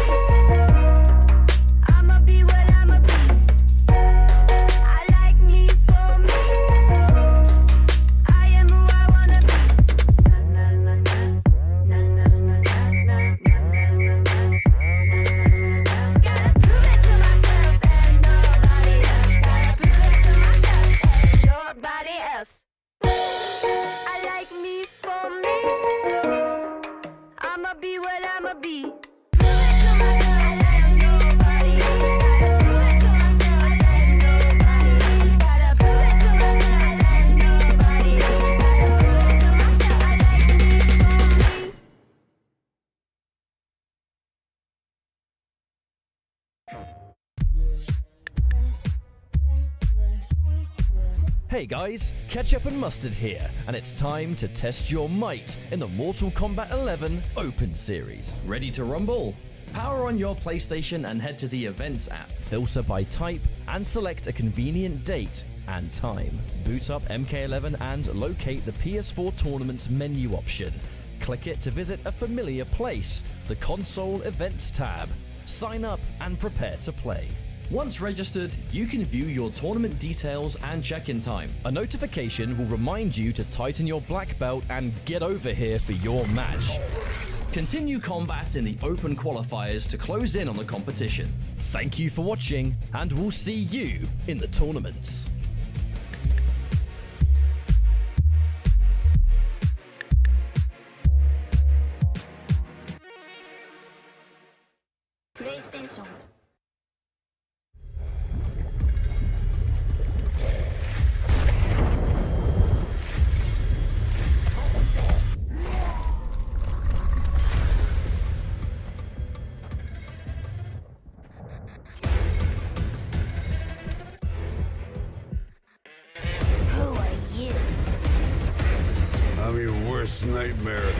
I'ma be what I'ma be. I like me for me, I am who I wanna be. Na na na na, na na na na na, na na na na. Gotta prove it to myself and nobody else. Gotta prove it to myself and nobody else. I like me for me, I'ma be what I'ma be. Prove it to myself and nobody else. Gotta prove it to myself and nobody else. Gotta prove it to myself and nobody else. Gotta prove it to myself. I like me for me. Hey guys, Ketchup and Mustard here, and it's time to test your might in the Mortal Kombat 11 Open Series. Ready to rumble? Power on your PlayStation and head to the Events app. Filter by type and select a convenient date and time. Boot up MK11 and locate the PS4 Tournaments menu option. Click it to visit a familiar place, the Console Events tab. Sign up and prepare to play. Once registered, you can view your tournament details and check-in time. A notification will remind you to tighten your black belt and get over here for your match. Continue combat in the open qualifiers to close in on the competition. Thank you for watching, and we'll see you in the tournaments. PlayStation. Who are you? I'm your worst nightmare.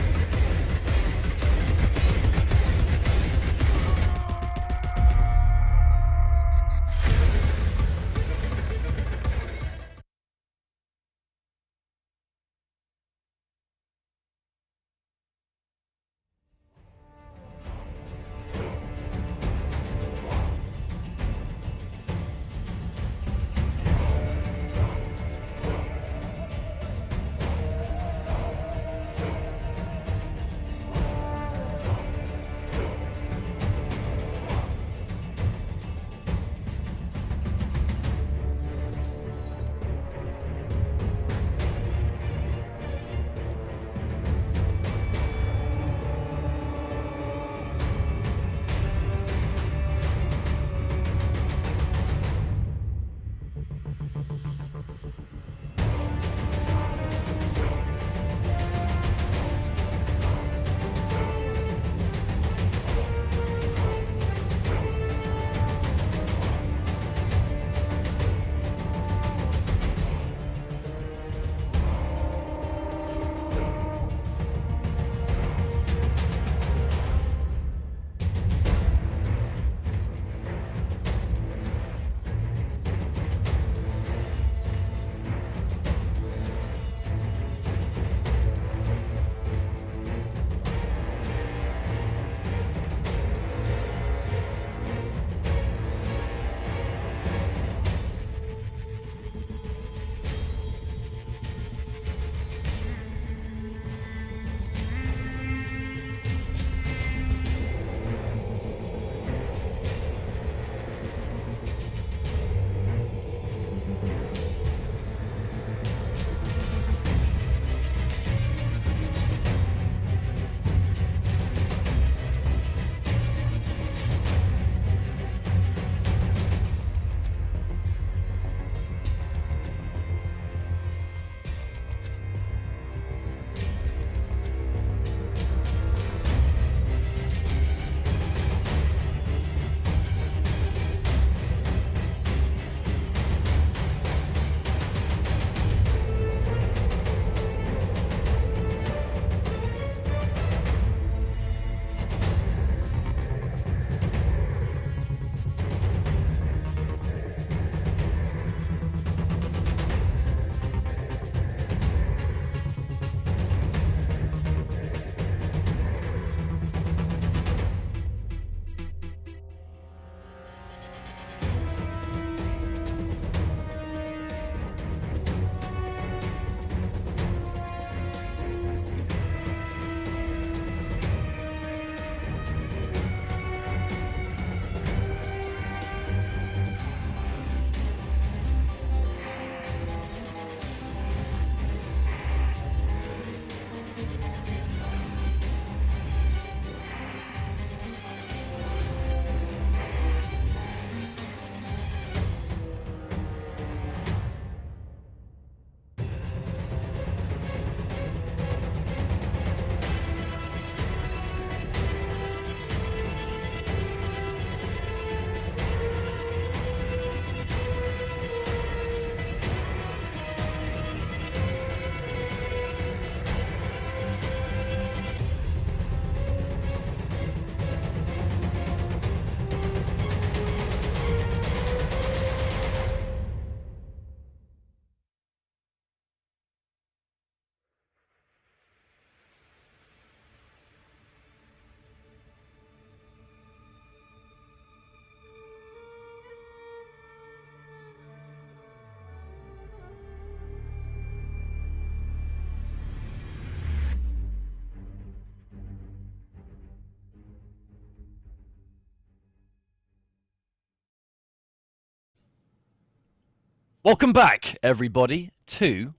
Welcome back, everybody, to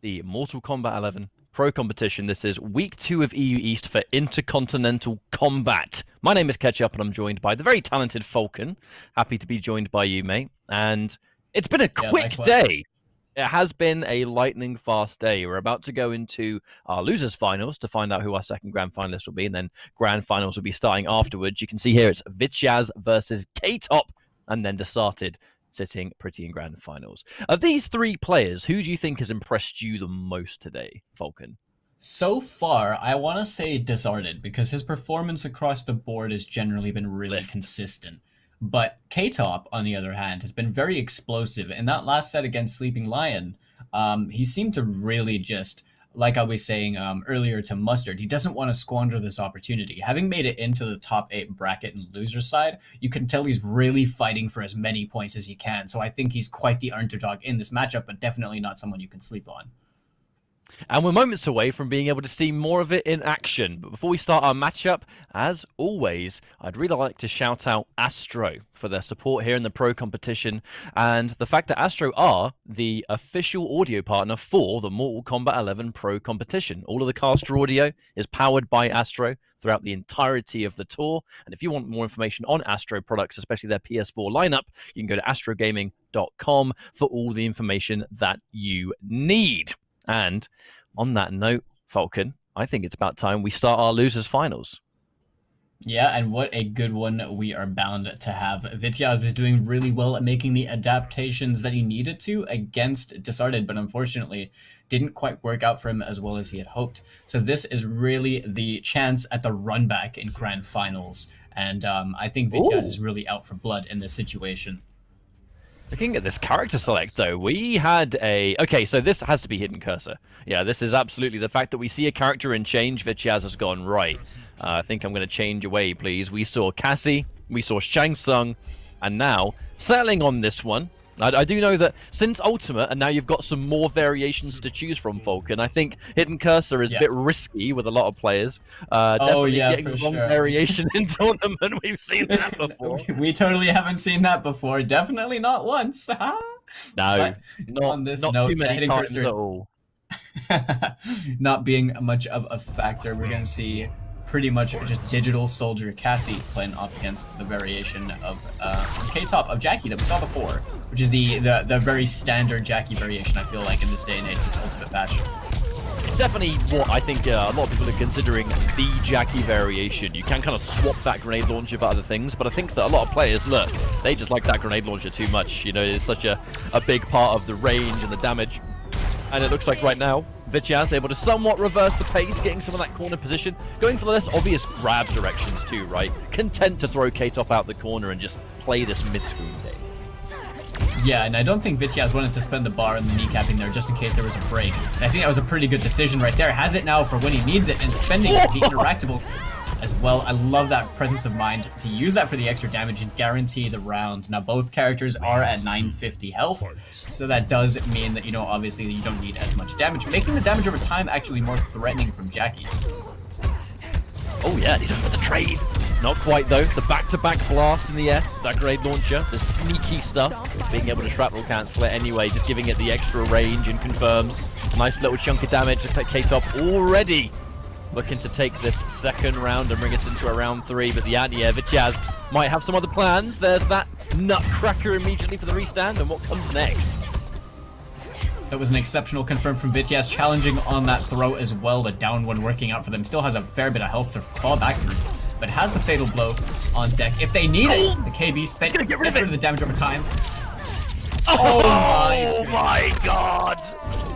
the Mortal Kombat 11 Pro Competition. This is Week 2 of EU East for Interkontinental Kombat. My name is Ketchup, and I'm joined by the very talented Falcon. Happy to be joined by you, mate. And it's been a quick day. It has been a lightning fast day. We're about to go into our losers finals to find out who our second grand finalist will be, and then grand finals will be starting afterwards. You can see here it's Vityaz versus K-Top, and then Desarted sitting pretty in grand finals. Of these three players, who do you think has impressed you the most today, Falcon? So far, I want to say Desarted, because his performance across the board has generally been really consistent. But K-Top, on the other hand, has been very explosive. In that last set against Sleeping Lion, he seemed to really just, like I was saying earlier to Mustard, he doesn't want to squander this opportunity. Having made it into the top 8 bracket and loser side, you can tell he's really fighting for as many points as he can. So I think he's quite the underdog in this matchup, but definitely not someone you can sleep on. And we're moments away from being able to see more of it in action. But before we start our matchup, as always, I'd really like to shout out Astro for their support here in the Pro competition, and the fact that Astro are the official audio partner for the Mortal Kombat 11 Pro competition. All of the caster audio is powered by Astro throughout the entirety of the tour. And if you want more information on Astro products, especially their PS4 lineup, you can go to astrogaming.com for all the information that you need. And on that note, Falcon, I think it's about time we start our losers finals. Yeah, and what a good one we are bound to have. Vityaz was doing really well at making the adaptations that he needed to against Desarted, but unfortunately didn't quite work out for him as well as he had hoped. So this is really the chance at the run back in grand finals. And I think Vityaz is really out for blood in this situation. Looking at this character select, though, we had a... Okay, so this has to be hidden cursor. Yeah, this is absolutely the fact that we see a character in change. Vityaz has gone right. I think I'm going to change away, please. We saw Cassie, we saw Shang Tsung, and now, settling on this one, I do know that since Ultimate, and now you've got some more variations to choose from, Falcon, I think hidden cursor is a bit risky with a lot of players. Definitely getting the wrong variation in tournament. We've seen that before. We totally haven't seen that before. Definitely not once. No, not on this not note, too many hidden times cursor at all. not being much of a factor. We're going to see pretty much just digital soldier Cassie playing off against the variation of K-Top of Jackie that we saw before, which is the very standard Jackie variation, I feel like, in this day and age with Ultimate Patch. It's definitely what I think a lot of people are considering the Jackie variation. You can kind of swap that grenade launcher for other things, but I think that a lot of players, look, they just like that grenade launcher too much. You know, it's such a big part of the range and the damage. And it looks like right now, Vityaz able to somewhat reverse the pace, getting some of that corner position, going for the less obvious grab directions too, right? Content to throw K-Top out the corner and just play this mid-screen game. Yeah, and I don't think Vityaz wanted to spend the bar and the kneecapping there just in case there was a break. And I think that was a pretty good decision right there. Has it now for when he needs it, and spending the interactable as well. I love that presence of mind to use that for the extra damage and guarantee the round. Now both characters are at 950 health, so that does mean that, you know, obviously you don't need as much damage, making the damage over time actually more threatening from Jackie. Oh yeah, he's in for the trade. Not quite though. The back-to-back blast in the air, that grenade launcher, the sneaky stuff, being able to shrapnel cancel it anyway, just giving it the extra range and confirms. Nice little chunk of damage to take K-Top already. Looking to take this second round and bring us into a round 3, but the anti-air, Vityaz might have some other plans. There's that nutcracker immediately for the restand, and what comes next? That was an exceptional confirm from Vityaz, challenging on that throw as well. The down one working out for them. Still has a fair bit of health to claw back through, but has the fatal blow on deck. If they need it, the KB spent get rid of the damage over time. Oh my god!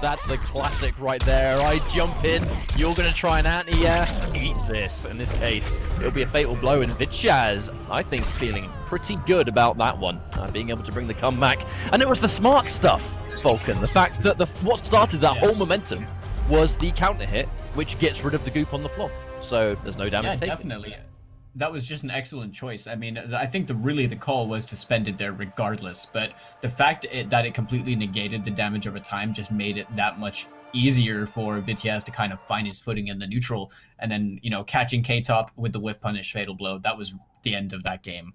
That's the classic right there. I jump in, you're going to try an anti-air, eat this. In this case, it'll be a fatal blow, and Vityaz, I think, feeling pretty good about that one. Being able to bring the comeback. And it was the smart stuff, Falcon. The fact that what started that whole momentum was the counter hit, which gets rid of the goop on the floor. So there's no damage taken. Definitely. That was just an excellent choice. I mean, I think really the call was to spend it there regardless, but the fact that it completely negated the damage over time just made it that much easier for Vityaz to kind of find his footing in the neutral, and then, you know, catching K-Top with the whiff punish fatal blow. That was the end of that game.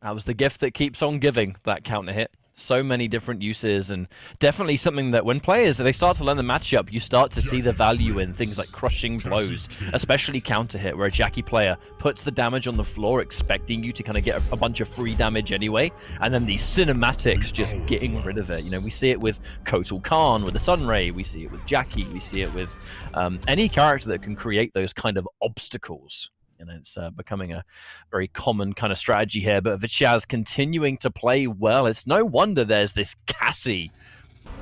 That was the gift that keeps on giving, that counter hit. So many different uses, and definitely something that when players they start to learn the matchup, you start to see the value in things like crushing blows, especially counter hit, where a Jackie player puts the damage on the floor expecting you to kind of get a bunch of free damage anyway, and then these cinematics just getting rid of it. You know, we see it with Kotal Khan with the Sunray, we see it with Jackie, we see it with any character that can create those kind of obstacles. And it's becoming a very common kind of strategy here. But Vichaz continuing to play well. It's no wonder there's this Cassie,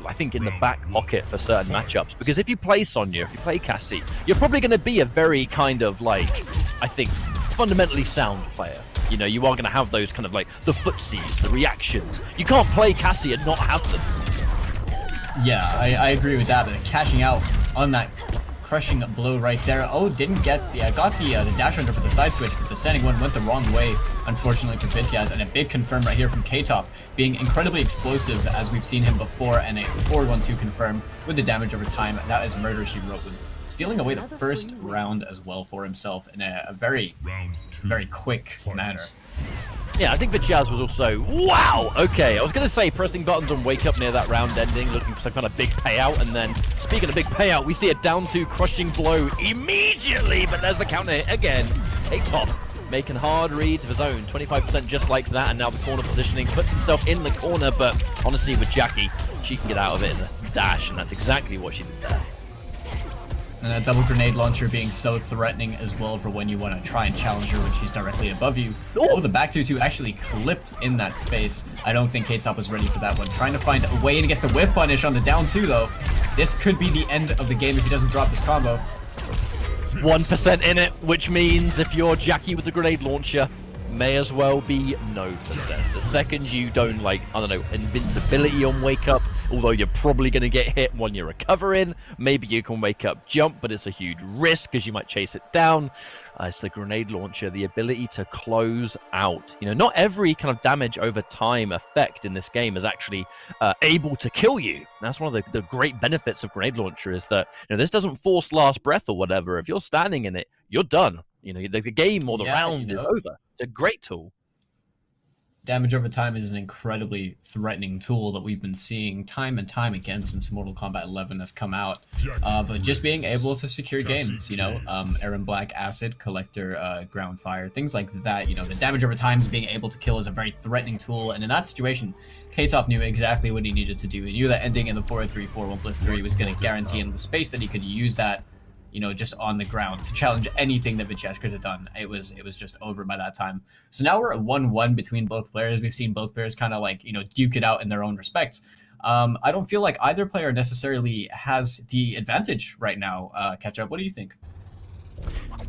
I think, in the back pocket for certain matchups. Because if you play Sonya, if you play Cassie, you're probably going to be a very kind of like, I think, fundamentally sound player. You know, you are going to have those kind of like the footsies, the reactions. You can't play Cassie and not have them. Yeah, I agree with that. But cashing out on that crushing blow right there. Oh, didn't get the got the dash under for the side switch, but the standing one went the wrong way, unfortunately for Vityaz. And a big confirm right here from K-Top, being incredibly explosive as we've seen him before, and a forward 1-2 confirm with the damage over time. That is murder she wrote, with stealing away the first round as well for himself in a very quick manner. Yeah, I think Vichaz was also, wow, okay, I was going to say pressing buttons on wake up near that round ending, looking for some kind of big payout, and then, speaking of big payout, we see a down 2 crushing blow immediately, but there's the counter hit again. K-Top making hard reads of his own, 25% just like that, and now the corner positioning, puts himself in the corner, but honestly with Jackie, she can get out of it in the dash, and that's exactly what she did there. And that double grenade launcher being so threatening as well for when you want to try and challenge her when she's directly above you. Oh, the back 2-2 actually clipped in that space. I don't think K-Top was ready for that one. Trying to find a way and gets the whiff punish on the down 2 though. This could be the end of the game if he doesn't drop this combo. 1% in it, which means if you're Jackie with the grenade launcher, may as well be no percent. The second you don't, like, I don't know, invincibility on wake up, although you're probably going to get hit when you're recovering, maybe you can wake up jump, but it's a huge risk because you might chase it down. It's the grenade launcher, the ability to close out. You know, not every kind of damage over time effect in this game is actually able to kill you. That's one of the great benefits of grenade launcher, is that, you know, this doesn't force last breath or whatever. If you're standing in it, you're done. You know, the game or the round is over. It's a great tool. Damage over time is an incredibly threatening tool that we've been seeing time and time again since Mortal Kombat 11 has come out. But just being able to secure games, you know, Aaron Black, Acid, Collector, Ground Fire, things like that. You know, the damage over time is being able to kill is a very threatening tool. And in that situation, K-Top knew exactly what he needed to do. He knew that ending in the 4-3, 4-1+3 was going to guarantee him the space that he could use that, you know, just on the ground to challenge anything that Vichaz could have done. It was just over by that time. So now we're at 1-1 between both players. We've seen both players kind of like, you know, duke it out in their own respects. I don't feel like either player necessarily has the advantage right now. Ketchup, what do you think?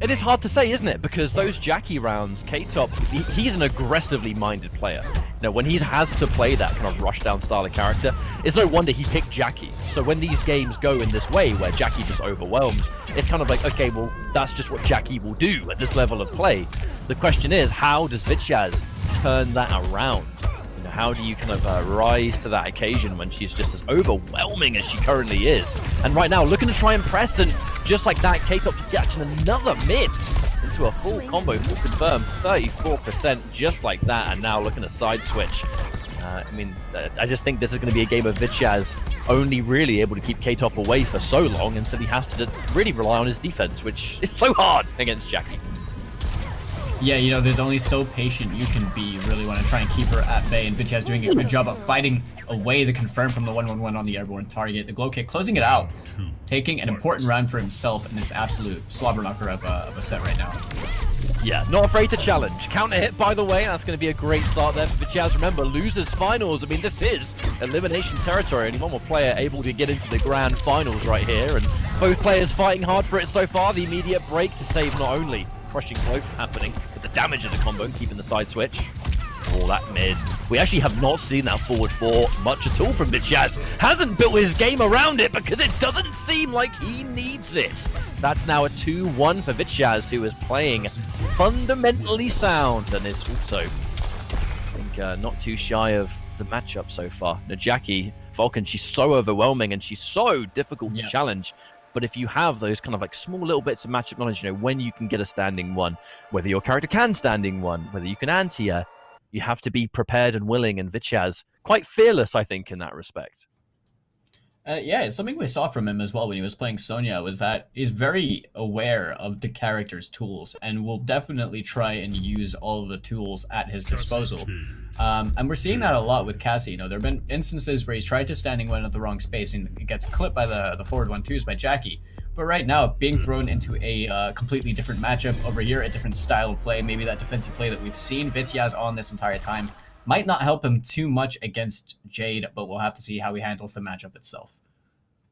It is hard to say, isn't it? Because those Jackie rounds, K-Top, he's an aggressively minded player. You know, when he has to play that kind of rushdown style of character, it's no wonder he picked Jackie. So when these games go in this way, where Jackie just overwhelms, it's kind of like, okay, well, that's just what Jackie will do at this level of play. The question is, how does Vichaz turn that around? You know, how do you kind of rise to that occasion when she's just as overwhelming as she currently is? And right now, looking to try and press, and just like that, K-Top catching another mid into a full combo, full confirm, 34% just like that, and now looking to side switch. I mean, I just think this is going to be a game of Vichaz only really able to keep K-Top away for so long, and so he has to just really rely on his defense, which is so hard against Jackie. Yeah, you know, there's only so patient you can be. You really want to try and keep her at bay, and Vichaz doing a good job of fighting away the confirm from the 1-1-1 on the airborne target. The glow kick closing it out, taking an important round for himself in this absolute slobber knocker of a set right now. Yeah, not afraid to challenge. Counter hit, by the way, that's going to be a great start there for Vichaz. Remember, losers finals. I mean, this is elimination territory. Only one more player able to get into the grand finals right here, and both players fighting hard for it so far. The immediate break to save not only crushing blow happening, but the damage of the combo, keeping the side switch. Oh, that mid. We actually have not seen that forward 4 much at all from Vichaz. Hasn't built his game around it because it doesn't seem like he needs it. That's now a 2-1 for Vichaz, who is playing fundamentally sound and is also, I think, not too shy of the matchup so far. Now, Jackie, Falcon, she's so overwhelming and she's so difficult to challenge. But if you have those kind of like small little bits of matchup knowledge, you know, when you can get a standing one, whether your character can standing one, whether you can anti her, you have to be prepared and willing, and Vityaz quite fearless, I think, in that respect. Yeah, something we saw from him as well when he was playing Sonya was that he's very aware of the character's tools and will definitely try and use all of the tools at his disposal. And we're seeing that a lot with Cassie. You know, there have been instances where he's tried to standing one at the wrong space and it gets clipped by the forward 1-2s by Jackie. But right now, being thrown into a completely different matchup over here, a different style of play, maybe that defensive play that we've seen Vityaz on this entire time, might not help him too much against Jade, but we'll have to see how he handles the matchup itself.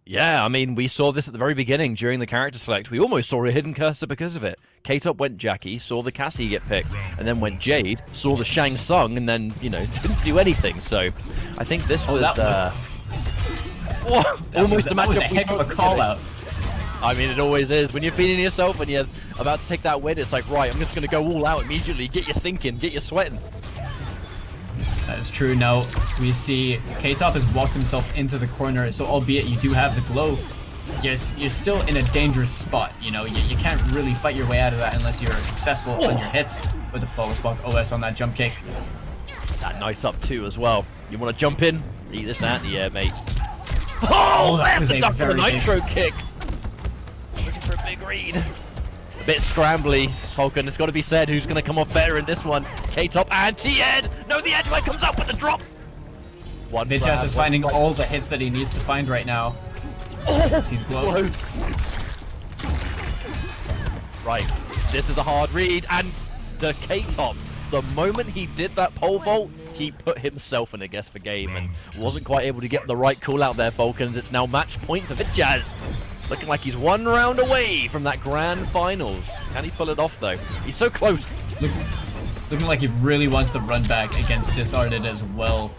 Yeah, I mean, we saw this at the very beginning during the character select. We almost saw a hidden cursor because of it. K-Top went Jackie, saw the Cassie get picked, and then went Jade, saw the Shang Tsung, and then, you know, didn't do anything. So I think this was... almost a matchup. That was a heck of a call-out. I mean, it always is. When you're feeling yourself, when you're about to take that win, it's like, right, I'm just going to go all out immediately. Get you thinking, get you sweating. That is true. Now we see K-Top has walked himself into the corner, so albeit you do have the glow, yes, you're still in a dangerous spot. You know, you can't really fight your way out of that unless you're successful on your hits with the forward spark OS on that jump kick. That nice up too as well. You want to jump in? Eat this anti-air, mate. Oh, that's a duck for the nitro kick. Looking for a big read. A bit scrambly, Falcon. It's got to be said who's going to come off better in this one. K-Top anti-ed. No, the edge comes up with the drop. Vityaz is finding all the hits that he needs to find right now. Oh, right, this is a hard read, and the K-Top, the moment he did that pole vault, he put himself in a guess for game and wasn't quite able to get the right call out there, Falcons. It's now match point for Vityaz. Looking like he's one round away from that grand finals. Can he pull it off though? He's so close. Looking like he really wants the run back against Disarded as well.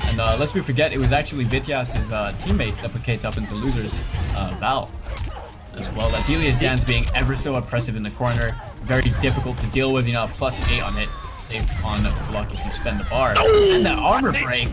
And lest we forget, it was actually Vityaz's teammate that put K-Top into losers, Val, as well. That Delia's dance being ever so oppressive in the corner, very difficult to deal with. You know, +8 on hit, safe on block if you spend the bar. Oh, and the armor break.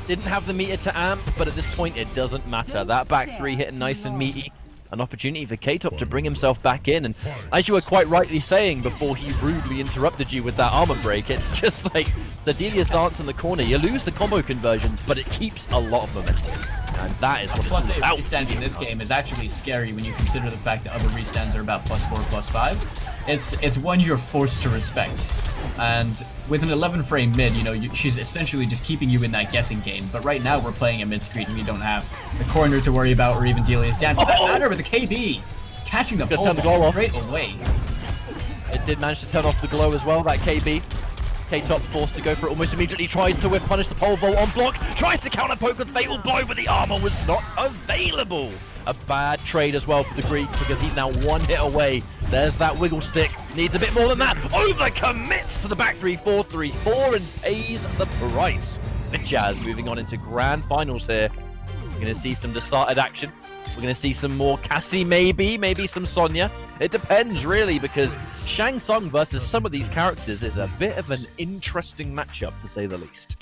Didn't have the meter to amp, but at this point it doesn't matter. That back three hitting nice and meaty. An opportunity for K-Top to bring himself back in, and as you were quite rightly saying before he rudely interrupted you with that armor break, it's just like the Delia's dance in the corner. You lose the combo conversions, but it keeps a lot of momentum, and that is what it's about. Restand in this game is actually scary when you consider the fact that other restands are about +4, +5. It's one you're forced to respect, and with an 11 frame mid, you know, she's essentially just keeping you in that guessing game. But right now we're playing a mid screen and we don't have the corner to worry about, or even Delia's dance. For that matter, with the KB catching the ball straight away. It did manage to turn off the glow as well, that KB. K-Top forced to go for it almost immediately, tries to whip punish the pole vault on block, tries to counter poke with fatal blow, but the armor was not available. A bad trade as well for the Greek, because he's now one hit away. There's that wiggle stick, needs a bit more than that. Over commits to the back 3-4-3-4 and pays the price. Vityaz moving on into grand finals here. We're going to see some decided action. We're going to see some more Cassie, maybe some Sonya. It depends, really, because Shang Tsung versus some of these characters is a bit of an interesting matchup, to say the least.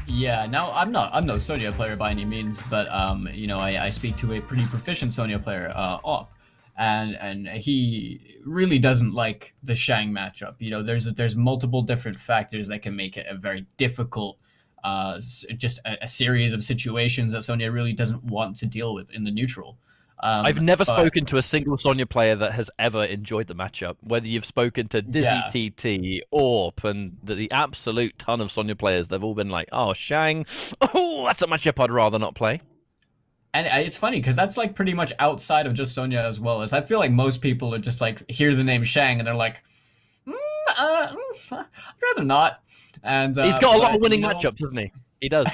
Yeah, now I'm no Sonya player by any means, but you know, I speak to a pretty proficient Sonya player, Op, and he really doesn't like the Shang matchup. You know, there's multiple different factors that can make it a very difficult. Just a series of situations that Sonya really doesn't want to deal with in the neutral. I've never spoken to a single Sonya player that has ever enjoyed the matchup. Whether you've spoken to Dizzy TT, Orp, and the absolute ton of Sonya players, they've all been like, oh, Shang, oh, that's a matchup I'd rather not play. And it's funny, because that's like pretty much outside of just Sonya as well. As I feel like most people are just like, hear the name Shang, and they're like, I'd rather not. And he's got a lot of winning matchups, hasn't he? He does.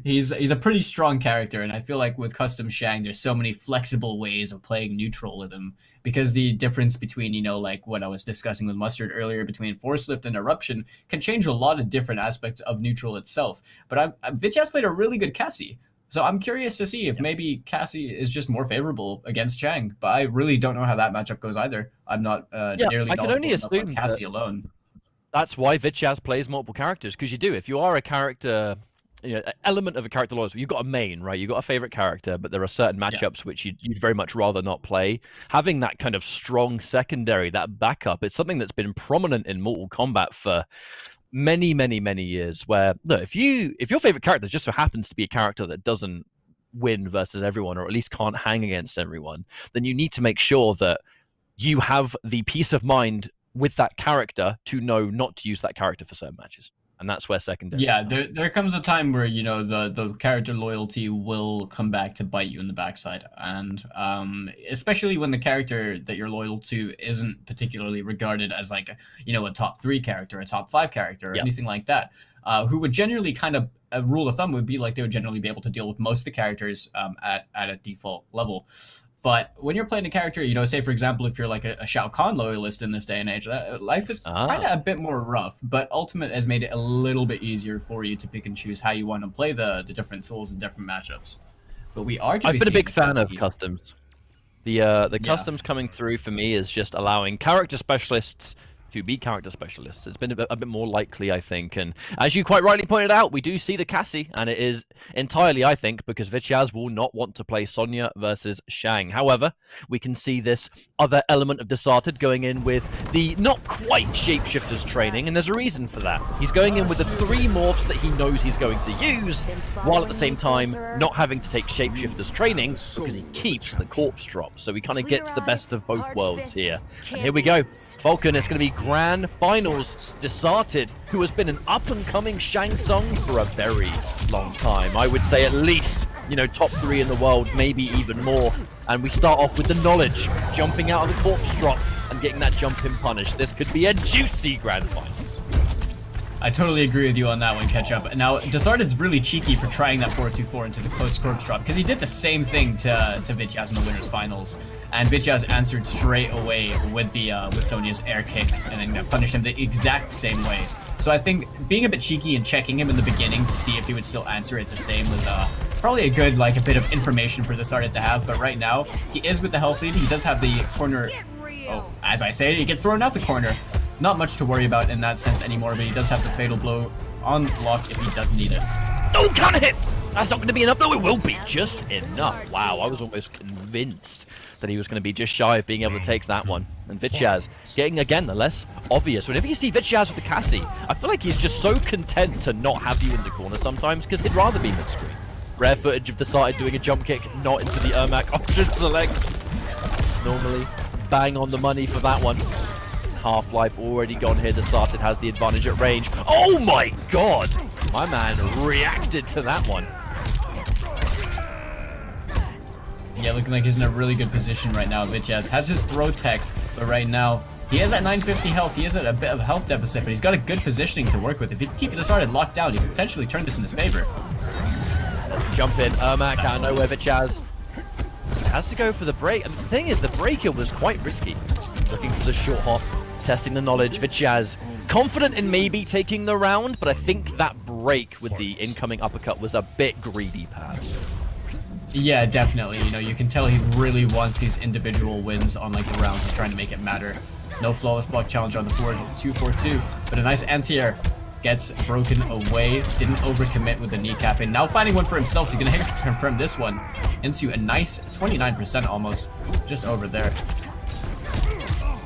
He's a pretty strong character, and I feel like with custom Shang, there's so many flexible ways of playing neutral with him, because the difference between, you know, like what I was discussing with Mustard earlier between Force Lift and Eruption can change a lot of different aspects of neutral itself. But Vityaz played a really good Cassie, so I'm curious to see if maybe Cassie is just more favorable against Shang. But I really don't know how that matchup goes either. I'm not nearly knowledgeable enough on Cassie alone. That's why Vityaz plays multiple characters, because you do. If you are a character element of a character loyalty. You've got a main, right? You've got a favorite character, but there are certain matchups which you'd very much rather not play. Having that kind of strong secondary, that backup, it's something that's been prominent in Mortal Kombat for many, many, many years. Where look, if your favorite character just so happens to be a character that doesn't win versus everyone, or at least can't hang against everyone, then you need to make sure that you have the peace of mind with that character to know not to use that character for certain matches. And that's where secondary. Yeah, there comes a time where, you know, the character loyalty will come back to bite you in the backside. And especially when the character that you're loyal to isn't particularly regarded as like, a top 3 character, a top 5 character, or anything like that. Who would generally kind of, a rule of thumb would be like they would generally be able to deal with most of the characters at a default level. But when you're playing a character, say, for example, if you're like a Shao Kahn loyalist in this day and age, life is kind of a bit more rough. But Ultimate has made it a little bit easier for you to pick and choose how you want to play the different tools and different matchups. But we are. I've been a big fan of customs. The customs coming through for me is just allowing character specialists to be character specialists. It's been a bit more likely, I think. And as you quite rightly pointed out, we do see the Cassie, and it is entirely, I think, because Vityaz will not want to play Sonya versus Shang. However, we can see this other element of Desarted going in with the not quite shapeshifters training, and there's a reason for that. He's going in with the 3 morphs that he knows he's going to use, while at the same time not having to take shapeshifters training because he keeps the corpse drop. So we kind of get the best of both worlds here. And here we go. Falcon, it's going to be Grand Finals. Desarted, who has been an up-and-coming Shang Tsung for a very long time. I would say at least, top 3 in the world, maybe even more. And we start off with the knowledge, jumping out of the corpse drop and getting that jump in punish. This could be a juicy Grand Finals. I totally agree with you on that one, Ketchup. Now, Desarted's really cheeky for trying that 4-2-4 into the close corpse drop, because he did the same thing to Vityaz in the Winners Finals. And Vityaz answered straight away with Sonya's air kick, and then punished him the exact same way. So I think being a bit cheeky and checking him in the beginning to see if he would still answer it the same was probably a good, a bit of information for Desarted to have. But right now, he is with the health lead. He does have the corner. Oh, as I say, he gets thrown out the corner. Not much to worry about in that sense anymore, but he does have the fatal blow on lock if he does need it. Oh, can't hit! That's not going to be enough. No, it will be just enough. Wow, I was almost convinced that he was going to be just shy of being able to take that one. And Vityaz getting, again, the less obvious. Whenever you see Vityaz with the Cassie, I feel like he's just so content to not have you in the corner sometimes, because he'd rather be mid-screen. Rare footage of Desarted doing a jump kick, not into the Ermac option select. Normally, bang on the money for that one. Half-life already gone here. Desarted has the advantage at range. Oh my god! My man reacted to that one. Yeah, looking like he's in a really good position right now. Vityaz has his throw tech, but right now he is at 950 health. He is at a bit of a health deficit, but he's got a good positioning to work with. If he can keep Desarted locked down, he could potentially turn this in his favor. Jump in, Ermac out of nowhere. Vityaz has to go for the break. And the thing is, the breaker was quite risky. Looking for the short hop, testing the knowledge. Vityaz confident in maybe taking the round, but I think that break with the incoming uppercut was a bit greedy pass. Yeah, definitely. You can tell he really wants these individual wins on the rounds. He's trying to make it matter. No flawless block challenge on the 4-2-4-2, but a nice anti-air gets broken away. Didn't overcommit with the kneecap, and now finding one for himself. So he's gonna confirm this one into a nice 29% almost, just over there.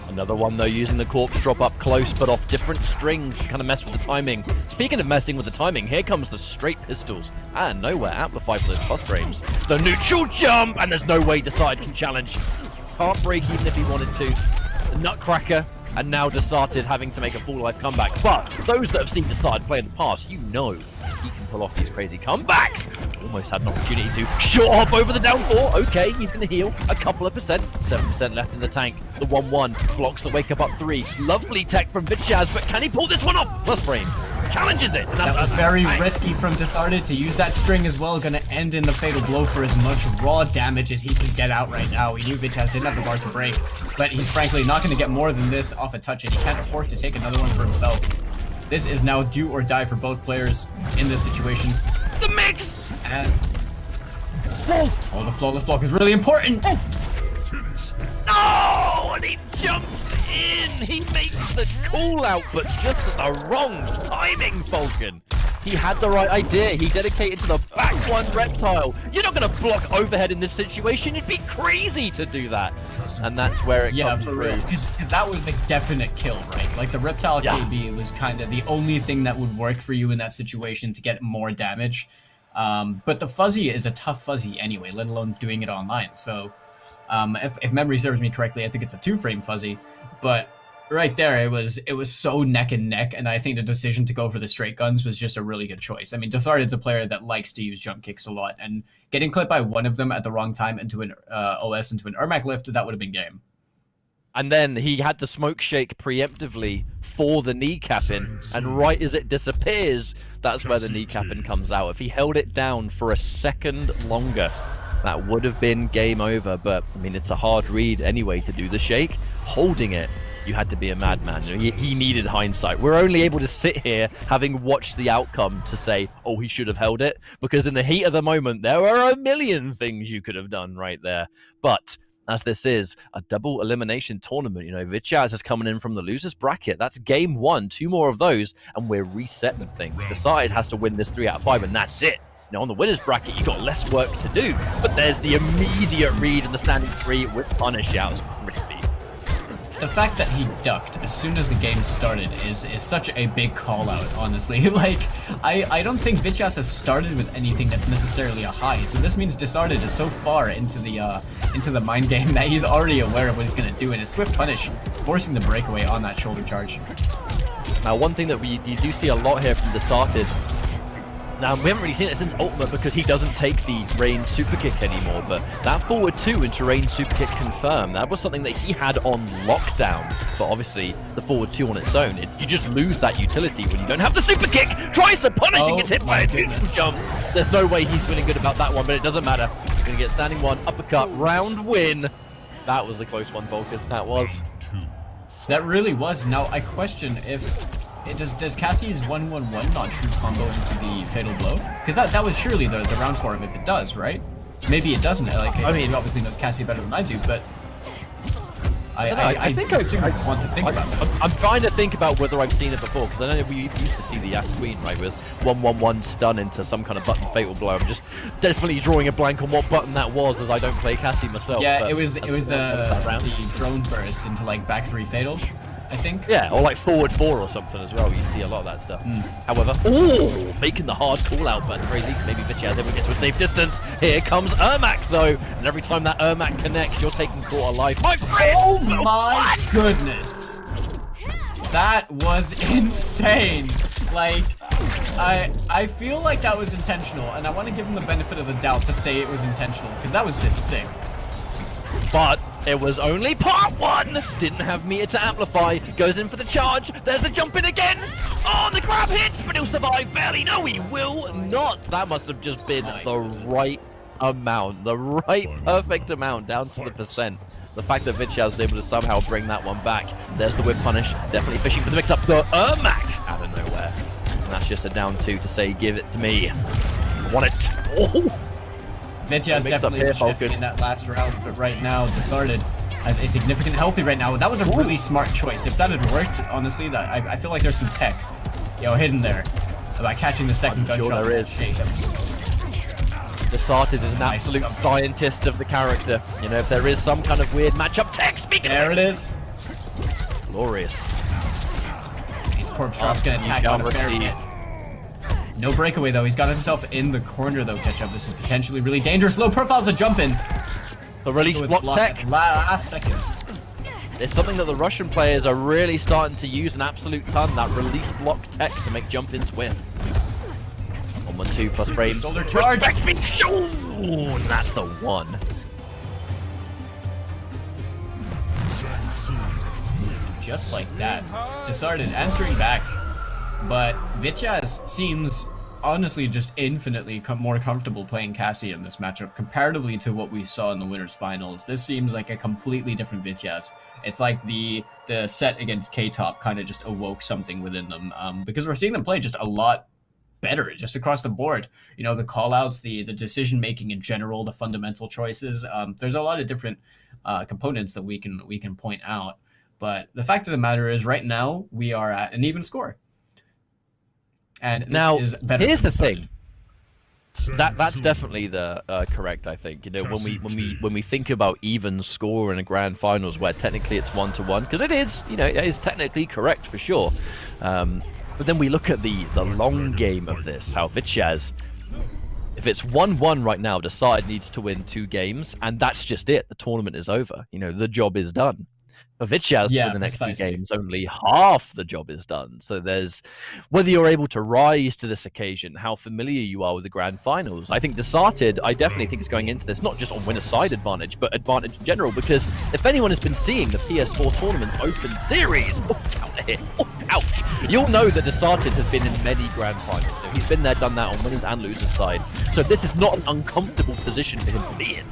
Another one, though, using the corpse drop up close, but off different strings to kind of mess with the timing. Speaking of messing with the timing, here comes the straight pistols. And nowhere amplified for those plus frames. The neutral jump, and there's no way Desarted can challenge. Can't break even if he wanted to. The Nutcracker, and now Desarted having to make a full life comeback. But those that have seen Desarted play in the past, he can pull off these crazy comebacks. Almost had an opportunity to short hop over the down 4. Okay, he's going to heal a couple of percent. 7% left in the tank. The 1-1 blocks the wake up 3. Lovely tech from Vityaz, but can he pull this one off? Plus frames. Challenges it. And that was very risky from Desarted to use that string as well. Going to end in the fatal blow for as much raw damage as he can get out right now. We knew Vityaz didn't have the bar to break, but he's frankly not going to get more than this off a touch, and he can't afford to take another one for himself. This is now do or die for both players in this situation. The mix! And oh, the flawless block is really important. No! And he jumps in! He makes the call out, but just at the wrong timing, Falcon. He had the right idea. He dedicated to the back one reptile. You're not going to block overhead in this situation. It'd be crazy to do that. And that's where it comes for through. real. Because that was the definite kill, right? Like the reptile KB was kind of the only thing that would work for you in that situation to get more damage. But the fuzzy is a tough fuzzy anyway, let alone doing it online. So if memory serves me correctly, I think it's a 2-frame fuzzy. But right there, it was so neck and neck, and I think the decision to go for the straight guns was just a really good choice. I mean, Desarted's a player that likes to use jump kicks a lot, and getting clipped by one of them at the wrong time into an OS, into an Ermac lift, that would have been game. And then he had the smoke shake preemptively for the kneecapping, and right as it disappears, that's where the kneecapping comes out. If he held it down for a second longer, that would have been game over. But I mean, it's a hard read anyway to do the shake. Holding it, you had to be a madman. He needed hindsight. We're only able to sit here having watched the outcome to say, oh, he should have held it, because in the heat of the moment, there were a million things you could have done right there. But as this is a double elimination tournament, Vityaz is coming in from the loser's bracket. That's game 1, 2 more of those, and we're resetting things. Decided has to win this 3 out of 5, and that's it. On the winner's bracket, you've got less work to do, but there's the immediate read in the standing 3 with punish out. It's crispy. The fact that he ducked as soon as the game started is such a big call out, honestly. Like, I don't think Vityaz has started with anything that's necessarily a high, so this means Desarted is so far into the mind game that he's already aware of what he's going to do, and a swift punish, forcing the breakaway on that shoulder charge. Now, one thing that you do see a lot here from Desarted, now we haven't really seen it since Ultimate because he doesn't take the Rain super kick anymore, but that forward 2 into Rain super kick confirmed, that was something that he had on lockdown. But obviously the forward 2 on its own, you just lose that utility when you don't have the super kick. Tries to punish and gets hit by a distance jump. There's no way he's feeling good about that one, but it doesn't matter. He's going to get standing 1, uppercut, round win. That was a close one, Vulcan. That was. That really was. Now I question if does Cassie's 1-1-1 not true combo into the fatal blow? Because that was surely the round for him if it does, right? Maybe it doesn't. Like, I mean, he obviously knows Cassie better than I do, but I think I want to think about that. I'm trying to think about whether I've seen it before, because I know we used to see the Ash Queen, right? It was 1-1-1 stun into some kind of button fatal blow. I'm just definitely drawing a blank on what button that was, as I don't play Cassie myself. Yeah, it was the drone burst into like back 3 fatal, I think. Yeah, or like forward 4 or something as well. You see a lot of that stuff. However, making the hard call out, but at the very least, maybe Vityaz ever gets to a safe distance. Here comes Ermac though, and every time that Ermac connects, you're taking quarter life. My friend! Oh my goodness! That was insane. Like, I feel like that was intentional, and I want to give him the benefit of the doubt to say it was intentional, because that was just sick. But it was only part 1. Didn't have meter to amplify. Goes in for the charge. There's the jump in again. Oh, the grab hits, but he'll survive barely. No, he will not. That must have just been the right amount. The right perfect amount down to the percent. The fact that Vityaz was able to somehow bring that one back. There's the whip punish. Definitely fishing for the mix-up. The Ermac out of nowhere. And that's just a down 2 to say, give it to me. I want it. Oh! Vityaz definitely shifted in that last round, but right now, Desarted has a significant healthy right now. That was a really smart choice. If that had worked, honestly, that I feel like there's some tech, hidden there about catching the second gunshot. Sure there is. Desarted is an absolute scientist of the character. If there is some kind of weird matchup tech, there it is. Glorious. He's Corpse Drop's gonna attack on a fair hit. No breakaway though. He's got himself in the corner though. Ketchup. This is potentially really dangerous. Low profile's the jump in. The release block tech. Last second. It's something that the Russian players are really starting to use an absolute ton. That release block tech to make jump ins win. 1-1-2 plus frames. Shoulder charge. And that's the 1. Just like that. Desarted answering back. But Vityaz seems honestly just infinitely more comfortable playing Cassie in this matchup comparatively to what we saw in the winners finals. This seems like a completely different Vityaz. It's like the set against K-Top kind of just awoke something within them, because we're seeing them play just a lot better just across the board. The call-outs, the decision-making in general, the fundamental choices. There's a lot of different components that we can point out. But the fact of the matter is right now we are at an even score. And this Now, is better here's than the Started. thing. That's definitely the correct. I think when we think about even score in a grand finals where technically it's 1-1, because it is, it is technically correct for sure. But then we look at the long game of this, how Vityaz, if it's 1-1 right now, Decided needs to win 2 games, and that's just it. The tournament is over. The job is done. For Vityaz to win the next 2 games, only half the job is done. So there's whether you're able to rise to this occasion, how familiar you are with the grand finals. I think Decided, I definitely think is going into this not just on winner side advantage, but advantage in general, because if anyone has been seeing the PS4 Tournaments Open Series, counter hit, ouch, you'll know that Decided has been in many grand finals. He's been there, done that on winners and losers side. So this is not an uncomfortable position for him to be in.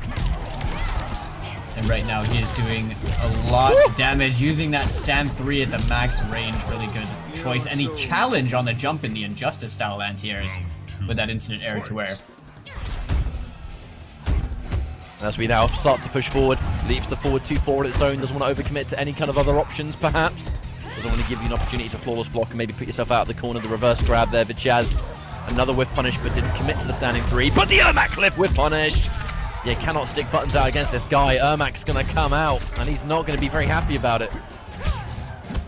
And right now he is doing a lot of damage, using that stand 3 at the max range. Really good choice. And he challenged on the jump in the Injustice style anti-airs with that instant air to air. As we now start to push forward, leaps the forward 2-4 on its own, doesn't want to overcommit to any kind of other options perhaps. Doesn't want to give you an opportunity to flawless block and maybe put yourself out of the corner. The reverse grab there, Vityaz. Another whiff punish, but didn't commit to the standing 3. But the Ermac clip whiff punish! You cannot stick buttons out against this guy. Ermac's going to come out, and he's not going to be very happy about it.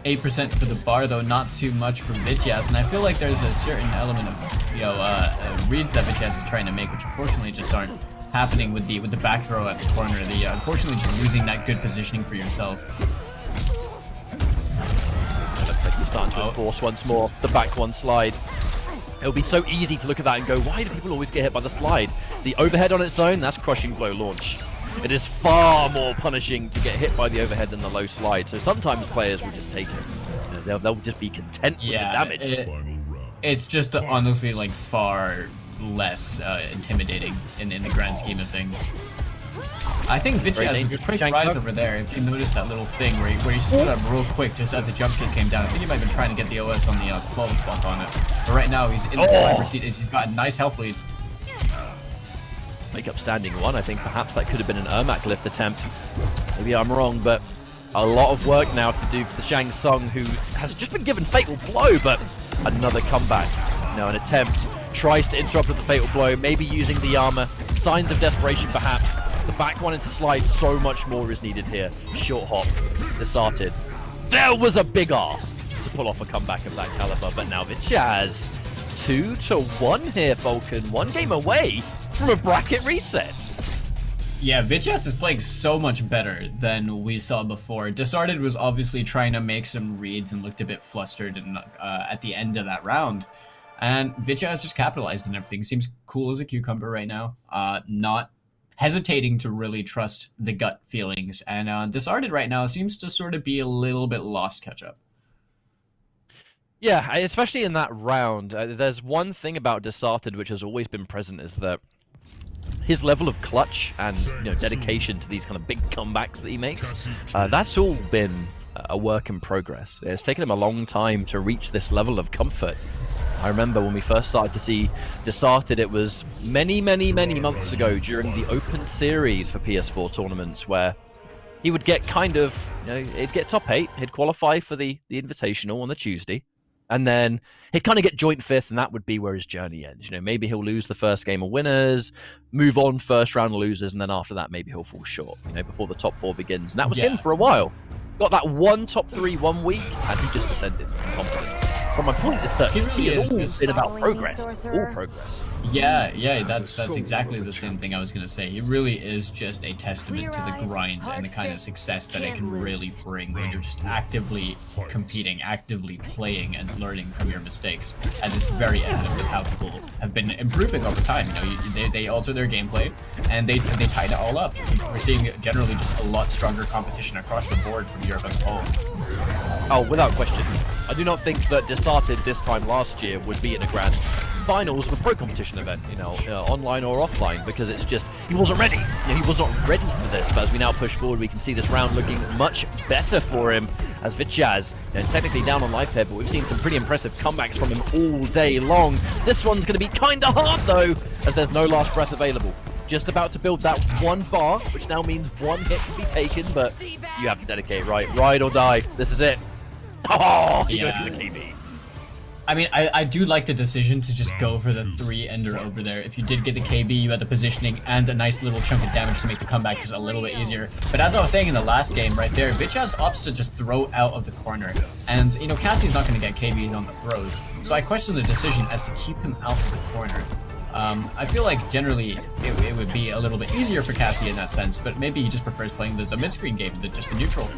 8% for the bar, though, not too much for Vityaz, and I feel like there's a certain element of, reads that Vityaz is trying to make, which unfortunately just aren't happening with the back throw at the corner. Unfortunately, just losing that good positioning for yourself. It looks like he's starting to enforce once more the back one slide. It'll be so easy to look at that and go, why do people always get hit by the slide? The overhead on its own, that's crushing blow launch. It is far more punishing to get hit by the overhead than the low slide. So sometimes players will just take it. They'll just be content with the damage. It's just honestly like far less intimidating in the grand scheme of things. I think Vityaz was pretty surprised over there. If you noticed that little thing where he stood up real quick just as the jump kick came down. I think he might have been trying to get the OS on the flawless bump on it. But right now he's in the driver's seat. He's got a nice health lead. Make up standing 1. I think perhaps that could have been an Ermac lift attempt. Maybe I'm wrong, but a lot of work now to do for the Shang Tsung, who has just been given fatal blow, but another comeback. An attempt. Tries to interrupt with the fatal blow, maybe using the armor. Signs of desperation perhaps. The back one into slide, so much more is needed here. Short hop, Decided. There was a big ask to pull off a comeback of that caliber, but now Vityaz 2-1 here, Falcon. 1 game away from a bracket reset. Yeah, Vityaz is playing so much better than we saw before. Decided was obviously trying to make some reads and looked a bit flustered at the end of that round. And Vityaz just capitalized on everything. Seems cool as a cucumber right now. Not hesitating to really trust the gut feelings. And Decided right now seems to sort of be a little bit lost catch-up. Yeah, especially in that round. There's one thing about Decided which has always been present, is that his level of clutch and dedication to these kind of big comebacks that he makes, that's all been a work in progress. It's taken him a long time to reach this level of comfort. I remember when we first started to see Decided, it was many months ago during the Open Series for PS4 tournaments, where he would get kind of, he'd get top 8, he'd qualify for the Invitational on the Tuesday, and then he'd kind of get joint 5th, and that would be where his journey ends. Maybe he'll lose the first game of winners, move on first round of losers, and then after that maybe he'll fall short, before the top 4 begins. And that was him for a while. Got that one top 3 1 week, and he just descended in confidence. But my point is that he has always been about progress. All progress. Yeah, that's exactly the same thing I was gonna say. He really is just a testament to the grind and the kind of success that it can really bring when you're just actively competing, actively playing, and learning from your mistakes. As it's very evident with how people have been improving over time. They alter their gameplay and they tied it all up. We're seeing generally just a lot stronger competition across the board from Europe as a whole. Oh, without question. I do not think that Decided this time last year would be in a grand finals of a pro competition event, online or offline, because it's just, he wasn't ready. He was not ready for this. But as we now push forward, we can see this round looking much better for him as Vityaz, technically down on life here, but we've seen some pretty impressive comebacks from him all day long. This one's going to be kind of hard though, as there's no last breath available. Just about to build that 1 bar, which now means 1 hit can be taken, but you have to dedicate, right? Ride or die. This is it. Oh, he goes for the KB. I mean, I do like the decision to just go for the 3-ender over there. If you did get the KB, you had the positioning and a nice little chunk of damage to make the comeback just a little bit easier. But as I was saying in the last game right there, Vichaz opts to just throw out of the corner. And, you know, Cassie's not going to get KBs on the throws. So I question the decision as to keep him out of the corner. I feel like generally it would be a little bit easier for Cassie in that sense, but maybe he just prefers playing the mid-screen game, just the neutral.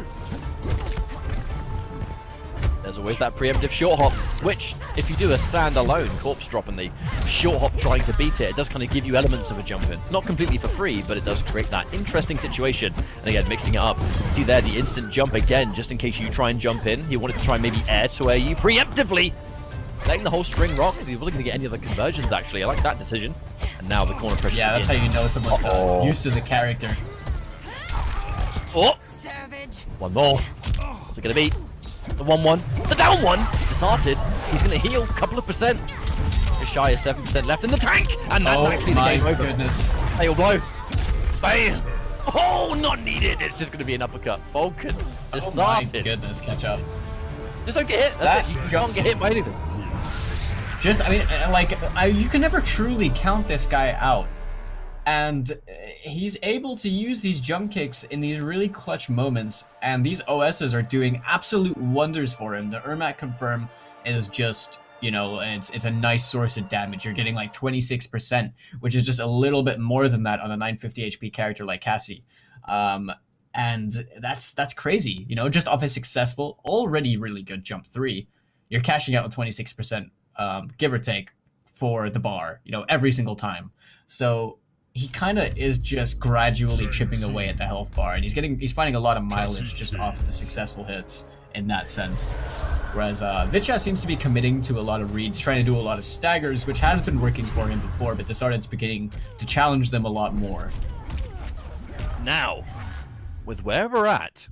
There's always that preemptive short hop, which, if you do a stand-alone corpse drop and the short hop trying to beat it, it does kind of give you elements of a jump in. Not completely for free, but it does create that interesting situation. And again, mixing it up. See there, the instant jump again, just in case you try and jump in. He wanted to try maybe air to air you preemptively, letting the whole string rock. He wasn't going to get any of the conversions, actually. I like that decision. And now the corner pressure. Yeah, that's how you know someone's used to the character. Oh! One more. What's it going to be? The 1-1. The down one! Dishearted. He's going to heal a couple of percent. Just shy of 7% left in the tank! And that's actually the game over. Goodness. Fail blow. Space! Oh, not needed! It's just going to be an uppercut. Falcon. Dishearted. Oh my goodness, catch up. Just don't get hit. That's it. You can't get hit by anything. Just, I mean, like, you can never truly count this guy out. And he's able to use these jump kicks in these really clutch moments, and these OSs are doing absolute wonders for him. The Ermac confirm is just, you know, it's a nice source of damage. You're getting like 26%, which is just a little bit more than that on a 950 HP character like Cassie. And that's crazy, you know, just off a successful, already really good jump 3, you're cashing out with 26%, give or take, for the bar, you know, every single time. So he kind of is just gradually chipping away at the health bar, and he's finding a lot of mileage just off the successful hits in that sense. Whereas Vichaz seems to be committing to a lot of reads, trying to do a lot of staggers, which has been working for him before, but Desarted's beginning to challenge them a lot more. Now, with where we're at,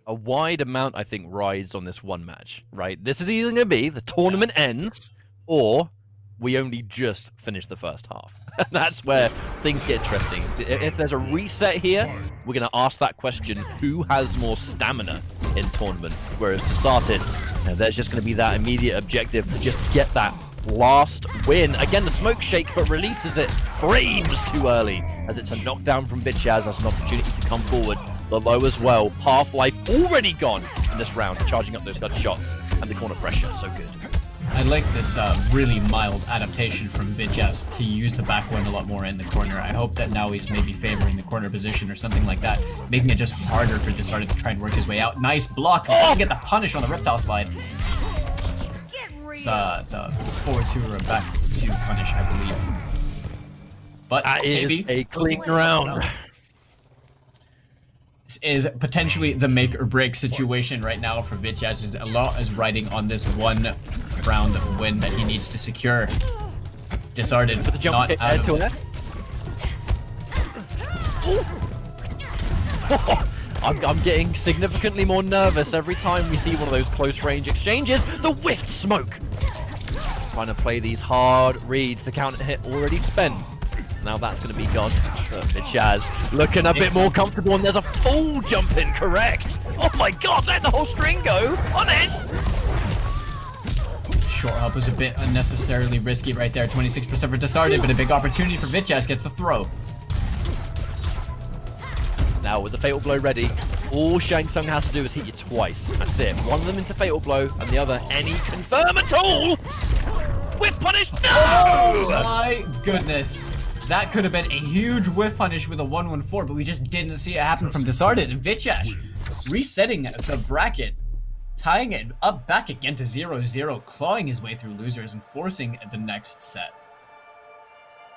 a wide amount, I think, rides on this one match, right? This is either going to be the tournament ends, or we only just finished the first half. That's where things get interesting. If there's a reset here, we're going to ask that question, who has more stamina in tournament? Whereas to start it, there's just going to be that immediate objective to just get that last win. Again, the smoke shake, but releases it frames too early, as it's a knockdown from Vichaz as an opportunity to come forward. The low as well. Half-life already gone in this round, charging up those good shots. And the corner pressure, so good. I like this really mild adaptation from Vichaz to use the back one a lot more in the corner. I hope that now he's maybe favoring the corner position or something like that, making it just harder for Desarted to try and work his way out. Nice block. Oh, get the punish on the reptile slide. It's a forward 2 or a back 2 punish, I believe. But that maybe is a clean round. This is potentially the make or break situation right now for Vichaz. A lot is riding on this one round win that he needs to secure. Desarted, the jump not kick out of to it. I'm getting significantly more nervous every time we see one of those close range exchanges. The whiffed smoke. Trying to play these hard reads. The counter hit already spent. Now that's going to be gone. Vichaz looking a bit more comfortable, and there's a full jump in, correct? Oh my god, let the whole string go on it! Short hop was a bit unnecessarily risky right there. 26% for Desarted, but a big opportunity for Vichaz. Gets the throw. Now with the fatal blow ready, all Shang Tsung has to do is hit you twice. That's it. One of them into fatal blow, and the other any confirm at all. Whiff punish. No! Oh my goodness. That could have been a huge whiff punish with a 1-1-4, but we just didn't see it happen from Desarted. And Vichaz resetting the bracket, tying it up back again to 0-0, clawing his way through losers and forcing the next set.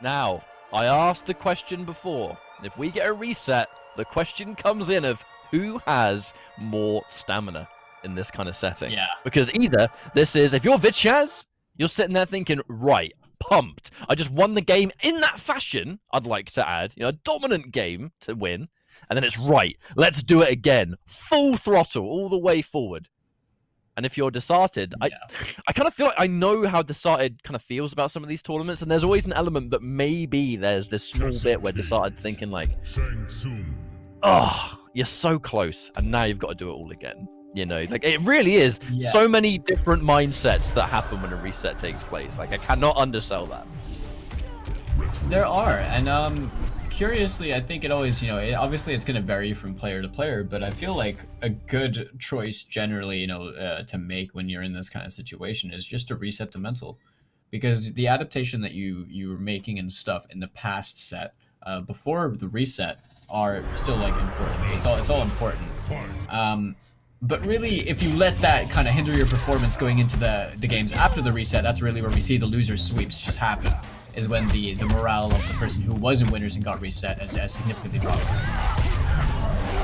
Now, I asked the question before. If we get a reset, the question comes in of who has more stamina in this kind of setting. Yeah. Because either this is, if you're Vichaz, you're sitting there thinking, right, pumped. I just won the game in that fashion, I'd like to add. You know, a dominant game to win. And then it's right, let's do it again. Full throttle all the way forward. And if you're Desarted, I kind of feel like I know how Desarted kind of feels about some of these tournaments, and there's always an element that maybe there's this small bit where Desarted's thinking like, oh, you're so close, and now you've got to do it all again. You know, like it really is Yeah. so many different mindsets that happen when a reset takes place. Like I cannot undersell that. There are, and curiously, I think it always, obviously it's going to vary from player to player, but I feel like a good choice generally, to make when you're in this kind of situation is just to reset the mental, because the adaptation that you were making and stuff in the past set before the reset are still like important. It's all important. But really, if you let that kind of hinder your performance going into the games after the reset, that's really where we see the loser sweeps just happen. Is when the morale of the person who was in winners and got reset has significantly dropped.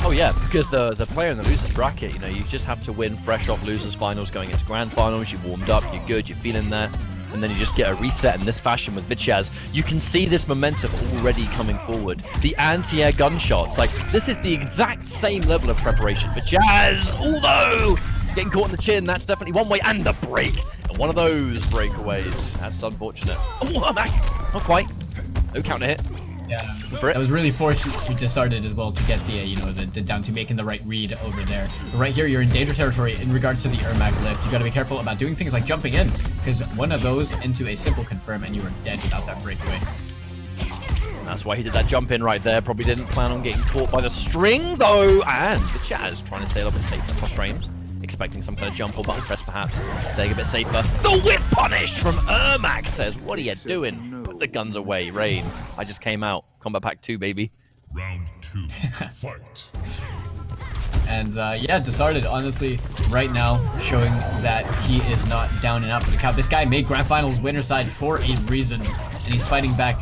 Oh yeah, because the player in the losers bracket, you just have to win fresh off losers finals going into grand finals. You warmed up, you're good, you're feeling there, and then you just get a reset in this fashion with Vichaz. You can see this momentum already coming forward. The anti-air gunshots, like this is the exact same level of preparation. Vichaz, although getting caught in the chin, that's definitely one way, and the break. And one of those breakaways, that's unfortunate. Oh, I'm back. Not quite. No counter hit. Yeah, that was really fortunate we decided as well to get the down to making the right read over there. But right here, you're in danger territory in regards to the Ermac lift. You got to be careful about doing things like jumping in, because one of those into a simple confirm and you are dead without that breakaway. That's why he did that jump in right there. Probably didn't plan on getting caught by the string though, and the Chaz trying to stay a little bit safer across frames. Expecting some kind of jump or button press perhaps, staying a bit safer. The whip punish from Ermac says, what are you doing? Put the guns away, Rain. I just came out. Combat Pack 2, baby. Round 2, fight. And yeah, Desarded, honestly, right now, showing that he is not down and out for the count. This guy made Grand Finals winner side for a reason, and he's fighting back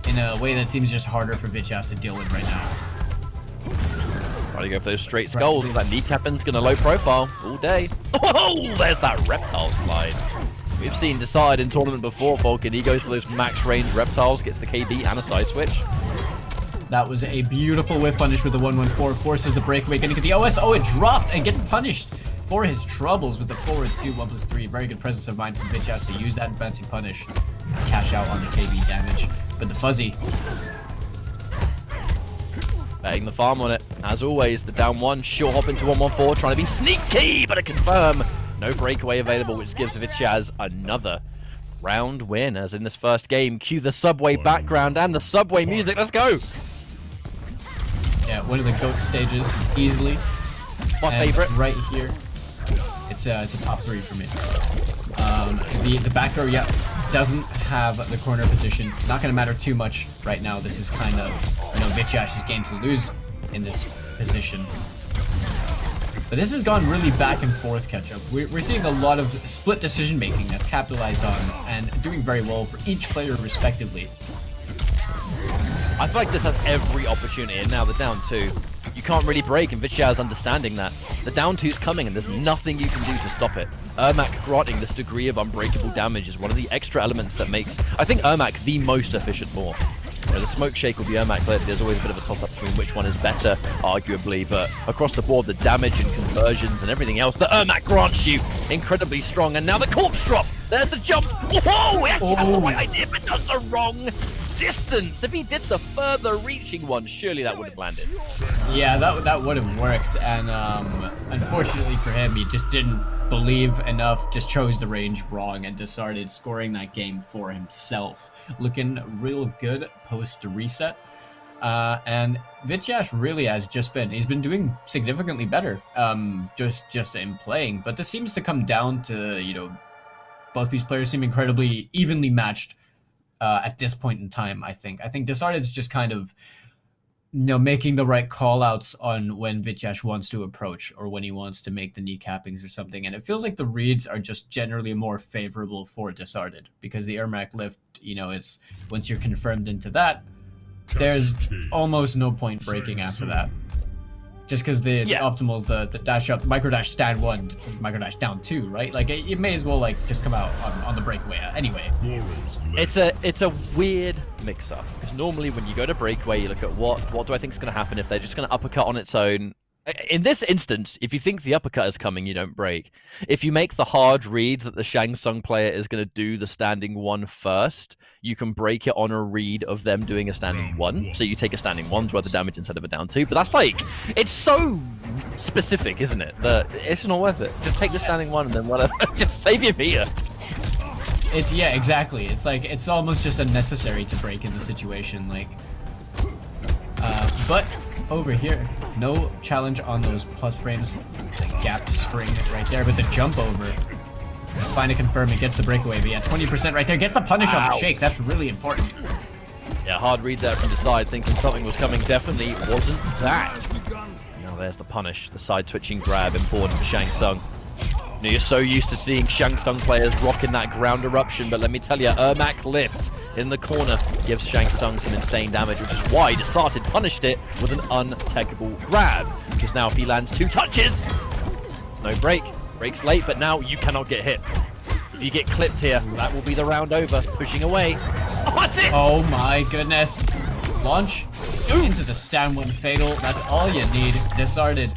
in a way that seems just harder for Vichaz to deal with right now. Trying to go for those straight skulls. That kneecapping's gonna low profile all day. Oh, there's that reptile slide. We've seen Decide in tournament before, Falcon. He goes for those max range reptiles, gets the KB and a side switch. That was a beautiful whip punish with the 114, forces the breakaway, gonna get the OS. Oh, it dropped and gets punished for his troubles with the forward 2, 1+3. Very good presence of mind from Vichaz to use that advancing punish and cash out on the KB damage. But the fuzzy, betting the farm on it. As always, the down one, short hop into 114, trying to be sneaky, but a confirm. No breakaway available, which gives Vichaz another round win. As in this first game, cue the subway background and the subway music. Let's go! yeah, one of the GOAT stages, easily. My favorite. Right here, it's a top 3 for me. The back throw, yeah, doesn't have the corner position. Not going to matter too much right now. This is kind of, Vichaz's game to lose in this position. But this has gone really back and forth catch-up. We're seeing a lot of split decision-making that's capitalized on and doing very well for each player respectively. I feel like this has every opportunity, and now the down 2. You can't really break, and Vichaz understanding that. The down 2's coming, and there's nothing you can do to stop it. Ermac granting this degree of unbreakable damage is one of the extra elements that makes, I think, Ermac the most efficient more. The smoke shake or the Ermac clip, there's always a bit of a toss-up between which one is better, arguably, but across the board, the damage and conversions and everything else that Ermac grants you, incredibly strong. And now the corpse drop! There's the jump! Whoa! He actually has the right idea, but does the wrong distance! If he did the further reaching one, surely that would have landed. Yeah, that would have worked, and unfortunately for him, he just didn't believe enough, just chose the range wrong, and decided scoring that game for himself. Looking real good post reset, and Vichaz really has he's been doing significantly better, just in playing. But this seems to come down to both these players seem incredibly evenly matched at this point in time. I think Desarded's just kind of making the right call outs on when Vichaz wants to approach or when he wants to make the kneecappings or something. And it feels like the reads are just generally more favorable for Desarded, because the Ermac lift, it's once you're confirmed into that, there's almost no point breaking after that. Just because the optimals, the dash up, micro dash stand 1, micro dash down 2, right? Like it may as well just come out on the breakaway anyway. It's a weird mix-up, because normally when you go to breakaway, you look at what do I think is going to happen if they're just going to uppercut on its own. In this instance, if you think the uppercut is coming, you don't break. If you make the hard read that the Shang Tsung player is going to do the standing 1 first, you can break it on a read of them doing a standing 1. So you take a standing 1's worth of damage instead of a down 2. But that's it's so specific, isn't it? That it's not worth it. Just take the standing one and then whatever. Just save your meter. It's yeah, exactly. It's like it's almost just unnecessary to break in the situation. Like, but over here, no challenge on those plus frames. The gapped string right there, but the jump over. Find a confirm, it gets the breakaway, but yeah, 20% right there, gets the punish on the shake. That's really important. Yeah, hard read there from the side, thinking something was coming. Definitely wasn't that. Now there's the punish, the side twitching grab, important for Shang Tsung. Now, you're so used to seeing Shang Tsung players rocking that ground eruption, but let me tell you, Ermac lift in the corner gives Shang Tsung some insane damage, which is why Desarted punished it with an untechable grab. Because now if he lands 2 touches, it's no break. Breaks late, but now you cannot get hit. If you get clipped here, that will be the round over. Pushing away. Oh, that's it! Oh my goodness. Launch into the stand 1 fatal. That's all you need. Disarted.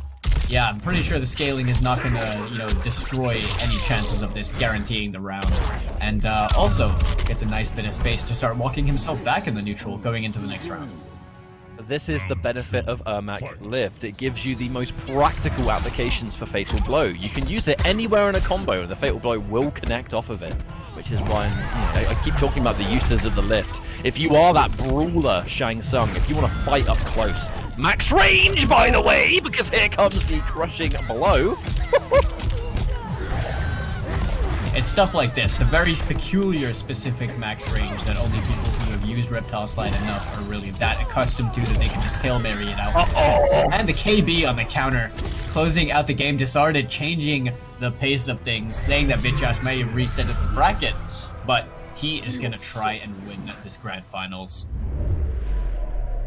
Yeah, I'm pretty sure the scaling is not gonna, you know, destroy any chances of this, guaranteeing the round. And also gets a nice bit of space to start walking himself back in the neutral going into the next round. This is the benefit of Ermac Lift. It gives you the most practical applications for Fatal Blow. You can use it anywhere in a combo and the Fatal Blow will connect off of it. Which is why I keep talking about the uses of the Lift. If you are that brawler Shang Tsung, if you want to fight up close, max range by the way, because here comes the crushing blow. It's stuff like this, the very peculiar specific max range that only people who have used Reptile Slide enough are really that accustomed to that they can just Hail Mary it out. And the KB on the counter, closing out the game. Disarted, changing the pace of things, saying that Vityash may have reset the bracket, but he is going to try and win this grand finals.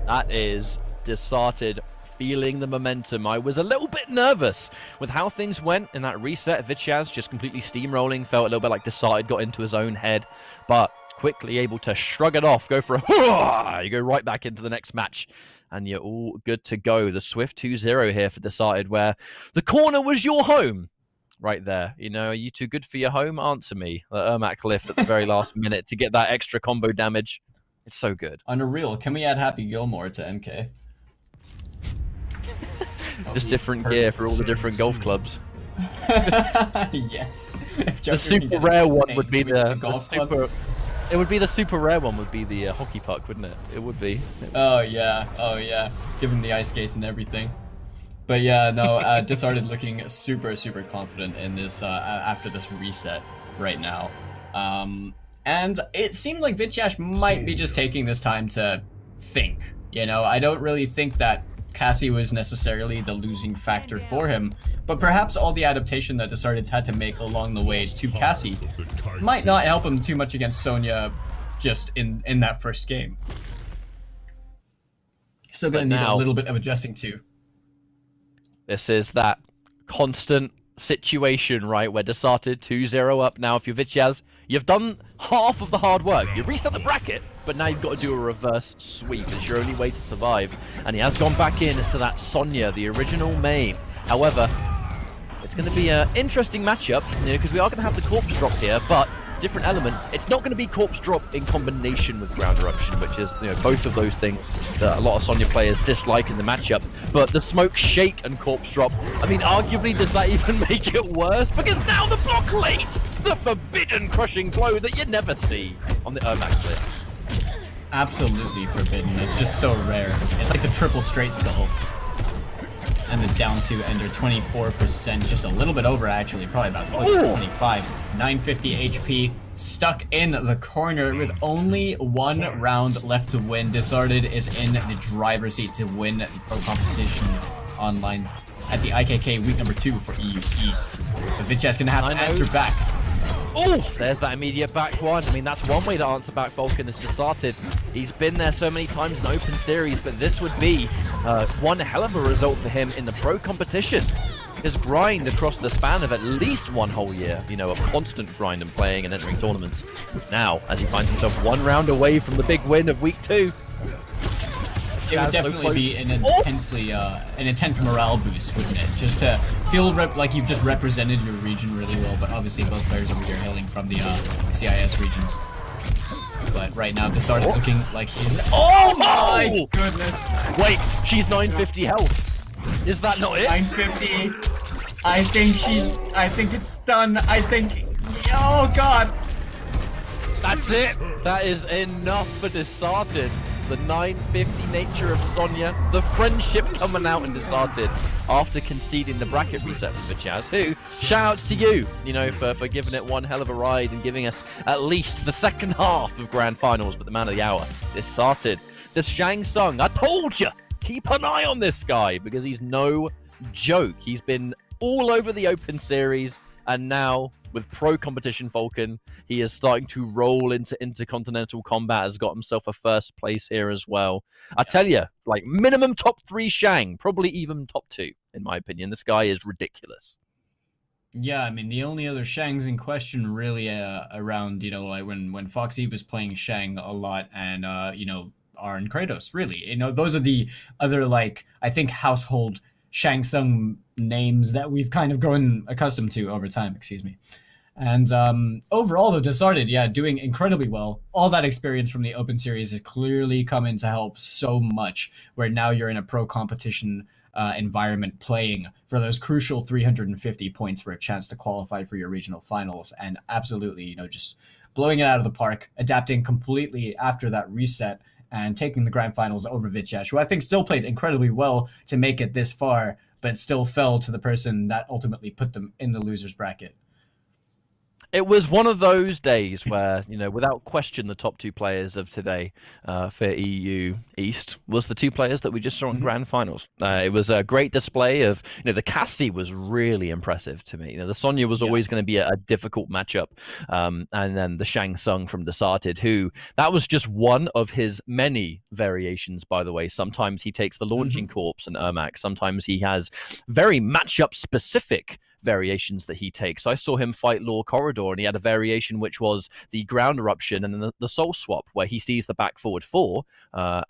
That is Desarted feeling the momentum. I was a little bit nervous with how things went in that reset. Vityaz just completely steamrolling, felt a little bit like Desarted got into his own head, but quickly able to shrug it off, go for a you go right back into the next match, and you're all good to go. The swift 2-0 here for Desarted, where the corner was your home. Right there, you know, are you too good for your home? Answer me. The Ermac lift at the very last minute to get that extra combo damage. It's so good. Unreal. Can we add Happy Gilmore to MK? Just different gear for all the different golf clubs. Yes. The super rare one would be the super. It would be the super rare one. Would be the hockey puck, wouldn't it? It would be. Oh yeah. Oh yeah. Give him the ice skates and everything. But yeah, no. Disarted looking super confident in this after this reset right now. And it seemed like Vityash might be just taking this time to think. You know, I don't really think that Cassie was necessarily the losing factor for him, but perhaps all the adaptation that Desarted's had to make along the way to Cassie might not help him too much against Sonya just in that first game. Still gonna need a little bit of adjusting too. This is that constant situation, right, where Desarted 2-0 up. Now if you're Vityaz, you've done half of the hard work. You reset the bracket, but now you've got to do a reverse sweep. It's your only way to survive. And he has gone back into that Sonya, the original main. However, it's going to be an interesting matchup, you know, because we are going to have the corpse drop here, but different element. It's not going to be corpse drop in combination with ground eruption, which is, you know, both of those things that a lot of Sonya players dislike in the matchup. But the smoke shake and corpse drop, I mean, arguably, does that even make it worse? Because now the block late, the forbidden crushing blow that you never see on the Ermac clip. Absolutely forbidden. It's just so rare. It's like the triple straight skull. And the down to ender 24%, just a little bit over actually, probably about closer to 25. 950 HP, stuck in the corner with only 1 round left to win. Disarted is in the driver's seat to win the pro competition online at the IKK week number 2 for EU East. But Vityaz gonna have to answer back. Oh, there's that immediate back one. I mean, that's one way to answer back Vulcan is Desarted. He's been there so many times in open series, but this would be one hell of a result for him in the pro competition. His grind across the span of at least 1 whole year, you know, a constant grind and playing and entering tournaments. Now, as he finds himself 1 round away from the big win of week 2. It would definitely be an intensely, an intense morale boost, wouldn't it? Just to feel like you've just represented your region really well, but obviously both players over here hailing from the CIS regions. But right now, Desarted looking like he's... Oh my goodness! Wait, she's 950 health. Is that not it? 950. I think it's done. Oh god. That's it. That is enough for Desarted. The 950 nature of Sonya, the friendship coming out in Desarted after conceding the bracket reset for Chaz, who, shout out to you, for giving it one hell of a ride and giving us at least the second half of Grand Finals, but the man of the hour, Desarted. The Shang Tsung, I told you, keep an eye on this guy because he's no joke. He's been all over the Open Series, and now with Pro Competition Falcon, he is starting to roll into Interkontinental Kombat, has got himself a first place here as well. I tell you, like, minimum top 3 Shang, probably even top 2, in my opinion. This guy is ridiculous. Yeah, I mean, the only other Shangs in question really around, like when Foxy was playing Shang a lot and, are in Kratos, really. Those are the other, like, I think household Shang Tsung names that we've kind of grown accustomed to over time, excuse me. And overall, though, Desarted, doing incredibly well. All that experience from the Open Series has clearly come in to help so much, where now you're in a pro competition environment playing for those crucial 350 points for a chance to qualify for your regional finals. And absolutely, just blowing it out of the park, adapting completely after that reset, and taking the grand finals over Vityash, who I think still played incredibly well to make it this far, but still fell to the person that ultimately put them in the loser's bracket. It was one of those days where, without question, the top 2 players of today for EU East was the 2 players that we just saw in Grand Finals. It was a great display of, the Cassie was really impressive to me. The Sonya was always going to be a difficult matchup. And then the Shang Tsung from Desarted, who, that was just one of his many variations, by the way. Sometimes he takes the Launching Corpse and Ermac. Sometimes he has very matchup specific variations that he takes. I saw him fight Law Corridor, and he had a variation which was the ground eruption and then the soul swap, where he sees the back forward 4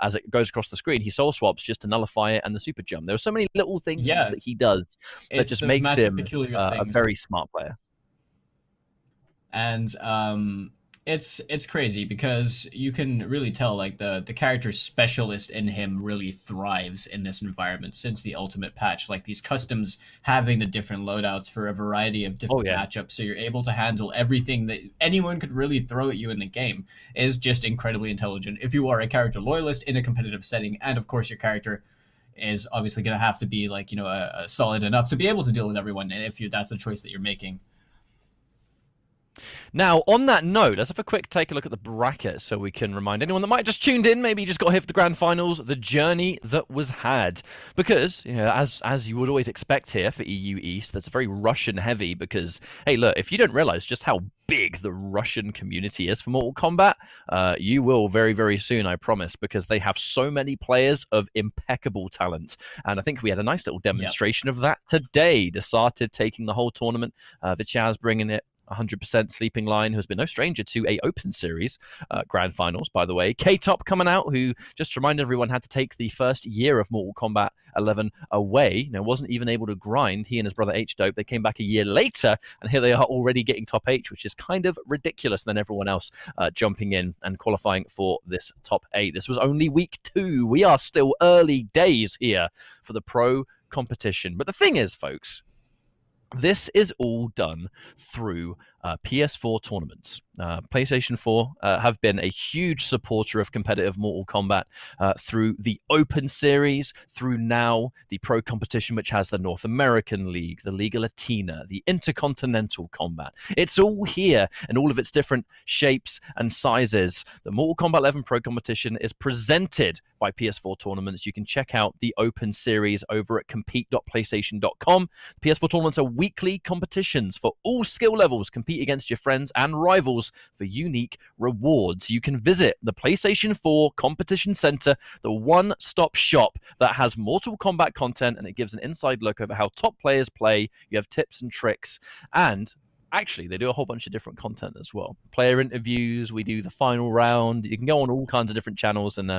as it goes across the screen. He soul swaps just to nullify it and the super jump. There are so many little things that he does that just makes him a very smart player. And it's crazy because you can really tell, like, the character specialist in him really thrives in this environment since the ultimate patch. Like, these customs having the different loadouts for a variety of different matchups, so you're able to handle everything that anyone could really throw at you in the game, is just incredibly intelligent. If you are a character loyalist in a competitive setting, and of course your character is obviously going to have to be, like, solid enough to be able to deal with everyone, and if that's the choice that you're making. Now, on that note, let's have a quick take a look at the bracket so we can remind anyone that might have just tuned in, maybe just got here for the grand finals, the journey that was had. Because, as you would always expect here for EU East, that's very Russian heavy because, hey, look, if you don't realize just how big the Russian community is for Mortal Kombat, you will very, very soon, I promise, because they have so many players of impeccable talent. And I think we had a nice little demonstration of that today. Desarted taking the whole tournament, Vichaz bringing it 100%, Sleeping Lion, who has been no stranger to a Open Series grand finals, by the way. K-Top coming out, who, just to remind everyone, had to take the first year of Mortal Kombat 11 away. Wasn't even able to grind. He and his brother H-Dope, they came back a year later, and here they are already getting top H, which is kind of ridiculous. And then everyone else jumping in and qualifying for this top 8. This was only week 2. We are still early days here for the pro competition. But the thing is, folks, this is all done through PS4 tournaments. PlayStation 4 have been a huge supporter of competitive Mortal Kombat through the Open Series, through now the Pro Competition, which has the North American League, the Liga Latina, the Interkontinental Kombat. It's all here in all of its different shapes and sizes. The Mortal Kombat 11 Pro Competition is presented by PS4 tournaments. You can check out the Open Series over at compete.playstation.com. PS4 tournaments are weekly competitions for all skill levels. Compete against your friends and rivals for unique rewards. You can visit the PlayStation 4 Competition Center, the one-stop shop that has Mortal Kombat content, and it gives an inside look over how top players play. You have tips and tricks, and actually, they do a whole bunch of different content as well. Player interviews, we do the final round. You can go on all kinds of different channels, and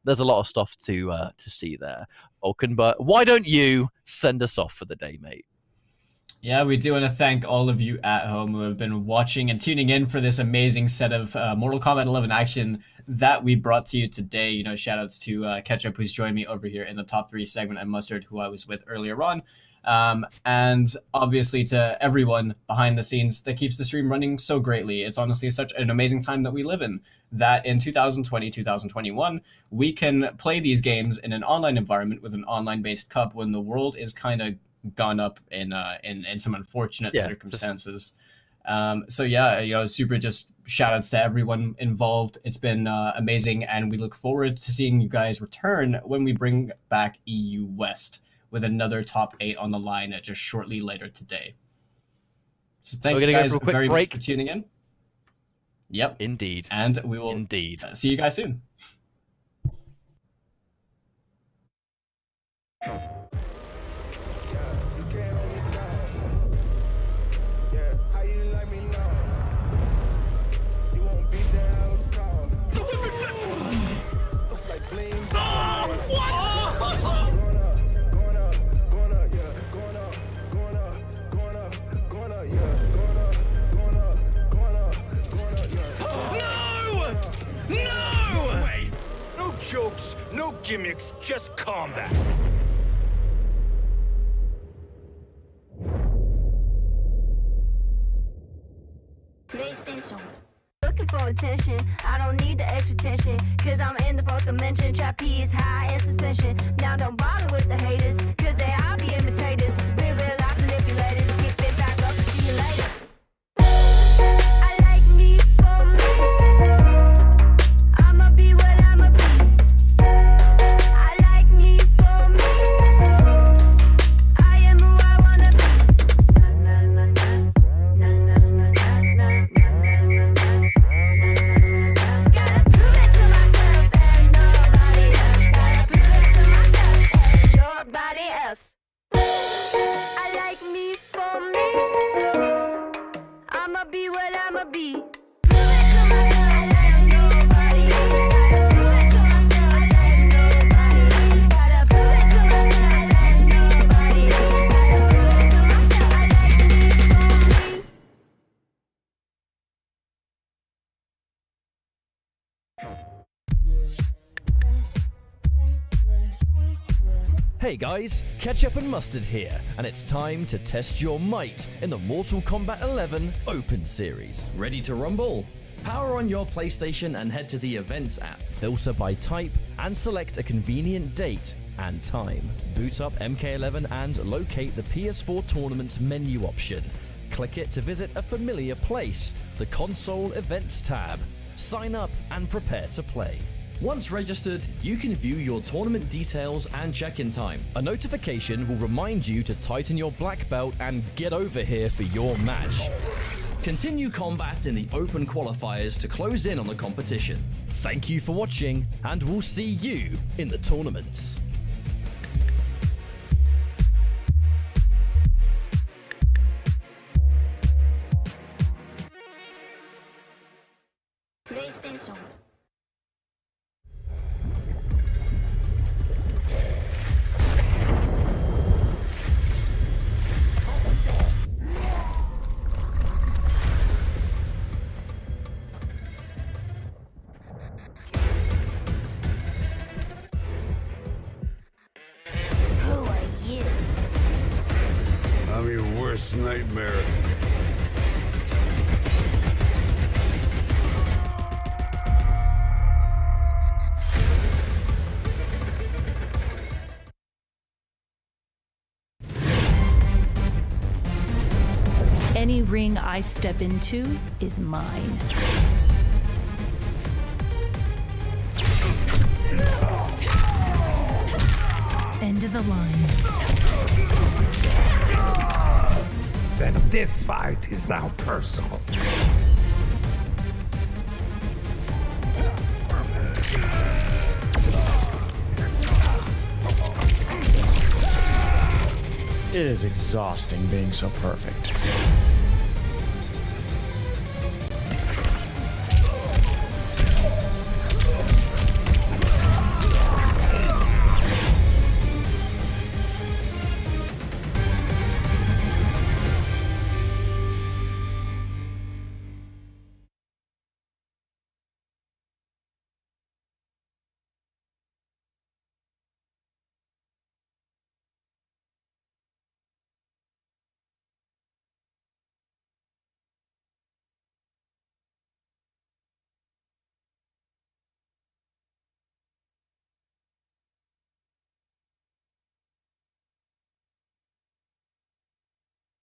there's a lot of stuff to see there. Vulcan, but why don't you send us off for the day, mate? Yeah, we do want to thank all of you at home who have been watching and tuning in for this amazing set of Mortal Kombat 11 action that we brought to you today. You know, shout outs to Ketchup, who's joined me over here in the top 3 segment, and Mustard, who I was with earlier on. And obviously to everyone behind the scenes that keeps the stream running so greatly. It's honestly such an amazing time that we live in, that in 2020, 2021, we can play these games in an online environment with an online-based cup when the world is kind of gone up in some unfortunate circumstances. So yeah, you know, super just shout outs to everyone involved. It's been amazing, and we look forward to seeing you guys return when we bring back EU West with another top 8 on the line just shortly later today. So thank you guys very much for tuning in. Yep. Indeed. And we will see you guys soon. Jokes, no gimmicks, just combat. PlayStation. Looking for attention, I don't need the extra tension, cause I'm in the 4th dimension, trapeze high in suspension. Now don't bother with the haters, cause they all be imitators. Real life manipulators, get fit back up and see you later. I like me for me, I'ma be what I'ma be. I like me for me, I am who I wanna be. Na na na na na na na na na na na. Gotta prove it to myself and nobody else. Gotta prove it to myself and nobody else. I like me for me, I'ma be what I'ma be. Prove it to myself like nobody else. Gotta prove it to myself like nobody else. Gotta prove it to myself like nobody else. Gotta prove it to myself I like me for me. Hey guys, Ketchup and Mustard here, and it's time to test your might in the Mortal Kombat 11 Open Series. Ready to rumble? Power on your PlayStation and head to the Events app. Filter by type and select a convenient date and time. Boot up MK11 and locate the PS4 Tournament menu option. Click it to visit a familiar place, the Console Events tab. Sign up and prepare to play. Once registered, you can view your tournament details and check-in time. A notification will remind you to tighten your black belt and get over here for your match. Continue combat in the open qualifiers to close in on the competition. Thank you for watching, and we'll see you in the tournaments. PlayStation. Who are you? I'm your worst nightmare. Any ring I step into is mine. End of the line. Then this fight is now personal. It is exhausting being so perfect.